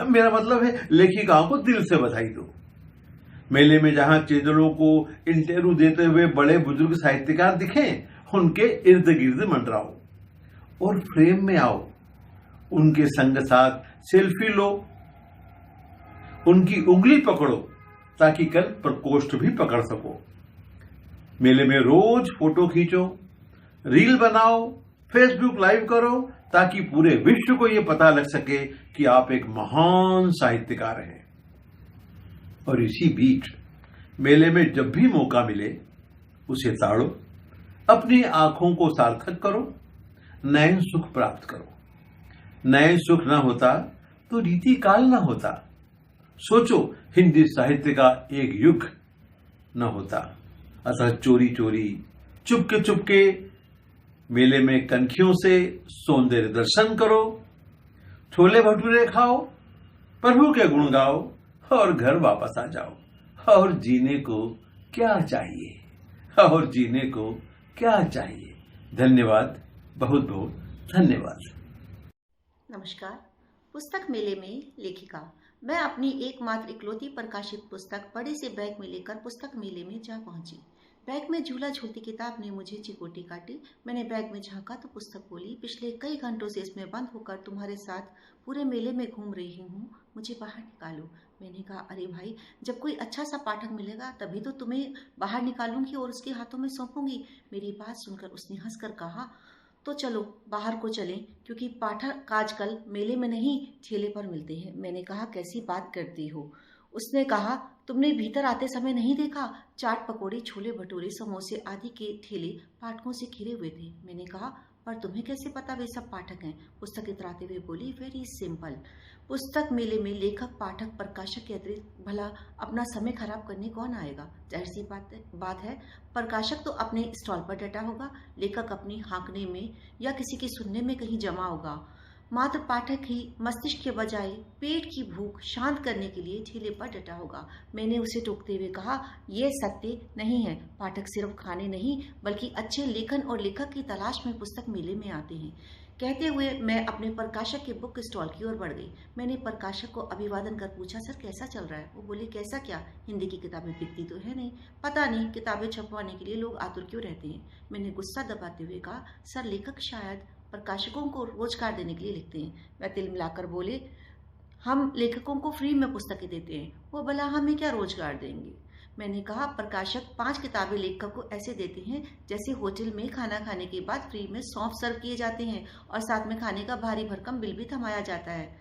मेरा मतलब है लेखिकाओं को दिल से बधाई दो। मेले में जहां चेतनों को इंटरव्यू देते हुए बड़े बुजुर्ग साहित्यकार दिखें, उनके इर्द गिर्द मंडराओ और फ्रेम में आओ। उनके संग साथ सेल्फी लो, उनकी उंगली पकड़ो ताकि कल प्रकोष्ठ भी पकड़ सको। मेले में रोज फोटो खींचो, रील बनाओ, फेसबुक लाइव करो ताकि पूरे विश्व को यह पता लग सके कि आप एक महान साहित्यकार हैं। और इसी बीच मेले में जब भी मौका मिले उसे ताड़ो, अपनी आंखों को सार्थक करो, नयन सुख प्राप्त करो। नयन सुख न होता तो रीति काल न होता। सोचो, हिंदी साहित्य का एक युग न होता। अतः चोरी चोरी चुपके चुपके मेले में कनखियों से सौंदर्य दर्शन करो, छोले भटूरे खाओ, प्रभु के गुण गाओ और घर वापस आ जाओ। और जीने को क्या चाहिए, और जीने को क्या चाहिए। धन्यवाद, बहुत बहुत धन्यवाद। नमस्कार। पुस्तक मेले में लेखिका। मैं अपनी एकमात्र इकलौती प्रकाशित पुस्तक बड़े से बैग में लेकर पुस्तक मेले में जा पहुंची। बैग में झूला झूलती किताब ने मुझे चिकोटी काटी। मैंने बैग में झांका तो पुस्तक बोली, पिछले कई घंटों से इसमें बंद होकर तुम्हारे साथ पूरे मेले में घूम रही हूँ, मुझे बाहर निकालो। मैंने कहा, अरे भाई, जब कोई अच्छा सा पाठक मिलेगा तभी तो तुम्हें बाहर निकालूंगी और उसके हाथों में सौंपूंगी। मेरी बात सुनकर उसने हंसकर कहा, तो चलो बाहर को चलें, क्योंकि पाठक आजकल मेले में नहीं ठेले पर मिलते हैं। मैंने कहा, कैसी बात करती हो? उसने कहा, तुमने भीतर आते समय नहीं देखा? चाट पकौड़े, छोले भटूरे, समोसे आदि के ठेले पाठकों से घिरे हुए थे। मैंने कहा, पर तुम्हें कैसे पता वे सब पाठक हैं? पुस्तक इतराते हुए बोली, वेरी सिंपल। पुस्तक मेले में लेखक, पाठक, प्रकाशक के अतिरिक्त भला अपना समय खराब करने कौन आएगा? जाहिर सी बात है, प्रकाशक तो अपने स्टॉल पर डटा होगा, लेखक अपनी हाँकने में या किसी के सुनने में कहीं जमा होगा। मात्र पाठक ही मस्तिष्क के बजाय पेट की भूख शांत करने के लिए ठेले पर डटा होगा। मैंने उसे टोकते हुए कहा, यह सत्य नहीं है। पाठक सिर्फ खाने नहीं बल्कि अच्छे लेखन और लेखक की तलाश में पुस्तक मेले में आते हैं। कहते हुए मैं अपने प्रकाशक के बुक स्टॉल की ओर बढ़ गई। मैंने प्रकाशक को अभिवादन कर पूछा, सर कैसा चल रहा है? वो बोले, कैसा क्या, हिंदी की किताबें बिकती तो है नहीं। पता नहीं किताबें छपवाने के लिए लोग आतुर क्यों रहते हैं। मैंने गुस्सा दबाते हुए कहा, सर लेखक शायद प्रकाशकों को रोजगार देने के लिए लिखते हैं। वह तिल मिलाकर बोले, हम लेखकों को फ्री में पुस्तकें देते हैं, वो भला हमें क्या रोजगार देंगे। मैंने कहा, प्रकाशक 5 किताबें लेखक को ऐसे देते हैं जैसे होटल में खाना खाने के बाद फ्री में सौंफ सर्व किए जाते हैं और साथ में खाने का भारी भरकम बिल भी थमाया जाता है।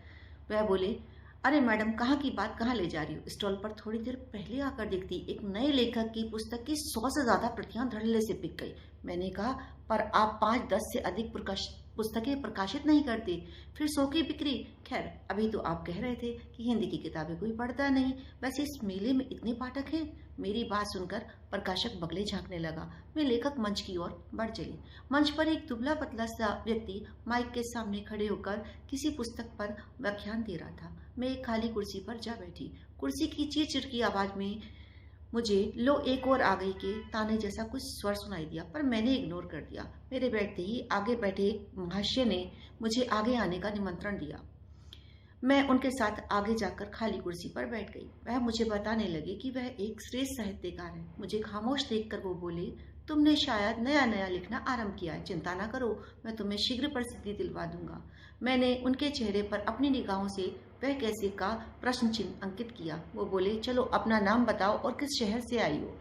वह बोले, अरे मैडम, कहाँ की बात कहाँ ले जा रही हो? स्टॉल पर थोड़ी देर पहले आकर देखती एक नए लेखक की पुस्तक की 100 से ज्यादा प्रतियां धड़ल्ले से बिक गई। मैंने कहा, पर आप 5-10 से अधिक पुस्तकें प्रकाशित नहीं करते, फिर 100 की बिक्री। खैर, अभी तो आप कह रहे थे कि हिंदी की किताबें कोई पढ़ता नहीं, वैसे इस मेले में इतने पाठक हैं। मेरी बात सुनकर प्रकाशक बगले झांकने लगा। मैं लेखक मंच की ओर बढ़ चली। मंच पर एक दुबला पतला सा व्यक्ति माइक के सामने खड़े होकर किसी पुस्तक पर व्याख्यान दे रहा था। मैं एक खाली कुर्सी पर जा बैठी। कुर्सी की चीर-चीर की आवाज में मुझे लो एक और आ गई के ताने जैसा कुछ स्वर सुनाई दिया, पर मैंने इग्नोर कर दिया। मेरे बैठते ही आगे बैठे एक महाशय ने मुझे आगे आने का निमंत्रण दिया। मैं उनके साथ आगे जाकर खाली कुर्सी पर बैठ गई। वह मुझे बताने लगे कि वह एक श्रेष्ठ साहित्यकार है। मुझे खामोश देखकर वो बोले, तुमने शायद नया नया लिखना आरंभ किया है, चिंता ना करो, मैं तुम्हें शीघ्र प्रसिद्धि दिलवा दूंगा। मैंने उनके चेहरे पर अपनी निगाहों से वह कैसे का प्रश्न चिन्ह अंकित किया। वो बोले, चलो अपना नाम बताओ और किस शहर से आई हो।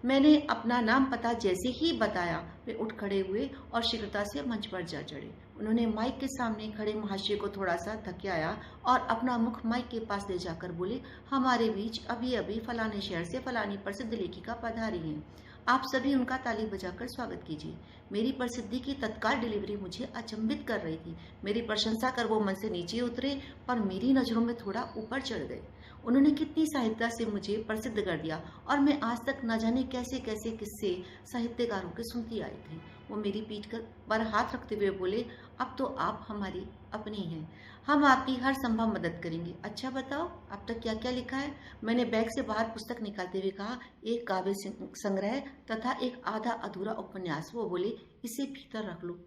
मैंने अपना नाम पता जैसे ही बताया वे उठ खड़े हुए और शीघ्रता से मंच पर जा चढ़े। उन्होंने माइक के सामने खड़े महाशय को थोड़ा सा धक्याया और अपना मुख माइक के पास ले जाकर बोले, हमारे बीच अभी अभी फलाने शहर से फलानी प्रसिद्ध लेखिका पधारी हैं, आप सभी उनका ताली बजाकर स्वागत कीजिए। मेरी प्रसिद्धि की तत्काल डिलीवरी मुझे अचंभित कर रही थी। मेरी प्रशंसा कर वो मन से नीचे उतरे पर मेरी नजरों में थोड़ा ऊपर चढ़ गए। उन्होंने कितनी साहित्यता से मुझे प्रसिद्ध कर दिया और मैं आज तक न जाने कैसे कैसे किस्से साहित्यकारों के सुनती आई थी। वो मेरी पीठ पर हाथ रखते हुए बोले, अब तो आप हमारी अपनी हैं, हम आपकी हर संभव मदद करेंगे। अच्छा बताओ, अब तक क्या क्या लिखा है? मैंने बैग से बाहर पुस्तक निकालते हुए कहा, एक काव्य संग्रह तथा एक आधा अधूरा उपन्यास। वो बोले, इसे भीतर रख लो,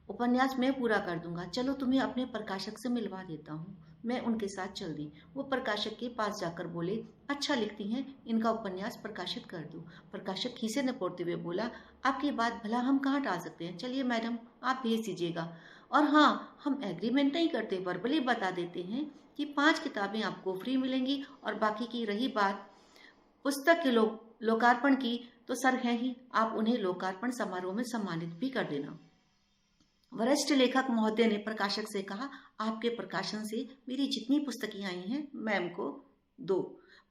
उपन्यास मैं पूरा कर दूंगा। चलो तुम्हें अपने प्रकाशक से मिलवा देता हूँ। मैं उनके साथ चल दी। वो प्रकाशक के पास जाकर बोले, अच्छा लिखती हैं, इनका उपन्यास प्रकाशित कर दो। प्रकाशक खीसे न पोड़ते हुए बोला, आपकी बात भला हम कहाँ टाल सकते हैं, चलिए मैडम आप भेज दीजिएगा। और हाँ, हम एग्रीमेंट नहीं करते, वर्बली बता देते हैं कि 5 किताबें आपको फ्री मिलेंगी और बाकी की रही बात पुस्तक के लोकार्पण की, तो सर है ही, आप उन्हें लोकार्पण समारोह में सम्मानित भी कर देना। वरिष्ठ लेखक महोदय ने प्रकाशक से कहा, आपके प्रकाशन से मेरी जितनी पुस्तकें आई हैं मैम को दो।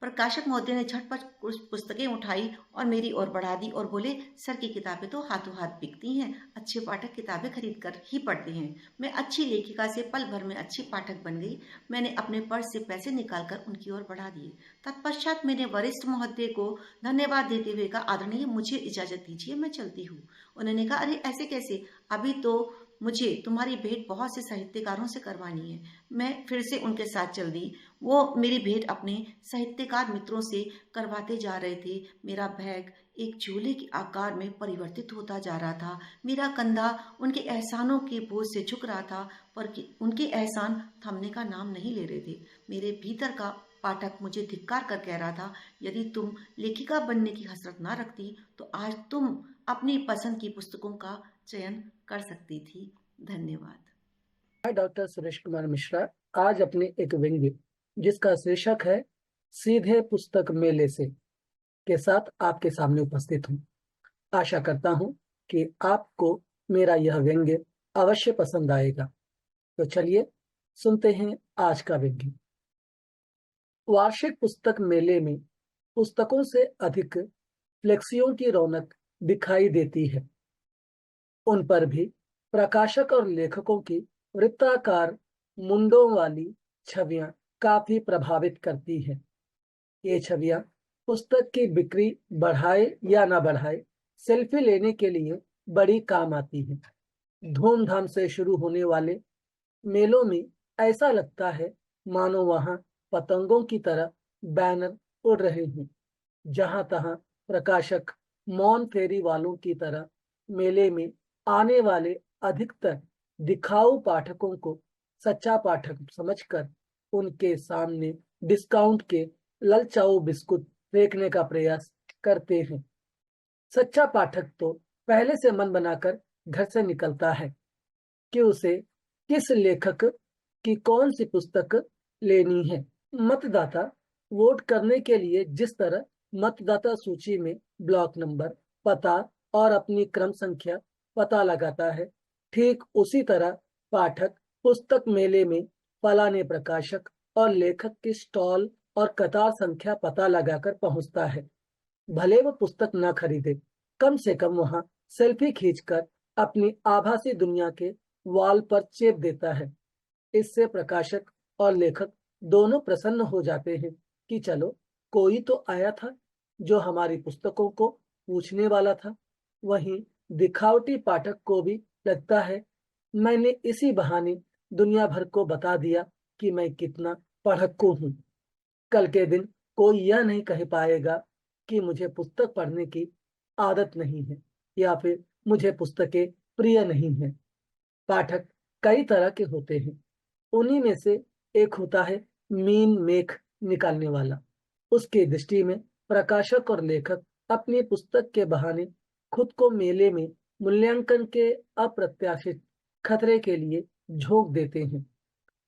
प्रकाशक महोदय ने झटपट कुछ पुस्तकें उठाई और मेरी ओर बढ़ा दी और बोले, सर की किताबें तो हाथों हाथ बिकती हैं, अच्छे पाठक किताबें खरीद कर ही पढ़ते हैं। मैं अच्छी लेखिका से पल भर में अच्छी पाठक बन गई। मैंने अपने पर्स से पैसे निकालकर उनकी ओर बढ़ा दिए। तत्पश्चात मैंने वरिष्ठ महोदय को धन्यवाद देते हुए कहा, आदरणीय मुझे इजाजत दीजिए, मैं चलती हूँ। उन्होंने कहा, अरे ऐसे कैसे, अभी तो मुझे तुम्हारी भेंट बहुत से साहित्यकारों से करवानी है। मैं फिर से उनके साथ चल दी। वो मेरी भेंट अपने साहित्यकार मित्रों से करवाते जा रहे थे। मेरा बैग एक झोले के आकार में परिवर्तित होता जा रहा था। मेरा कंधा उनके एहसानों के बोझ से झुक रहा था, पर उनके एहसान थमने का नाम नहीं ले रहे थे। मेरे भीतर का पाठक मुझे धिक्कार कर कह रहा था, यदि तुम लेखिका बनने की हसरत ना रखती तो आज तुम अपनी पसंद की पुस्तकों का चयन कर सकती थी। धन्यवाद। मैं डॉक्टर सुरेश कुमार मिश्रा आज अपने एक व्यंग्य जिसका शीर्षक है सीधे पुस्तक मेले से के साथ आपके सामने उपस्थित हूँ। आशा करता हूँ कि आपको मेरा यह व्यंग्य अवश्य पसंद आएगा। तो चलिए सुनते हैं आज का व्यंग्य। वार्षिक पुस्तक मेले में पुस्तकों से अधिक फ्लेक्सियों की रौनक दिखाई देती है। उन पर भी प्रकाशक और लेखकों की वृत्ताकार मुंडों वाली छवियां काफी प्रभावित करती हैं। ये छवियां पुस्तक की बिक्री बढ़ाए या ना बढ़ाए, सेल्फी लेने के लिए बड़ी काम आती हैं। धूमधाम से शुरू होने वाले मेलों में ऐसा लगता है मानो वहां पतंगों की तरह बैनर उड़ रहे हैं। जहां तहां प्रकाशक मौन फेरी वालों की तरह मेले में आने वाले अधिकतर दिखाऊ पाठकों को सच्चा पाठक समझकर उनके सामने डिस्काउंट के ललचाऊ बिस्कुट फेंकने का प्रयास करते हैं। सच्चा पाठक तो पहले से मन बनाकर घर से निकलता है कि उसे किस लेखक की कौन सी पुस्तक लेनी है। मतदाता वोट करने के लिए जिस तरह मतदाता सूची में ब्लॉक नंबर, पता और अपनी क्रम संख्या पता लगाता है, ठीक उसी तरह पाठक पुस्तक मेले में फलाने प्रकाशक और लेखक की स्टॉल और कतार संख्या पता लगाकर पहुंचता है। भले वो पुस्तक न खरीदे, कम से कम वहां सेल्फी खींचकर अपनी आभासी दुनिया के वॉल पर चेप देता है। इससे प्रकाशक और लेखक दोनों प्रसन्न हो जाते हैं कि चलो कोई तो आया था जो हमारी पुस्तकों को पूछने वाला था। वहीं दिखावटी पाठक को भी लगता है मैंने इसी बहाने दुनिया भर को बता दिया कि मैं कितना पढ़क्कू हूँ। कल के दिन कोई यह नहीं कह पाएगा कि मुझे पुस्तक पढ़ने की आदत नहीं है या फिर मुझे पुस्तकें प्रिय नहीं है। पाठक कई तरह के होते हैं। उन्हीं में से एक होता है मीन मेख निकालने वाला। उसकी दृष्टि में प्रकाशक और लेखक अपनी पुस्तक के बहाने खुद को मेले में मूल्यांकन के अप्रत्याशित खतरे के लिए झोंक देते हैं।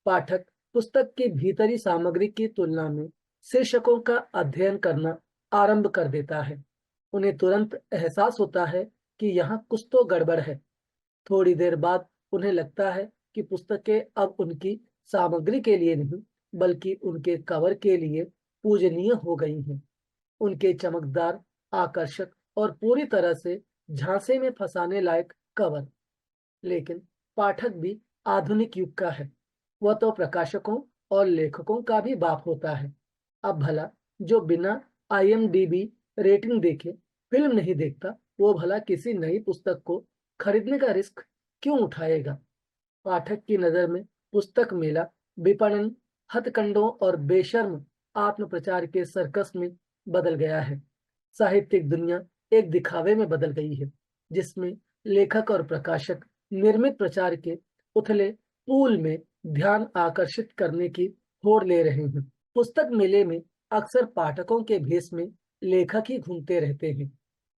पाठक पुस्तक की भीतरी सामग्री की तुलना में शीर्षकों का अध्ययन करना आरंभ कर देता है। उन्हें तुरंत एहसास होता है कि यहाँ कुछ तो गड़बड़ है। थोड़ी देर बाद उन्हें लगता है कि पुस्तकें अब उनकी सामग्री के लिए नहीं बल्कि उनके कवर के लिए पूजनीय हो गई हैं। उनके चमकदार, आकर्षक और पूरी तरह से झांसे में फंसाने लायक कवर। लेकिन पाठक भी आधुनिक युग का है। वह तो प्रकाशकों और लेखकों का भी बाप होता है। अब भला जो बिना IMDb रेटिंग देखे फिल्म नहीं देखता, वो भला किसी नई पुस्तक को खरीदने का रिस्क क्यों उठाएगा? पाठक की नजर में पुस्तक मेला विपणन, हथकंडों और बेशर्म आत्मप्रचार के सर्कस में बदल गया है। साहित्यिक दुनिया एक दिखावे में बदल गई है, जिसमें लेखक और प्रकाशक निर्मित प्रचार के उथले पूल में ध्यान आकर्षित करने की होड़ ले रहे हैं। पुस्तक मेले में अक्सर पाठकों के भेष में लेखक ही घूमते रहते हैं।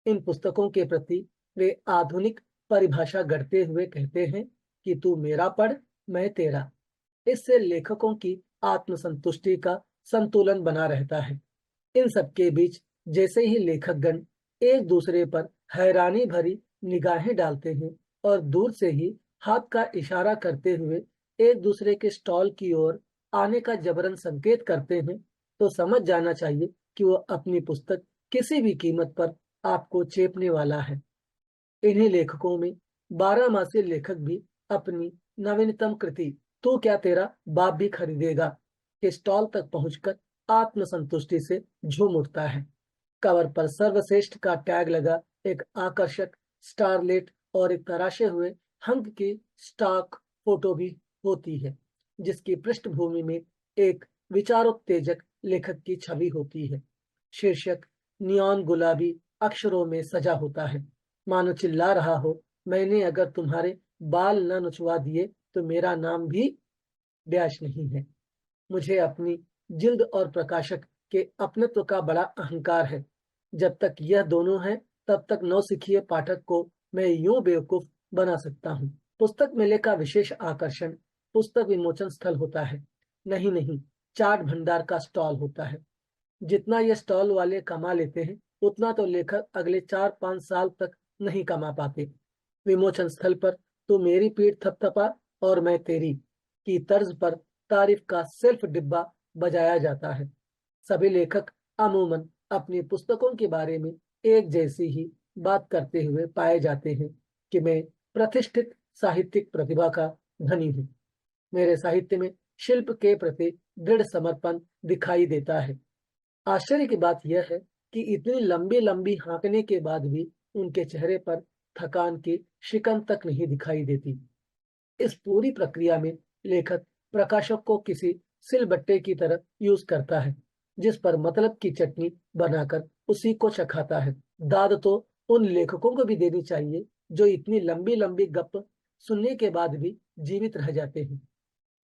इन पुस्तकों के प्रति वे आधुनिक परिभाषा गढ़ते हुए कहते हैं कि तू मेरा पढ़, मैं तेरा। इससे लेखकों की आत्मसंतुष्टि का संतुलन बना रहता है। इन सबके बीच जैसे ही लेखकगण एक दूसरे पर हैरानी भरी निगाहें डालते हैं और दूर से ही हाथ का इशारा करते हुए एक दूसरे के स्टॉल की ओर आने का जबरन संकेत करते हैं, तो समझ जाना चाहिए कि वो अपनी पुस्तक किसी भी कीमत पर आपको चेपने वाला है। इन्हीं लेखकों में 12 मासी लेखक भी अपनी नवीनतम कृति तू क्या तेरा बाप भी खरीदेगा के स्टॉल तक पहुंचकर आत्मसंतुष्टि से झूम उठता है। कवर पर सर्वश्रेष्ठ का टैग लगा एक आकर्षक स्टारलेट और एक तराशे हुए हंक की स्टॉक फोटो भी होती है, जिसकी पृष्ठभूमि में एक विचारोत्तेजक लेखक की छवि होती है। शीर्षक नियॉन गुलाबी अक्षरों में सजा होता है, मानो चिल्ला रहा हो, मैंने अगर तुम्हारे बाल न नुचवा दिए तो मेरा नाम भी ब्याज नहीं है। मुझे अपनी जिल्द और प्रकाशक के अपनत्व का बड़ा अहंकार है। जब तक यह दोनों है, तब तक नौसिखिए पाठक को मैं यूं बेवकूफ बना सकता हूँ। पुस्तक मेले का विशेष आकर्षण पुस्तक विमोचन स्थल होता है, नहीं, चाट भंडार का स्टॉल होता है। जितना ये स्टॉल वाले कमा लेते हैं, उतना तो लेखक अगले 4-5 साल तक नहीं कमा पाते। विमोचन स्थल पर तो मेरी पीठ थपथपा और मैं तेरी की तर्ज पर तारीफ का सेल्फ डिब्बा बजाया जाता है। सभी लेखक अमूमन अपनी पुस्तकों के बारे में एक जैसी ही बात करते हुए पाए जाते हैं कि मैं प्रतिष्ठित साहित्यिक प्रतिभा का धनी हूँ। मेरे साहित्य में शिल्प के प्रति दृढ़ समर्पण दिखाई देता है। आश्चर्य की बात यह है कि इतनी लंबी लंबी हाँकने के बाद भी उनके चेहरे पर थकान की शिकन तक नहीं दिखाई देती। इस पूरी प्रक्रिया में लेखक प्रकाशक को किसी सिलबट्टे की तरह यूज करता है, जिस पर मतलब की चटनी बनाकर उसी को चखाता है। दाद तो उन लेखकों को भी देनी चाहिए जो इतनी लंबी लंबी गप सुनने के बाद भी जीवित रह जाते हैं।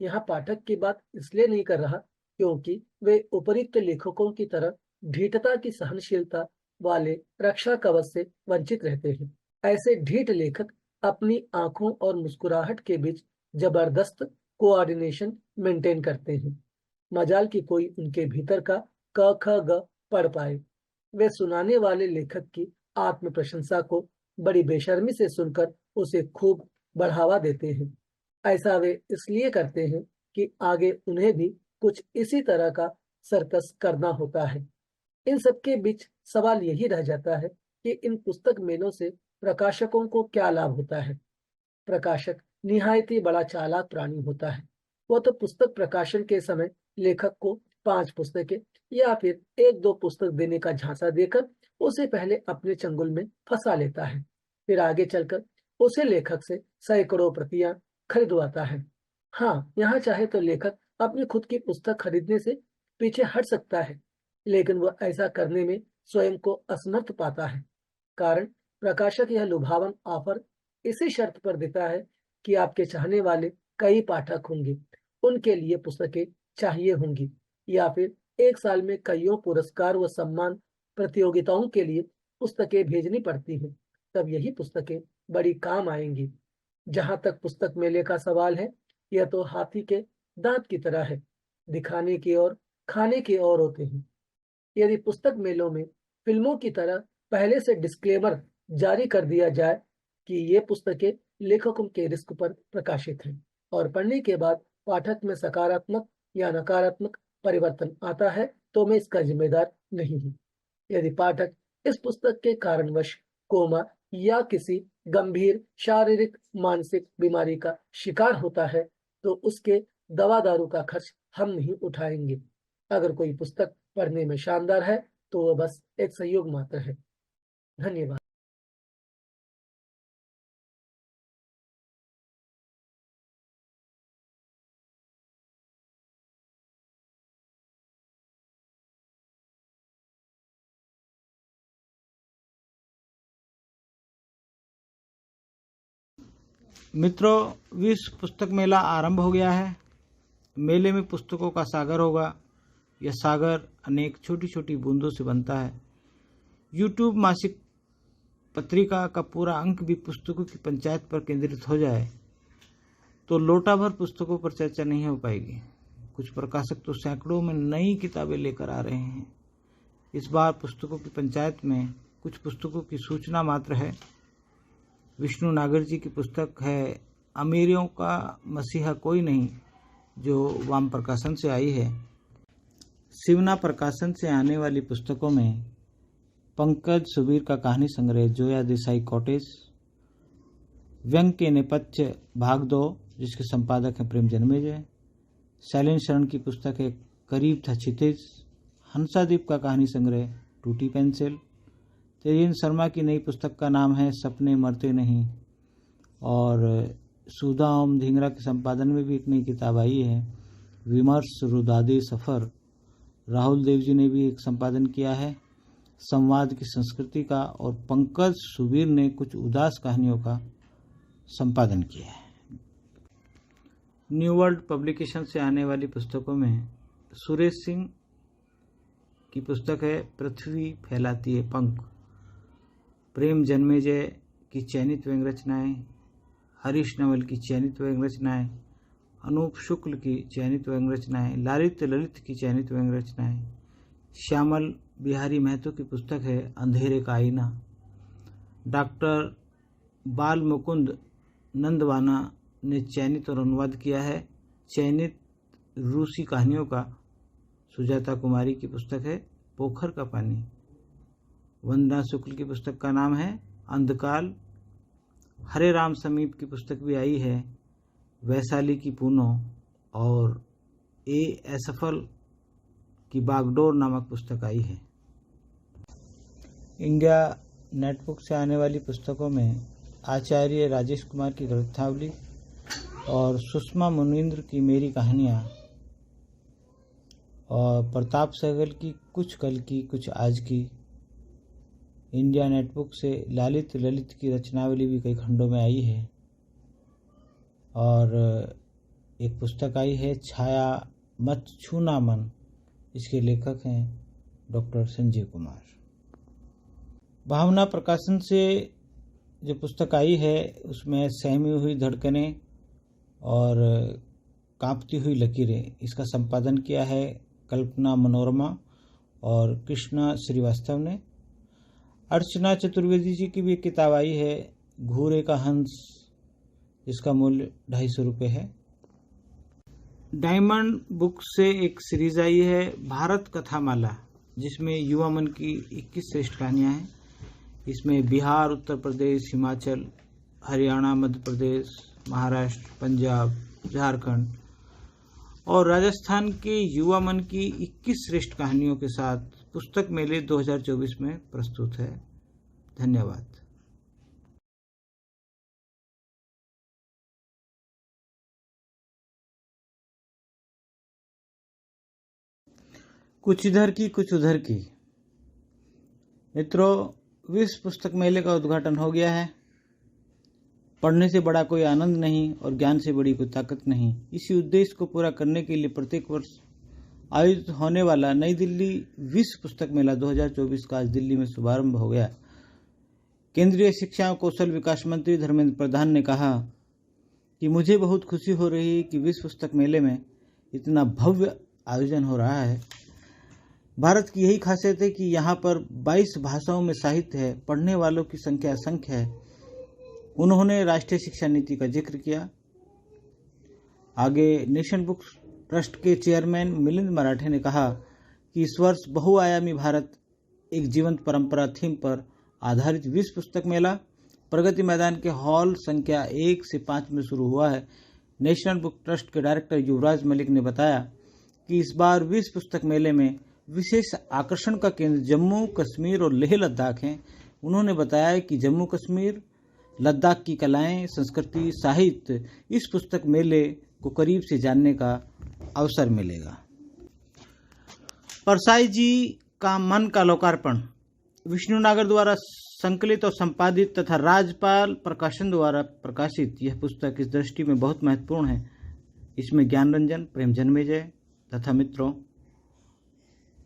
यहाँ पाठक की बात इसलिए नहीं कर रहा क्योंकि वे उपयुक्त लेखकों की तरह ढीठता की सहनशीलता वाले रक्षा कवच से वंचित रहते हैं। ऐसे ढीठ लेखक अपनी आंखों और मुस्कुराहट के बीच जबरदस्त कोऑर्डिनेशन मेंटेन करते हैं। मजाल की कोई उनके भीतर का क ख ग पढ़ पाए। वे सुनाने वाले लेखक की आत्म प्रशंसा को बड़ी बेशर्मी से सुनकर उसे खूब बढ़ावा देते हैं। ऐसा वे इसलिए करते हैं कि आगे उन्हें भी कुछ इसी तरह का सर्कस करना होता है। इन सबके बीच सवाल यही रह जाता है कि इन पुस्तक मेलों से प्रकाशकों को क्या लाभ होता है। प्रकाशक निहायत ही बड़ा चालाक प्राणी होता है। वो तो पुस्तक प्रकाशन के समय लेखक को 5 पुस्तकें या फिर 1-2 पुस्तक देने का झांसा देकर उसे पहले अपने चंगुल में फंसा लेता है, फिर आगे चलकर उसे लेखक से सैकड़ों प्रतियां खरीदवाता है। हाँ, यहाँ चाहे तो लेखक अपनी खुद की पुस्तक खरीदने से पीछे हट सकता है, लेकिन वह ऐसा करने में स्वयं को असमर्थ पाता है। कारण प्रकाशक यह लुभावन ऑफर इसी शर्त पर देता है कि आपके चाहने वाले कई पाठक होंगे, उनके लिए पुस्तकें चाहिए होंगी, या फिर 1 साल में कईयों पुरस्कार व सम्मान प्रतियोगिताओं के लिए पुस्तकें भेजनी पड़ती हैं, तब यही पुस्तकें बड़ी काम आएंगी। जहां तक पुस्तक मेले का सवाल है, यह तो हाथी के दांत की तरह है, दिखाने की और खाने की ओर होते हैं। यदि पुस्तक मेलों में फिल्मों की तरह पहले से डिस्क्लेमर जारी कर दिया जाए कि ये पुस्तकें लेखकों के रिस्क पर प्रकाशित हैं और पढ़ने के बाद पाठक में सकारात्मक या नकारात्मक परिवर्तन आता है तो मैं इसका जिम्मेदार नहीं हूँ। यदि पाठक इस पुस्तक के कारणवश कोमा या किसी गंभीर शारीरिक मानसिक बीमारी का शिकार होता है तो उसके दवा दारू का खर्च हम नहीं उठाएंगे। अगर कोई पुस्तक पढ़ने में शानदार है तो वह बस एक सहयोग मात्र है। धन्यवाद। मित्रों, विश्व पुस्तक मेला आरंभ हो गया है। मेले में पुस्तकों का सागर होगा। यह सागर अनेक छोटी छोटी बूंदों से बनता है। यूट्यूब मासिक पत्रिका का पूरा अंक भी पुस्तकों की पंचायत पर केंद्रित हो जाए तो लोटा भर पुस्तकों पर चर्चा नहीं हो पाएगी। कुछ प्रकाशक तो सैकड़ों में नई किताबें लेकर आ रहे हैं। इस बार पुस्तकों की पंचायत में कुछ पुस्तकों की सूचना मात्र है। विष्णु नागर जी की पुस्तक है अमीरों का मसीहा कोई नहीं, जो वाम प्रकाशन से आई है। शिवना प्रकाशन से आने वाली पुस्तकों में पंकज सुबीर का कहानी संग्रह जोया देसाई कॉटेज, व्यंग के नेपथ्य भाग 2 जिसके संपादक हैं प्रेम जन्मेजय, शैलेंद्र शरण की पुस्तक है करीब था क्षितिज, हंसादीप का कहानी संग्रह टूटी पेंसिल, तेजेंद्र शर्मा की नई पुस्तक का नाम है सपने मरते नहीं, और सुधा ओम धिंगरा के संपादन में भी एक नई किताब आई है विमर्श रुदादे सफ़र। राहुल देव जी ने भी एक संपादन किया है संवाद की संस्कृति का, और पंकज सुबीर ने कुछ उदास कहानियों का संपादन किया है। न्यू वर्ल्ड पब्लिकेशन से आने वाली पुस्तकों में सुरेश सिंह की पुस्तक है पृथ्वी फैलाती है पंख, प्रेम जन्मेजय की चयनित व्यंग रचनाएं, हरीश नवल की चयनित व्यंग रचनाएं, अनूप शुक्ल की चयनित व्यंग रचनाएं, लालित ललित की चयनित व्यंग रचनाएं, श्यामल बिहारी महतो की पुस्तक है अंधेरे का आईना, डॉक्टर बाल मुकुंद नंदवाना ने चयनित और अनुवाद किया है चयनित रूसी कहानियों का। सुजाता कुमारी की पुस्तक है पोखर का पानी, वंदना शुक्ल की पुस्तक का नाम है अंधकाल, हरे राम समीप की पुस्तक भी आई है वैशाली की पूनो, और ए असफल की बागडोर नामक पुस्तक आई है। इंडिया नेटबुक से आने वाली पुस्तकों में आचार्य राजेश कुमार की ग्रंथावली और सुषमा मुनींद्र की मेरी कहानियाँ, और प्रताप सहगल की कुछ कल की कुछ आज की। इंडिया नेटबुक से लालित ललित की रचनावली भी कई खंडों में आई है, और एक पुस्तक आई है छाया मत छूना मन, इसके लेखक हैं डॉक्टर संजय कुमार। भावना प्रकाशन से जो पुस्तक आई है उसमें सहमी हुई धड़कनें और कांपती हुई लकीरें, इसका संपादन किया है कल्पना मनोरमा और कृष्णा श्रीवास्तव ने। अर्चना चतुर्वेदी जी की भी एक किताब आई है घूरे का हंस, जिसका मूल्य 250 रुपये है। डायमंड बुक से एक सीरीज आई है भारत कथामाला, जिसमें युवा मन की 21 श्रेष्ठ कहानियाँ हैं। इसमें बिहार, उत्तर प्रदेश, हिमाचल, हरियाणा, मध्य प्रदेश, महाराष्ट्र, पंजाब, झारखंड और राजस्थान के युवा मन की 21 श्रेष्ठ कहानियों के साथ पुस्तक मेले 2024 में प्रस्तुत है। धन्यवाद। कुछ इधर की कुछ उधर की। मित्रों, विश्व पुस्तक मेले का उद्घाटन हो गया है। पढ़ने से बड़ा कोई आनंद नहीं और ज्ञान से बड़ी कोई ताकत नहीं। इसी उद्देश्य को पूरा करने के लिए प्रत्येक वर्ष आयोजित होने वाला नई दिल्ली विश्व पुस्तक मेला 2024 का आज दिल्ली में शुभारंभ हो गया। केंद्रीय शिक्षा और कौशल विकास मंत्री धर्मेंद्र प्रधान ने कहा कि मुझे बहुत खुशी हो रही है कि विश्व पुस्तक मेले में इतना भव्य आयोजन हो रहा है। भारत की यही खासियत है कि यहाँ पर 22 भाषाओं में साहित्य है, पढ़ने वालों की संख्या असंख्य है। उन्होंने राष्ट्रीय शिक्षा नीति का जिक्र किया। आगे नेशन बुक ट्रस्ट के चेयरमैन मिलिंद मराठे ने कहा कि इस वर्ष बहुआयामी भारत एक जीवंत परंपरा थीम पर आधारित विश्व पुस्तक मेला प्रगति मैदान के हॉल संख्या 1 से 5 में शुरू हुआ है। नेशनल बुक ट्रस्ट के डायरेक्टर युवराज मलिक ने बताया कि इस बार विश्व पुस्तक मेले में विशेष आकर्षण का केंद्र जम्मू कश्मीर और लेह लद्दाख हैं। उन्होंने बताया कि जम्मू कश्मीर लद्दाख की कलाएं, संस्कृति, साहित्य इस पुस्तक मेले को करीब से जानने का अवसर मिलेगा। परसाई जी का मन का लोकार्पण विष्णु नागर द्वारा संकलित और संपादित तथा राजपाल प्रकाशन द्वारा प्रकाशित यह पुस्तक इस दृष्टि में बहुत महत्वपूर्ण है। इसमें ज्ञान रंजन, प्रेम जन्मेजय तथा मित्रों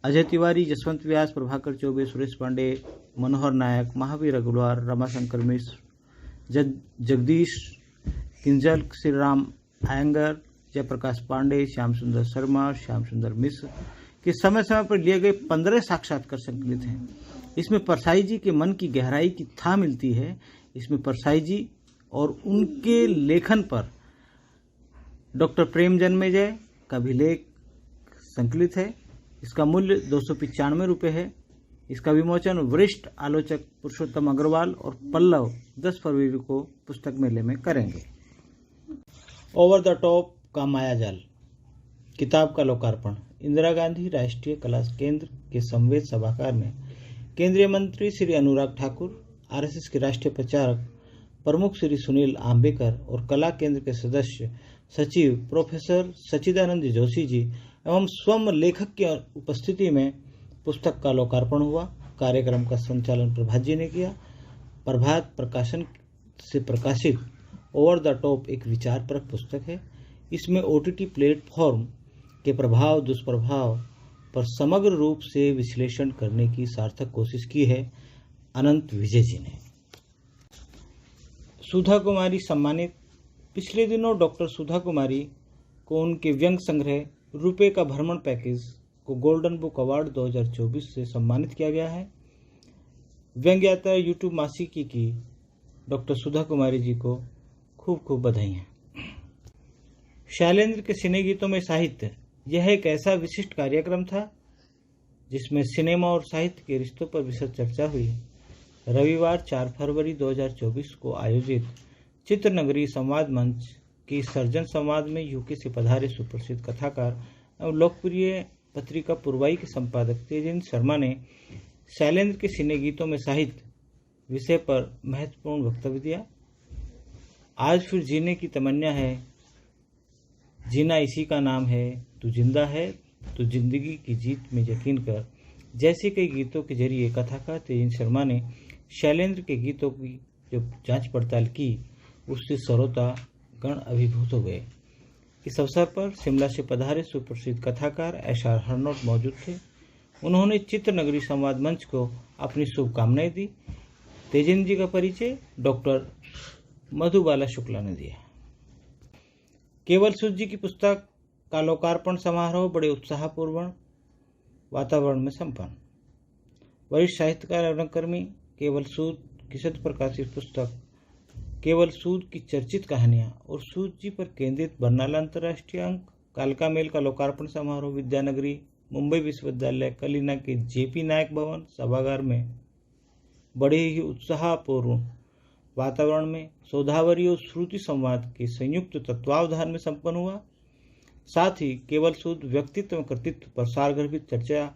अजय तिवारी, जसवंत व्यास, प्रभाकर चौबे, सुरेश पांडे, मनोहर नायक, महावीर अग्रवाल, रमाशंकर मिश्र, जगदीश किंजल, श्री राम आयंगर, जयप्रकाश पांडे, श्याम सुंदर शर्मा, श्याम सुंदर मिश्र के समय समय पर लिए गए 15 साक्षात्कार संकलित हैं। इसमें परसाई जी के मन की गहराई की था मिलती है। इसमें परसाई जी और उनके लेखन पर डॉक्टर प्रेम जन्मेजय का भी लेख संकलित है। इसका मूल्य 295 रुपये है। इसका विमोचन वरिष्ठ आलोचक पुरुषोत्तम अग्रवाल और पल्लव 10 फरवरी को पुस्तक मेले में करेंगे। ओवर द टॉप का मायाजाल किताब का लोकार्पण इंदिरा गांधी राष्ट्रीय कला केंद्र के संवेद सभागार में केंद्रीय मंत्री श्री अनुराग ठाकुर, आरएसएस के राष्ट्रीय प्रचारक प्रमुख श्री सुनील आम्बेकर और कला केंद्र के सदस्य सचिव प्रोफेसर सचिदानंद जोशी जी एवं स्वयं लेखक की उपस्थिति में पुस्तक का लोकार्पण हुआ। कार्यक्रम का संचालन प्रभात जी ने किया। प्रभात प्रकाशन से प्रकाशित ओवर द टॉप एक विचारपरक पुस्तक है। इसमें ओटीटी प्लेटफॉर्म के प्रभाव दुष्प्रभाव पर समग्र रूप से विश्लेषण करने की सार्थक कोशिश की है अनंत विजय जी ने। सुधा कुमारी सम्मानित। पिछले दिनों डॉक्टर सुधा कुमारी को उनके व्यंग संग्रह रुपए का भ्रमण पैकेज को गोल्डन बुक अवार्ड 2024 से सम्मानित किया गया है। व्यंग यात्रा यूट्यूब मासिकी की डॉक्टर सुधा कुमारी जी को खूब खूब बधाइयाँ। शैलेंद्र के सिने गीतों में साहित्य यह एक ऐसा विशिष्ट कार्यक्रम था जिसमें सिनेमा और साहित्य के रिश्तों पर विशद चर्चा हुई। रविवार 4 फरवरी 2024 को आयोजित चित्रनगरी संवाद मंच की सर्जन संवाद में यूके से पधारे सुप्रसिद्ध कथाकार एवं लोकप्रिय पत्रिका पूर्वाई के संपादक तेजेंद्र शर्मा ने शैलेंद्र के सिने गीतों में साहित्य विषय पर महत्वपूर्ण वक्तव्य दिया। आज फिर जीने की तमन्ना है, जीना इसी का नाम है, तू जिंदा है तो जिंदगी की जीत में यकीन कर जैसे कई गीतों के जरिए कथाकार तेजेंद्र शर्मा ने शैलेंद्र के गीतों की जो जांच पड़ताल की उससे श्रोता गण अभिभूत हो गए। इस अवसर पर शिमला से पधारे सुप्रसिद्ध कथाकार एशआर हरनोट मौजूद थे। उन्होंने चित्रनगरी संवाद मंच को अपनी शुभकामनाएं दी। तेजेंद्र जी का परिचय डॉक्टर मधुबाला शुक्ला ने दिया। केवल सूद जी की पुस्तक का लोकार्पण समारोह बड़े उत्साहपूर्ण वातावरण में संपन्न। वरिष्ठ साहित्यकार एवं रंगकर्मी केवल सूद की शत प्रकाशित पुस्तक केवल सूद की चर्चित कहानियां और सूद जी पर केंद्रित बरनाला अंतर्राष्ट्रीय अंक कालका मेल का लोकार्पण समारोह विद्यानगरी मुंबई विश्वविद्यालय कलीना के जेपी नायक भवन सभागार में बड़े ही उत्साहपूर्ण वातावरण में सौधावरी और श्रुति संवाद के संयुक्त तत्वावधान में संपन्न हुआ। साथ ही केवल सूद व्यक्तित्व एवं कृतित्व पर सारगर्भित चर्चा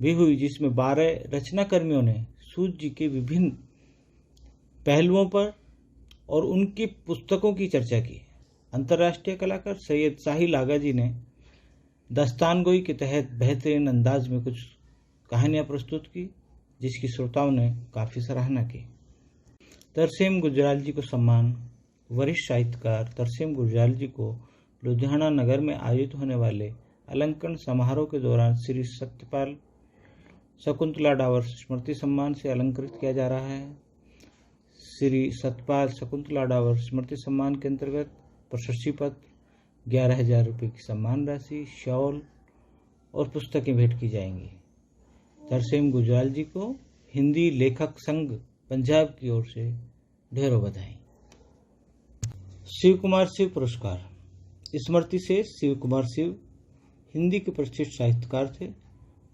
भी हुई, जिसमें 12 रचनाकर्मियों ने सूद जी के विभिन्न पहलुओं पर और उनकी पुस्तकों की चर्चा की। अंतर्राष्ट्रीय कलाकार सैयद साहिल आगा जी ने दस्तानगोई के तहत बेहतरीन अंदाज में कुछ कहानियां प्रस्तुत की, जिसकी श्रोताओं ने काफ़ी सराहना की। तरसेम गुजराल जी को सम्मान। वरिष्ठ साहित्यकार तरसेम गुजराल जी को लुधियाना नगर में आयोजित होने वाले अलंकरण समारोह के दौरान श्री सत्यपाल शकुंतला डावर स्मृति सम्मान से अलंकृत किया जा रहा है। श्री सत्यपाल शकुंतला डावर स्मृति सम्मान के अंतर्गत प्रशस्ति पत्र, 11,000 रुपये की सम्मान राशि, शॉल और पुस्तकें भेंट की जाएंगी। तरसेम गुजराल जी को हिंदी लेखक संघ पंजाब की ओर से ढेरों बधाई। शिव कुमार शिव पुरस्कार। स्मृति से शिव कुमार शिव हिंदी के प्रतिष्ठित साहित्यकार थे।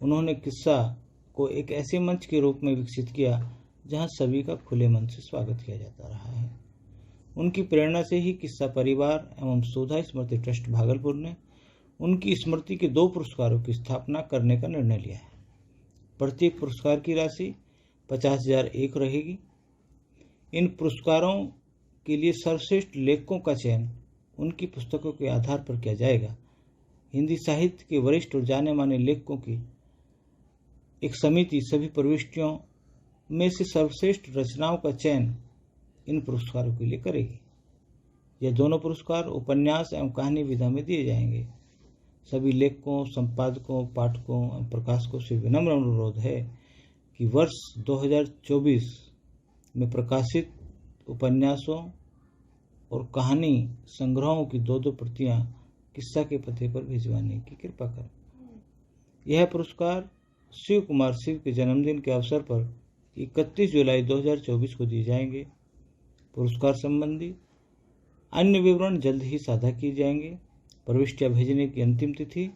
उन्होंने किस्सा को एक ऐसे मंच के रूप में विकसित किया जहां सभी का खुले मन से स्वागत किया जाता रहा है। उनकी प्रेरणा से ही किस्सा परिवार एवं सुधा स्मृति ट्रस्ट भागलपुर ने उनकी स्मृति के 2 पुरस्कारों की स्थापना करने का निर्णय लिया है। प्रत्येक पुरस्कार की राशि 50,000 एक रहेगी। इन पुरस्कारों के लिए सर्वश्रेष्ठ लेखकों का चयन उनकी पुस्तकों के आधार पर किया जाएगा। हिंदी साहित्य के वरिष्ठ और जाने माने लेखकों की एक समिति सभी प्रविष्टियों में से सर्वश्रेष्ठ रचनाओं का चयन इन पुरस्कारों के लिए करेगी। यह दोनों पुरस्कार उपन्यास एवं कहानी विधा में दिए जाएंगे। सभी लेखकों, संपादकों, पाठकों एवं प्रकाशकों से विनम्र अनुरोध है कि वर्ष 2024 में प्रकाशित उपन्यासों और कहानी संग्रहों की 2-2 प्रतियां किस्सा के पते पर भिजवाने की कृपा करें। यह पुरस्कार शिव कुमार शिव के जन्मदिन के अवसर पर 31 जुलाई 2024 को दिए जाएंगे। पुरस्कार संबंधी अन्य विवरण जल्द ही साझा किए जाएंगे। प्रविष्टियां भेजने की अंतिम तिथि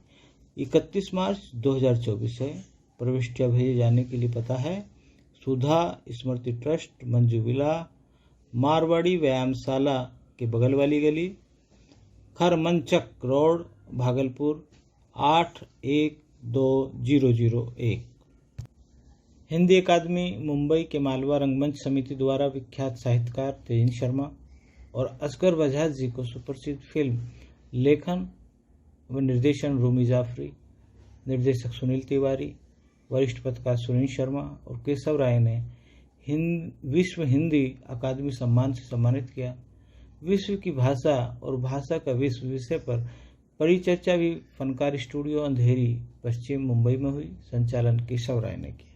31 मार्च 2024 है। प्रविष्टियां भेजे जाने के लिए पता है सुधा स्मृति ट्रस्ट, मंजू विला, मारवाड़ी व्यायामशाला के बगल वाली गली, खरमंचक रोड, भागलपुर 812001। हिंदी अकादमी मुंबई के मालवा रंगमंच समिति द्वारा विख्यात साहित्यकार तेजिन शर्मा और असगर बजाज जी को सुप्रसिद्ध फिल्म लेखन व निर्देशन रूमी जाफरी, निर्देशक सुनील तिवारी, वरिष्ठ पत्रकार सुनील शर्मा और केशव राय ने विश्व हिंदी अकादमी सम्मान से सम्मानित किया। विश्व की भाषा और भाषा का विश्व विषय पर परिचर्चा भी फनकार स्टूडियो अंधेरी पश्चिम मुंबई में हुई। संचालन केशव राय ने किया।